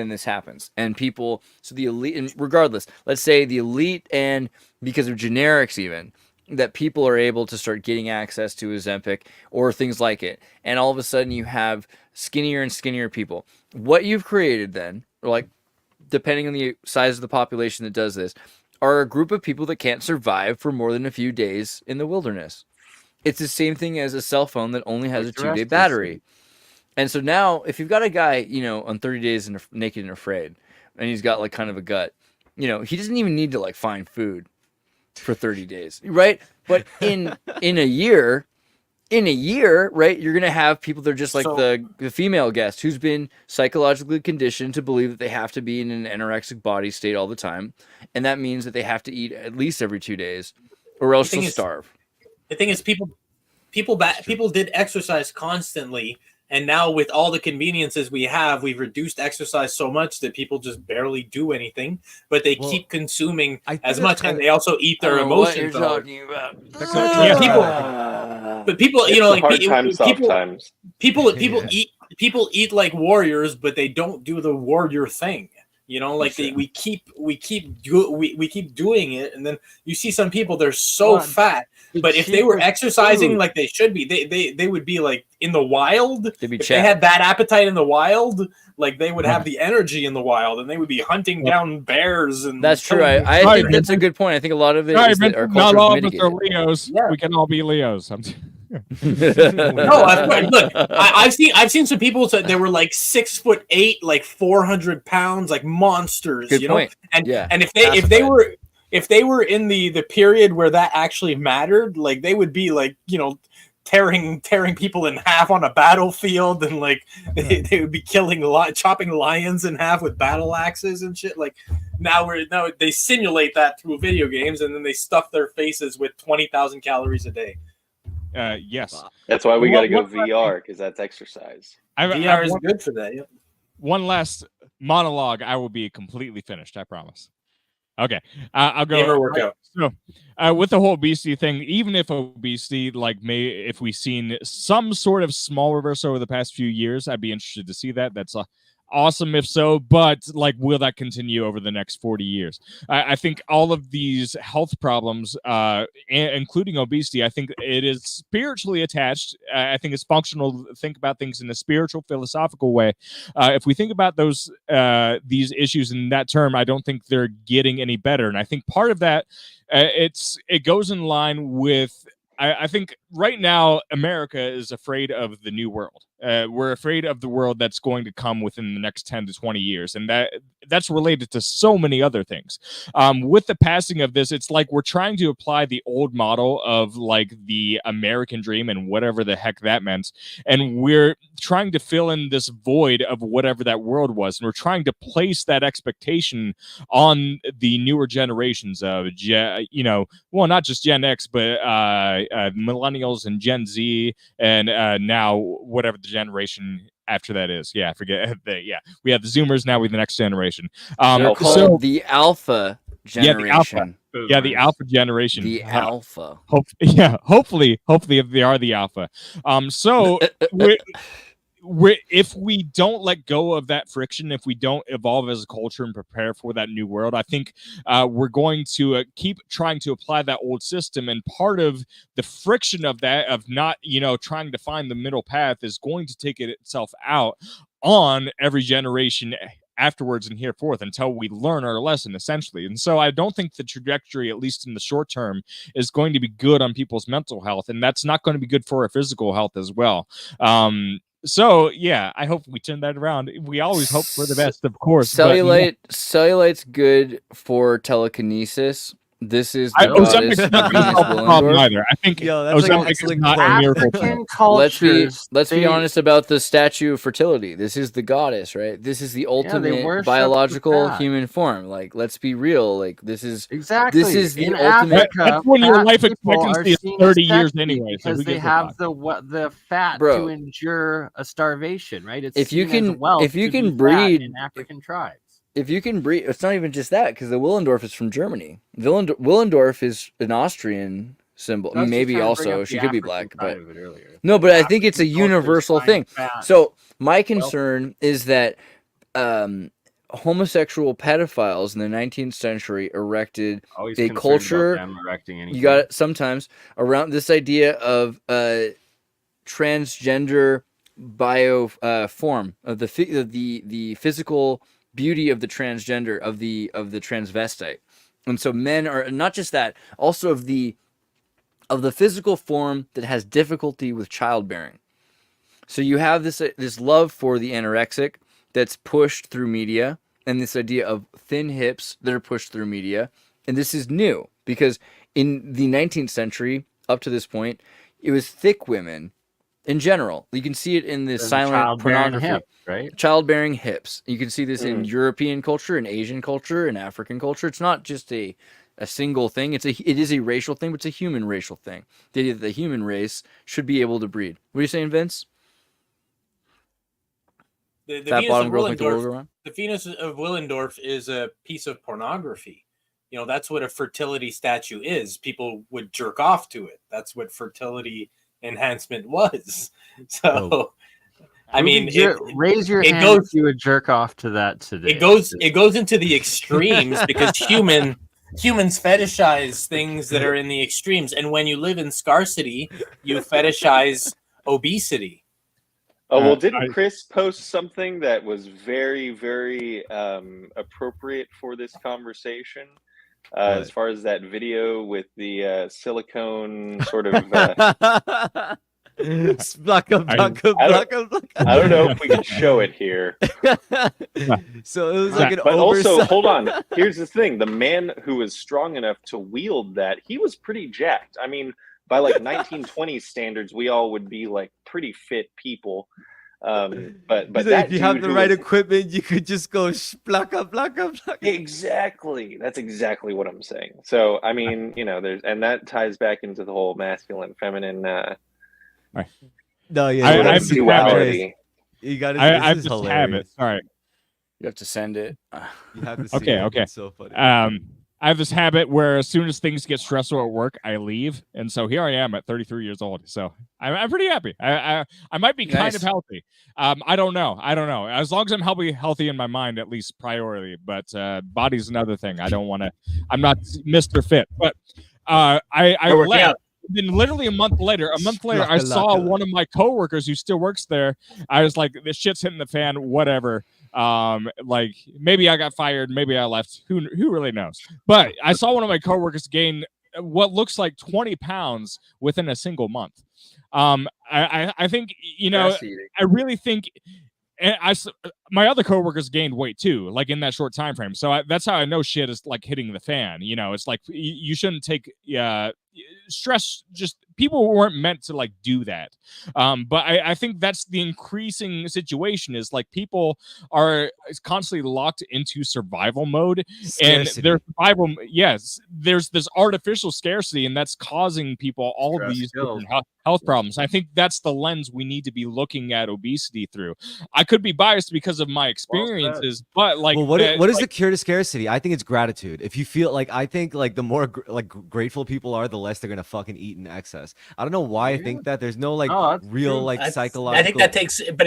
this happens, and people. So the elite, and regardless, let's say the elite, and because of generics, even that people are able to start getting access to Ozempic or things like it, and all of a sudden you have skinnier and skinnier people. What you've created then, or like, depending on the size of the population that does this, are a group of people that can't survive for more than a few days in the wilderness. It's the same thing as a cell phone that only has a Like the rest 2-day of the battery. And so now, if you've got a guy, you know, on 30 Days and Naked and Afraid, and he's got like kind of a gut, you know, he doesn't even need to like find food for 30 days, right? But in a year, right, you're gonna have people that are just like So- the female guest who's been psychologically conditioned to believe that they have to be in an anorexic body state all the time, and that means that they have to eat at least every 2 days, or else The thing they'll is- starve. The thing is, people people did exercise constantly, and now with all the conveniences we have, we've reduced exercise so much that people just barely do anything, but they Well, keep consuming I think as that's much, kinda- and they also eat I their don't know what you're emotions out. talking about. That kinda Yeah, turns people- around. But people, It's you know, the like hard times, soft times. people Yeah. eat like warriors, but they don't do the warrior thing. You know, like Sure. we keep doing it, and then you see some people, they're so Well, fat, The but if they were cheapest exercising food- like they should be, they would be like in the wild. They'd be If they Chad. had that appetite in the wild, like they would have the energy in the wild, and they would be hunting down bears. And That's true. killing- I Sorry, think that's a good point. I think a lot of it Sorry, is that our Vincent, not culture all is of us are mitigated. Leos. Yeah. We can all be Leos. No, look, I've seen some people that they were like 6'8", like 400 pounds, like monsters. Good you point. know, and Yeah, and if pacified. they were in the period where that actually mattered, like they would be like, you know, tearing people in half on a battlefield, and like they would be chopping lions in half with battle axes and shit. Like now they simulate that through video games, and then they stuff their faces with 20,000 calories a day. Yes. That's why we got to go What- VR, because that's exercise. I VR have is one, good for that. Yeah. one last monologue. I will be completely finished. I promise. Okay, I'll go. Gamer workout. So, with the whole obesity thing, even if obesity, like, if we've seen some sort of small reverse over the past few years, I'd be interested to see that. That's awesome if so, but like, will that continue over the next 40 years? I think all of these health problems, including obesity, I think it is spiritually attached. I think it's functional to think about things in a spiritual, philosophical way. If we think about these issues in that term, I don't think they're getting any better. And I think part of that, it goes in line with, I think right now America is afraid of the new world. We're afraid of the world that's going to come within the next 10 to 20 years. And that's related to so many other things. With the passing of this, it's like we're trying to apply the old model of like the American dream and whatever the heck that meant. And we're trying to fill in this void of whatever that world was. And we're trying to place that expectation on the newer generations of, well, not just Gen X, but millennials and Gen Z, and now whatever the generation after that is. Yeah, I forget. We have the Zoomers, now we have the next generation. They're called the Alpha generation. Yeah, the Alpha generation. The Alpha. Hopefully they are the Alpha. So if we don't let go of that friction, if we don't evolve as a culture and prepare for that new world, I think we're going to keep trying to apply that old system. And part of the friction of that, of not, trying to find the middle path, is going to take itself out on every generation afterwards and hereforth until we learn our lesson, essentially. And so I don't think the trajectory, at least in the short term, is going to be good on people's mental health, and that's not going to be good for our physical health as well. So yeah, I hope we turn that around. We always hope for the best, of course. Cellulite's good for telekinesis. This is the goddess Venus Willendorf. Either. I think that's like is not a miracle. Let's be honest about the statue of fertility. This is the goddess, right? This is the ultimate biological human form. Like, let's be real. Like, this is the ultimate. That's when your life expectancy is 30 years anyway, because they have the fat to endure a starvation, right? It's if you can breed in African tribes. If you can breed, it's not even just that, because the Willendorf is from Germany. Willendorf is an Austrian symbol. I mean, maybe also she could be black, but no. But I think it's a universal thing. So my concern is that homosexual pedophiles in the 19th century erected a culture. You got it sometimes around this idea of transgender form of the physical beauty of the transgender, of the transvestite. And so men are not just that, also of the physical form that has difficulty with childbearing. So you have this love for the anorexic that's pushed through media, and this idea of thin hips that are pushed through media. And this is new, because in the 19th century, up to this point, it was thick women in general. You can see it in the silent pornography. Hip, right? Childbearing hips. You can see this in European culture, in Asian culture, in African culture. It's not just a a single thing. It is a racial thing, but it's a human racial thing. The idea that the human race should be able to breed. What are you saying, Vince? The Fat Venus bottom of girls make the world Willendorf, go round? the Venus of Willendorf is a piece of pornography. You know, that's what a fertility statue is. People would jerk off to it. That's what fertility enhancement was. So, I mean, raise your it hand goes- if you would jerk off to that today. it goes into the extremes because humans fetishize things that are in the extremes, and when you live in scarcity, you fetishize obesity. Oh, well, didn't Chris post something that was very, very appropriate for this conversation? As far as that video with the silicone sort of... I don't know if we can show it here. So it was like an But also, oversized... hold on. Here's the thing. The man who was strong enough to wield that, he was pretty jacked. I mean, by like 1920s standards, we all would be like pretty fit people. But that if you have dude the who right was- equipment, you could just go blaka blaka blaka. Exactly. That's exactly what I'm saying. So, I mean, you know, and that ties back into the whole masculine, feminine No, yeah, I you gotta have see this that, duality. Chris. You gotta. I This have is this hilarious. habit. Sorry. You have to send it. You have to see Okay, it. okay. It's so funny. I have this habit where as soon as things get stressful at work, I leave, and so here I am at 33 years old. So I'm pretty happy. I might be kind of Nice. healthy. I don't know. As long as I'm healthy in my mind, at least priority. But body's another thing. I don't want to. I'm not Mr. Fit, but I work left. out. Then literally a month later, I saw one of my coworkers who still works there. I was like, this shit's hitting the fan, whatever. Like maybe I got fired, maybe I left. Who really knows? But I saw one of my coworkers gain what looks like 20 pounds within a single month. I think, you know, I really think and my other coworkers gained weight too, like in that short time frame. So that's how I know shit is like hitting the fan. You know, it's like you shouldn't take stress. Just people weren't meant to like do that. But I think that's the increasing situation is like people are constantly locked into survival mode, Scarcity. and their survival. Yes, there's this artificial scarcity, and that's causing people all of these different health problems. I think that's the lens we need to be looking at obesity through. I could be biased because of my experiences, but like, well, what is the cure to scarcity? I think it's gratitude. If you feel like, I think like the more grateful people are, the less they're gonna fucking eat in excess. I don't know why I think that. There's no like real like psychological. I think that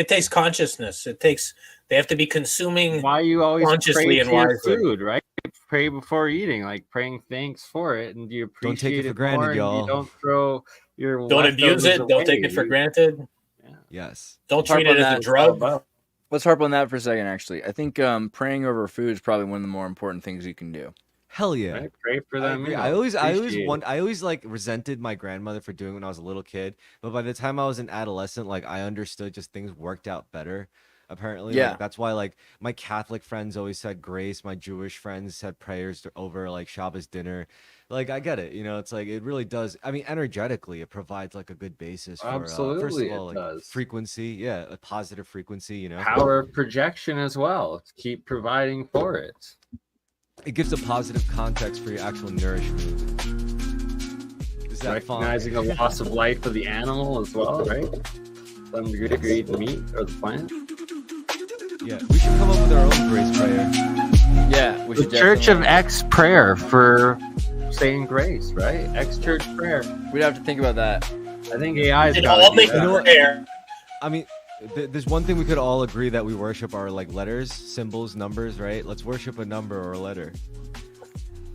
takes consciousness. They have to be consuming. Why you always consciously pray and for your wisely. food, right? Pray before eating, like praying thanks for it, and you Don't take appreciate it for granted, more, and y'all. you don't throw your Don't abuse it. leftovers Don't take away. it for granted. Yes. Don't treat it as a drug. Let's harp on that for a second. Actually, I think praying over food is probably one of the more important things you can do. Hell yeah. Right? Pray for them. I always like resented my grandmother for doing it when I was a little kid, but by the time I was an adolescent, like I understood just things worked out better. Apparently, Yeah. like, that's why like my Catholic friends always said grace, my Jewish friends said prayers over like Shabbos dinner. Like I get it, you know, it's like it really does. I mean, energetically, it provides like a good basis for Absolutely, first of it all, like does. frequency, yeah, a positive frequency, you know. Power of projection as well. Keep providing for it. It gives a positive context for your actual nourishment. Is that fun? Recognizing the loss of life of the animal as well, right? Some degree to eat meat or the plant. Yeah, we should come up with our own grace prayer. Yeah, we The should Church of definitely- X prayer for saying grace, right? X Church prayer. We'd have to think about that. I think AI's It got all to do makes that. know what? prayer. I mean, there's one thing we could all agree that we worship are like letters, symbols, numbers, right? Let's worship a number or a letter.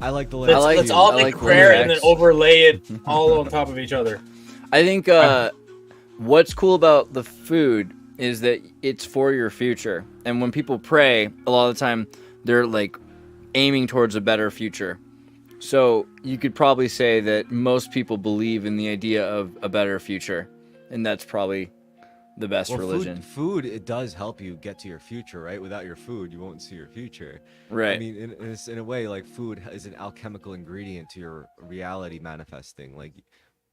I like the letter. Let's you. all I make like a prayer letter and then X. overlay it all on top of each other. I think what's cool about the food is that it's for your future. And when people pray, a lot of the time they're like aiming towards a better future. So you could probably say that most people believe in the idea of a better future. And that's probably the best religion. Food, it does help you get to your future, right? Without your food, you won't see your future. Right. I mean, in a way, like food is an alchemical ingredient to your reality manifesting. Like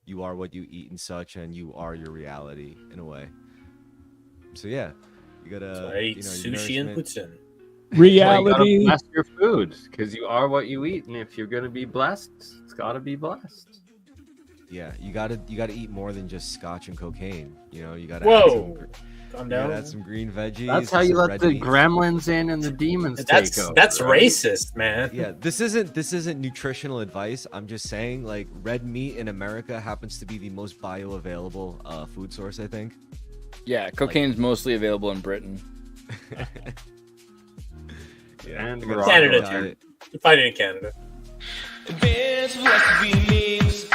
you are what you eat and such, and you are your reality in a way. So yeah, you gotta. So I eat you know, sushi and nourishment. poutine. Well, you gotta reality. bless your food because you are what you eat, and if you're gonna be blessed, it's gotta be blessed. Yeah, you gotta eat more than just scotch and cocaine. You know, you gotta Whoa. Calm you down. gotta add some green veggies. That's how you some let red the meat. gremlins in and the demons That's take over. right? racist, man. Yeah, this isn't nutritional advice. I'm just saying, like, red meat in America happens to be the most bioavailable food source, I think. Yeah, cocaine's mostly available in Britain. And I Morocco. Canada, got too. it. You're fighting in Canada. There's philosophy memes.